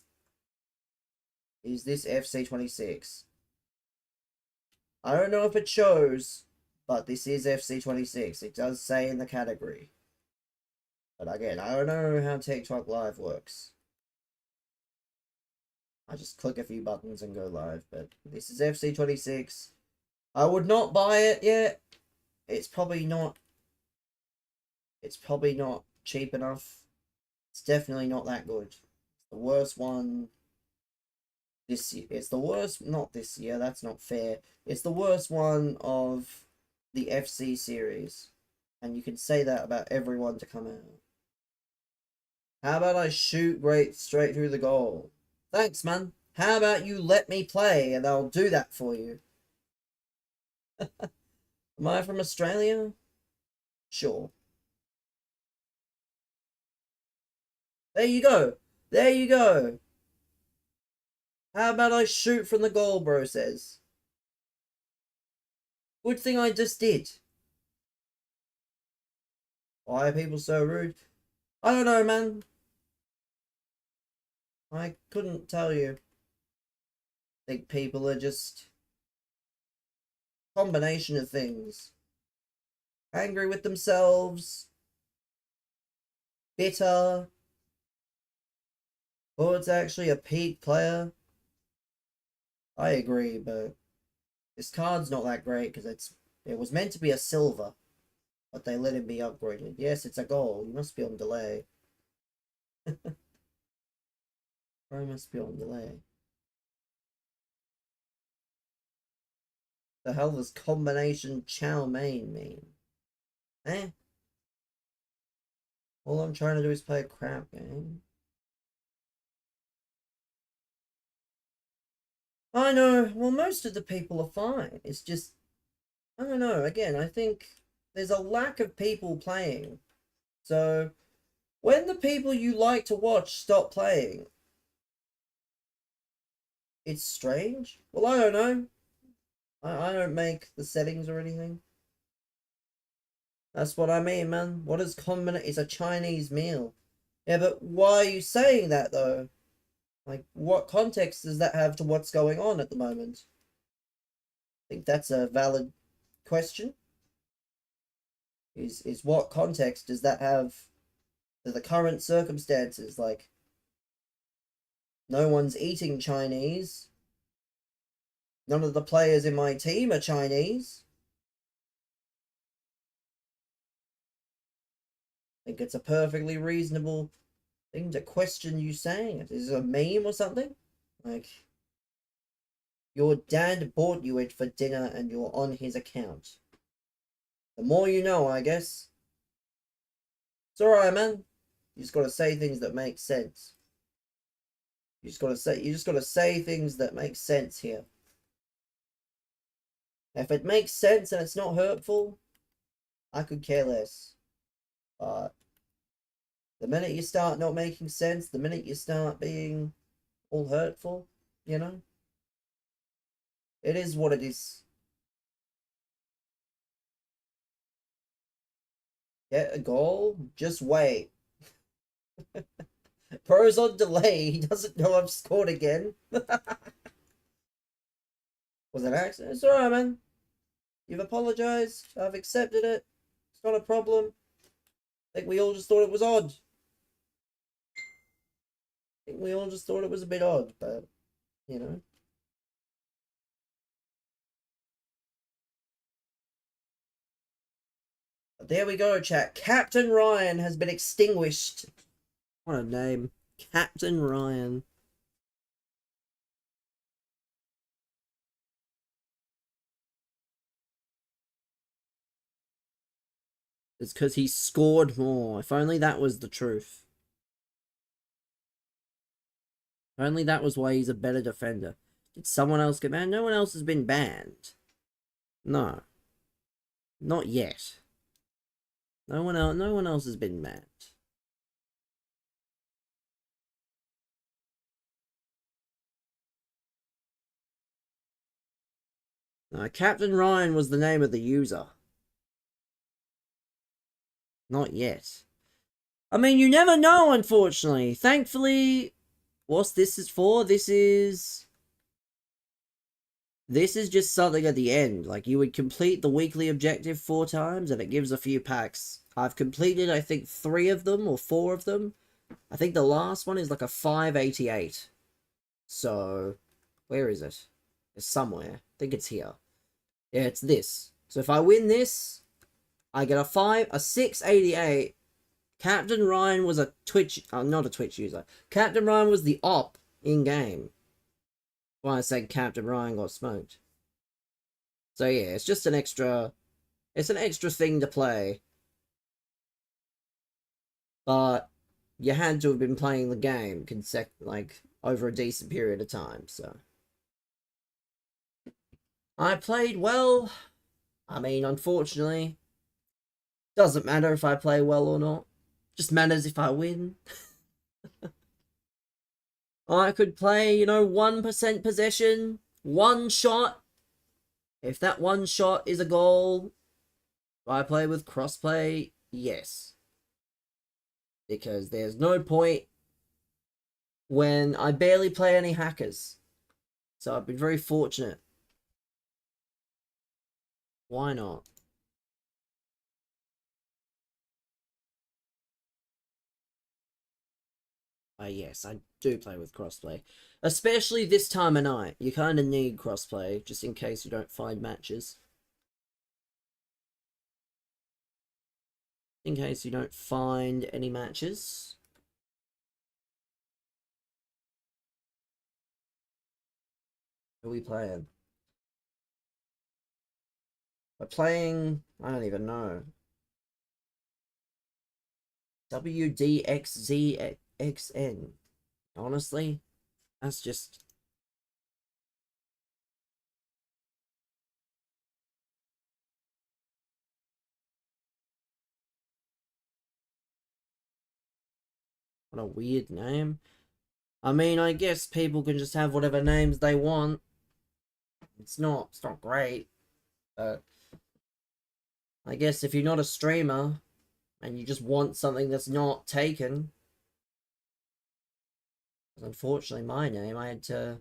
this FC26? I don't know if it shows, but this is FC26. It does say in the category. But again, I don't know how TikTok Live works. I just click a few buttons and go live, but this is FC26. I would not buy it yet. It's probably not cheap enough. It's definitely not that good. The worst one this year. It's the worst, not this year, that's not fair. It's the worst one of the FC series. And you can say that about everyone to come out. How about I shoot straight through the goal? Thanks, man. How about you let me play and I'll do that for you? Am I from Australia? Sure. There you go. There you go. How about I shoot from the goal, bro says. Good thing I just did. Why are people so rude? I don't know, man. I couldn't tell you. I think people are just combination of things. Angry with themselves. Bitter. Or it's actually a peak player. I agree, but this card's not that great because it was meant to be a silver, but they let him be upgraded. Yes, it's a gold. You must be on delay. Bro must be on delay. The hell does combination chow mein mean? Eh? All I'm trying to do is play a crap game. I know. Well, most of the people are fine. It's just, I don't know. Again, I think there's a lack of people playing. So, when the people you like to watch stop playing, it's strange. Well, I don't know. I don't make the settings or anything. That's what I mean, man. What is common? It's a Chinese meal. Yeah, but why are you saying that, though? Like, what context does that have to what's going on at the moment? I think that's a valid question. Is what context does that have to the current circumstances? Like, no one's eating Chinese. None of the players in my team are Chinese. I think it's a perfectly reasonable thing to question you saying it. Is it a meme or something? Like, your dad bought you it for dinner and you're on his account. The more you know, I guess. It's alright, man. You just gotta say things that make sense. You just gotta say things that make sense here. If it makes sense and it's not hurtful, I could care less. But the minute you start not making sense, the minute you start being all hurtful, you know, it is what it is. Get a goal? Just wait. Pro's on delay. He doesn't know I've scored again. Was it an accident? It's alright, man. You've apologized. I've accepted it. It's not a problem. I think we all just thought it was odd. I think we all just thought it was a bit odd, but, you know. But there we go, chat. Captain Ryan has been extinguished. What a name. Captain Ryan. It's because he scored more. If only that was the truth. If only that was why he's a better defender. Did someone else get banned? No one else has been banned. No. Not yet. No one else has been banned. No, Captain Ryan was the name of the user. Not yet. I mean, you never know, unfortunately. Thankfully, what this is for, this is just something at the end. Like, you would complete the weekly objective 4 times, and it gives a few packs. I've completed, I think, 3 of them, or 4 of them. I think the last one is like a 588. So, where is it? It's somewhere. I think it's here. Yeah, it's this. So if I win this, I get a 688. Captain Ryan was a Twitch, not a Twitch user. Captain Ryan was the op in game. Why I said Captain Ryan got smoked. So yeah, it's just an extra, it's an extra thing to play. But you had to have been playing the game like over a decent period of time, so. I played well. I mean, unfortunately, doesn't matter if I play well or not. Just matters if I win. I could play, 1% possession, 1 shot. If that 1 shot is a goal, I play with crossplay, yes. Because there's no point when I barely play any hackers. So I've been very fortunate. Why not? Yes, I do play with crossplay. Especially this time of night. You kind of need crossplay, just in case you don't find matches. In case you don't find any matches. Who are we playing? We're playing... I don't even know. WDXZXN. Honestly, that's just... What a weird name. I mean, I guess people can just have whatever names they want. It's not great. But I guess if you're not a streamer and you just want something that's not taken, unfortunately my name, I had to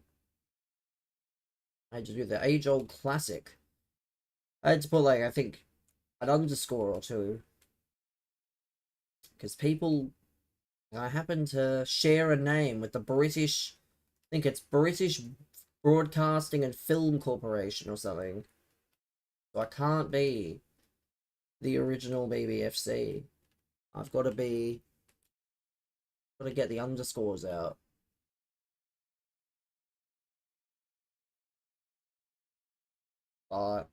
do the age-old classic. I had to put, like, I think an underscore or two, because people, I happen to share a name with the British, I think it's British Broadcasting and Film Corporation or something, so I can't be the original BBFC. I've got to get the underscores out. But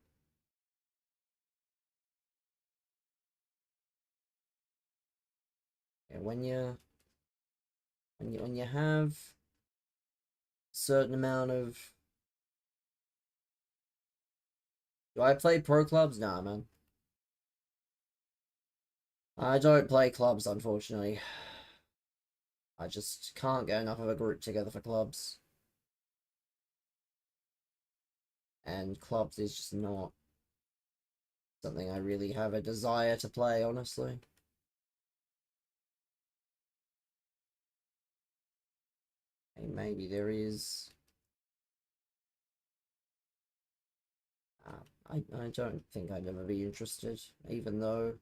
yeah, when you have a certain amount of... Do I play pro clubs? Nah, man. I don't play clubs, unfortunately. I just can't get enough of a group together for clubs. And clubs is just not something I really have a desire to play, honestly. Hey, maybe there is... I don't think I'd ever be interested, even though...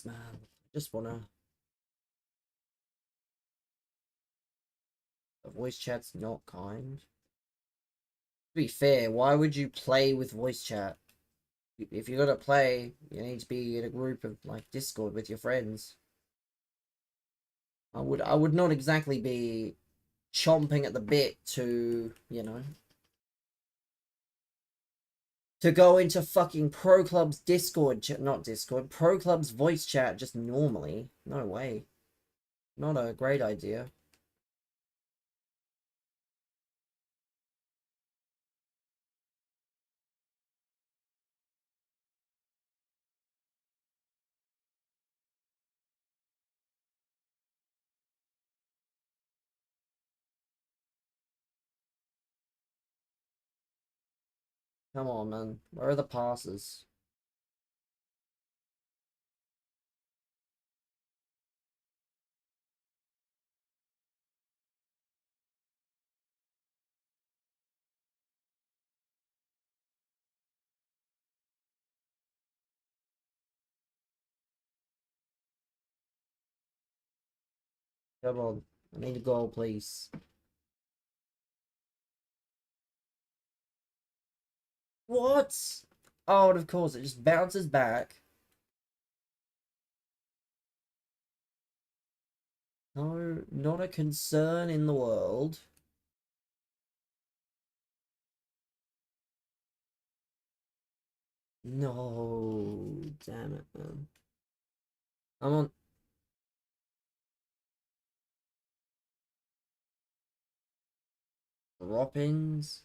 Man, I just wanna... The voice chat's not kind. To be fair, why would you play with voice chat? If you're gonna play, you need to be in a group of, like, Discord with your friends. I would not exactly be chomping at the bit to, you know, to go into fucking Pro Club's Discord, not Discord, Pro Club's voice chat just normally. No way. Not a great idea. Come on, man. Where are the passes? Come on. I need a goal, please. What? Oh, and of course, it just bounces back. No, not a concern in the world. No, damn it, man. I'm on. Drop-ins.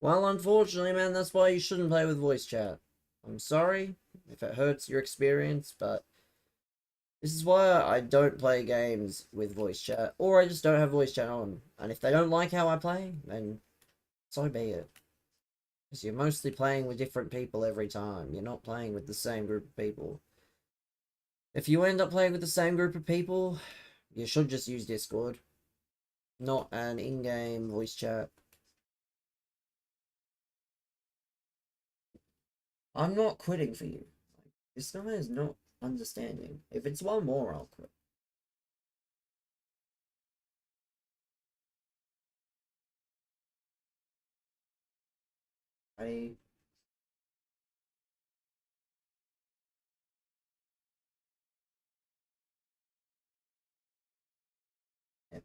Well, unfortunately, man, that's why you shouldn't play with voice chat. I'm sorry if it hurts your experience, but this is why I don't play games with voice chat, or I just don't have voice chat on. And if they don't like how I play, then so be it. Because you're mostly playing with different people every time. You're not playing with the same group of people. If you end up playing with the same group of people, you should just use Discord, not an in-game voice chat. I'm not quitting for you. This guy is not understanding. If it's one more, I'll quit. I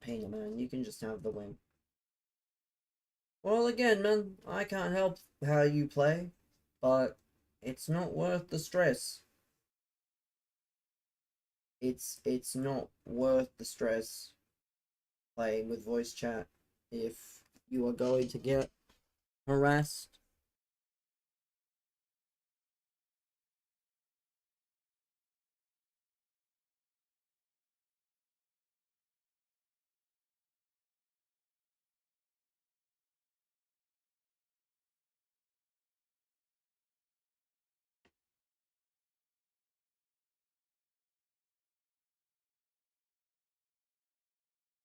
Pina, man, you can just have the win. Well, again, man, I can't help how you play, but it's not worth the stress. It's not worth the stress playing with voice chat if you are going to get harassed.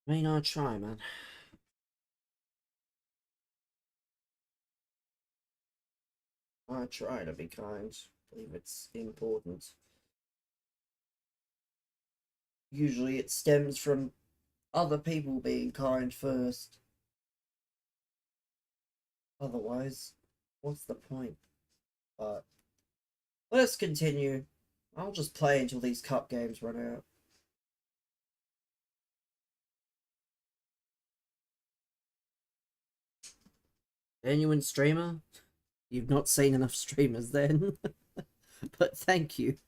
I mean, I try, man. I try to be kind. I believe it's important. Usually it stems from other people being kind first. Otherwise, what's the point? But let's continue. I'll just play until these cup games run out. Genuine streamer? You've not seen enough streamers then. But thank you.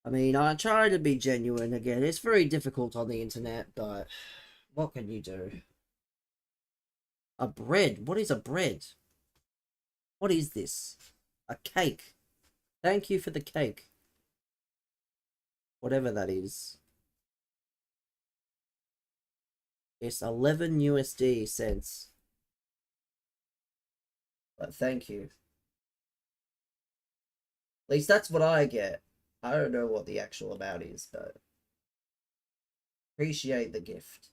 I mean, I try to be genuine again. It's very difficult on the internet, but what can you do? A bread? What is a bread? What is this? A cake. Thank you for the cake. Whatever that is. It's 11 USD cents. But thank you. At least that's what I get. I don't know what the actual amount is, but appreciate the gift.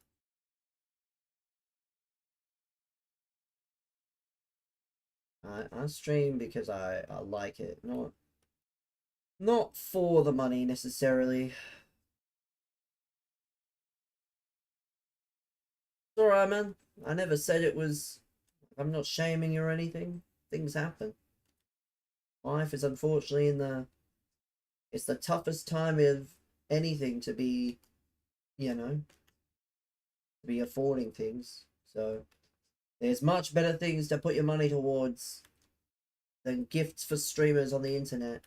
I stream because I like it, not for the money necessarily. It's alright, man. I never said it was. I'm not shaming you or anything. Things happen. Life is unfortunately it's the toughest time of anything to be, you know, to be affording things. So there's much better things to put your money towards than gifts for streamers on the internet.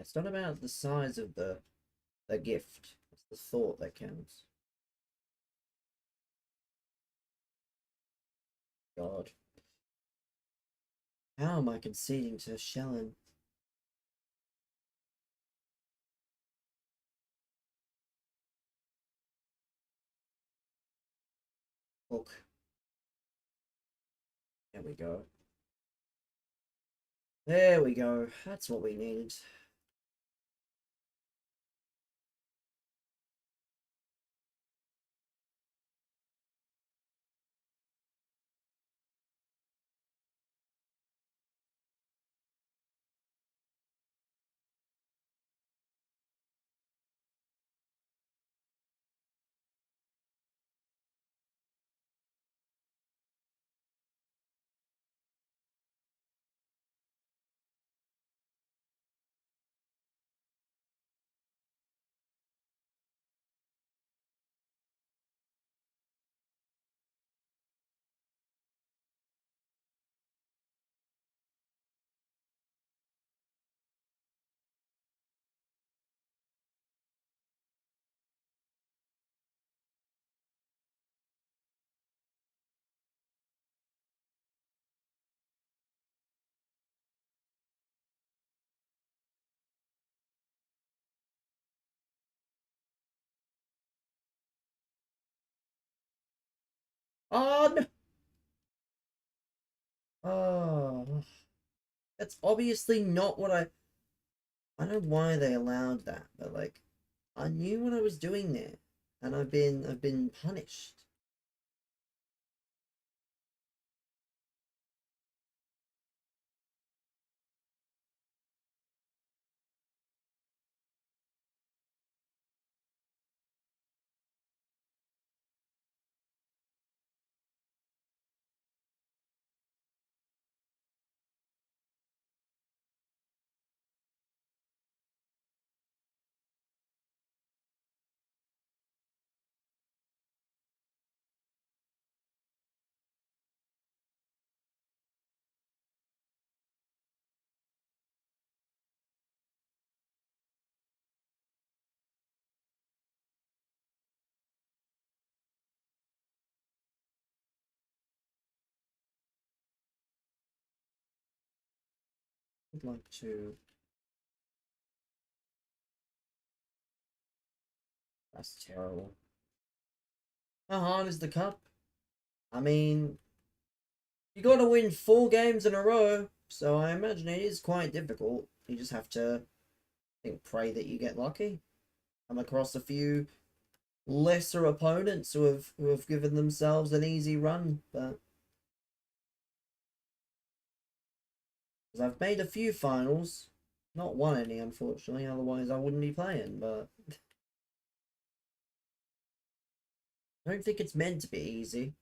It's not about the size of the gift. It's the thought that counts. God. How am I conceding to Shellen? Look. There we go. There we go. That's what we needed. Oh, no. Oh, that's obviously not what I don't know why they allowed that, but like, I knew what I was doing there, and I've been punished. I'd like to. That's terrible. How hard is the cup? I mean, you got to win 4 games in a row, so I imagine it is quite difficult. You just have to, I think, pray that you get lucky. Come across a few lesser opponents who have given themselves an easy run, but because I've made a few finals, not won any unfortunately. Otherwise, I wouldn't be playing. But I don't think it's meant to be easy.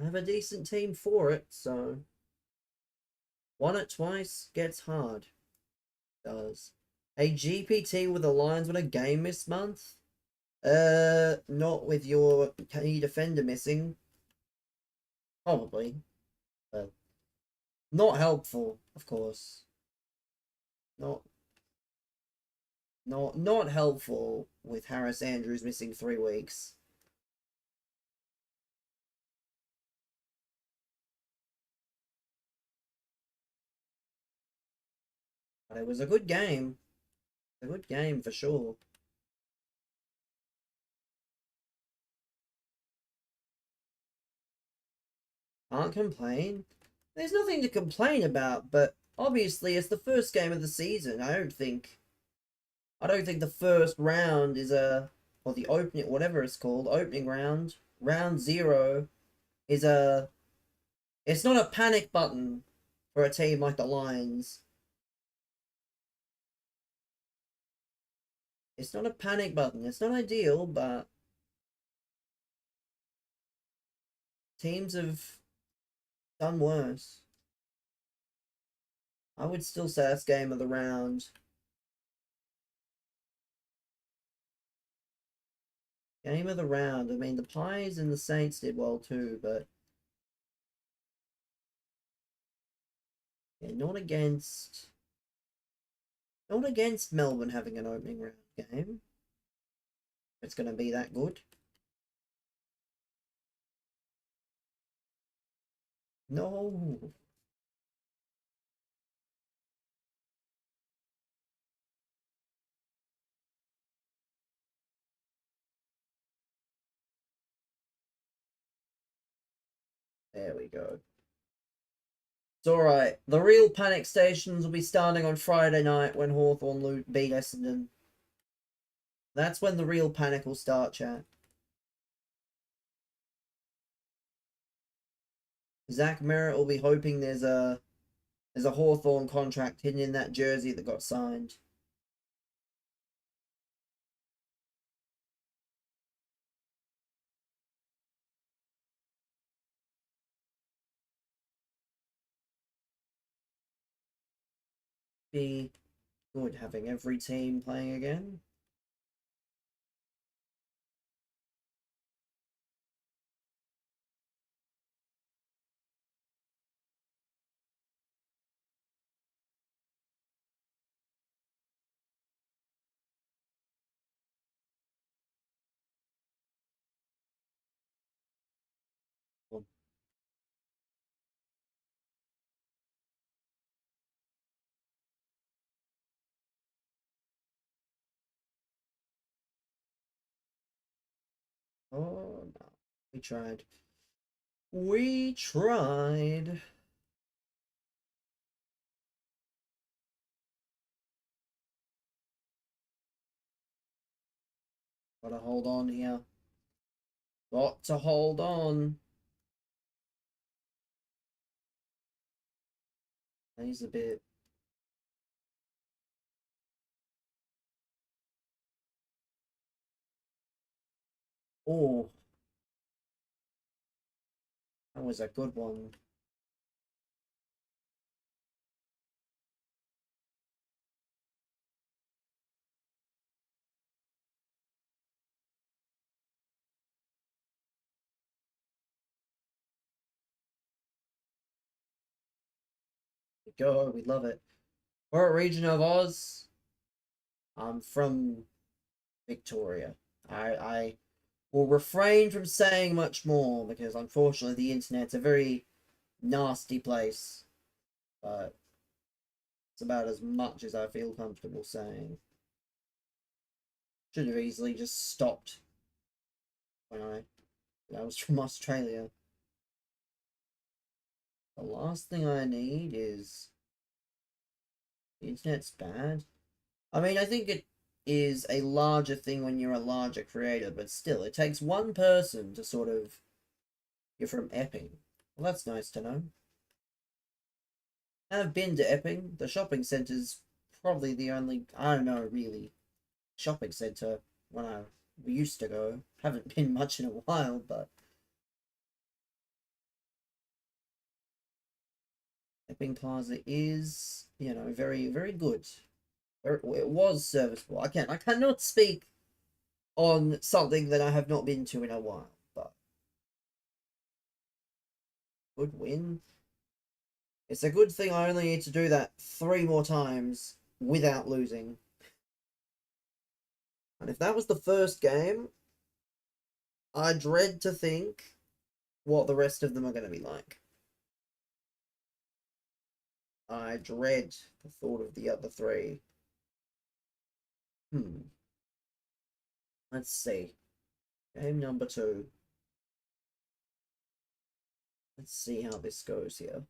I have a decent team for it, so won it twice gets hard. Does a GPT with a Lions win a game this month? Not with your key defender missing. Probably, but not helpful, of course. Not not helpful with Harris Andrews missing 3 weeks. But it was a good game. A good game for sure. Can't complain. There's nothing to complain about, but obviously it's the first game of the season. I don't think the first round is or the opening, whatever it's called, opening round, round zero is it's not a panic button for a team like the Lions. It's not a panic button. It's not ideal, but teams have done worse. I would still say that's game of the round. Game of the round. I mean, the Pies and the Saints did well too, but yeah, not against Melbourne having an opening round game. It's going to be that good. No. There we go. It's alright. The real panic stations will be starting on Friday night when Hawthorn beat Essendon. That's when the real panic will start, chat. Zach Merritt will be hoping there's a Hawthorn contract hidden in that jersey that got signed. Be good having every team playing again. Oh no. We tried. We tried. Gotta hold on here. Got to hold on. He's a bit. Oh, that was a good one. Go, we love it. We're at Region of Oz. I'm from Victoria. I will refrain from saying much more because unfortunately the internet's a very nasty place. But it's about as much as I feel comfortable saying. Should have easily just stopped when I was from Australia. The last thing I need is the internet's bad. I mean, I think it is a larger thing when you're a larger creator, but still, it takes one person to sort of. You're from Epping. Well, that's nice to know. I've been to Epping. The shopping centre's probably the only, I don't know, really, shopping centre when I used to go. Haven't been much in a while, but Epping Plaza is, very, very good. It was serviceable. I cannot speak on something that I have not been to in a while, but good win. It's a good thing I only need to do that 3 more times without losing. And if that was the first game, I dread to think what the rest of them are going to be like. I dread the thought of the other 3. Let's see. Game number 2. Let's see how this goes here.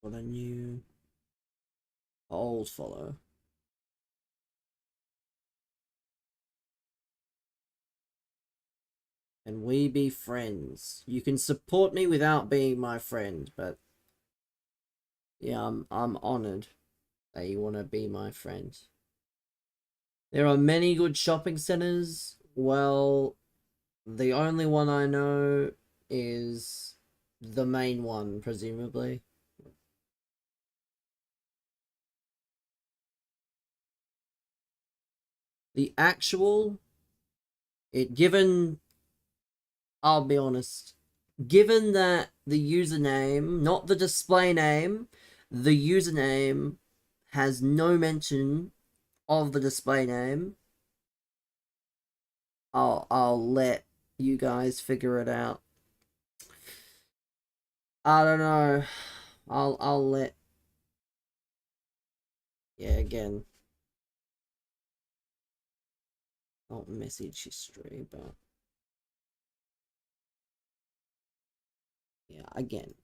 What a new old follow. And we be friends. You can support me without being my friend, but yeah, I'm honored that you want to be my friend. There are many good shopping centers. Well, the only one I know is the main one, presumably. The actual, given, I'll be honest, given that the username, not the display name, the username has no mention of the display name, I'll let you guys figure it out. I don't know. I'll let, yeah, again, not message history, but yeah, again,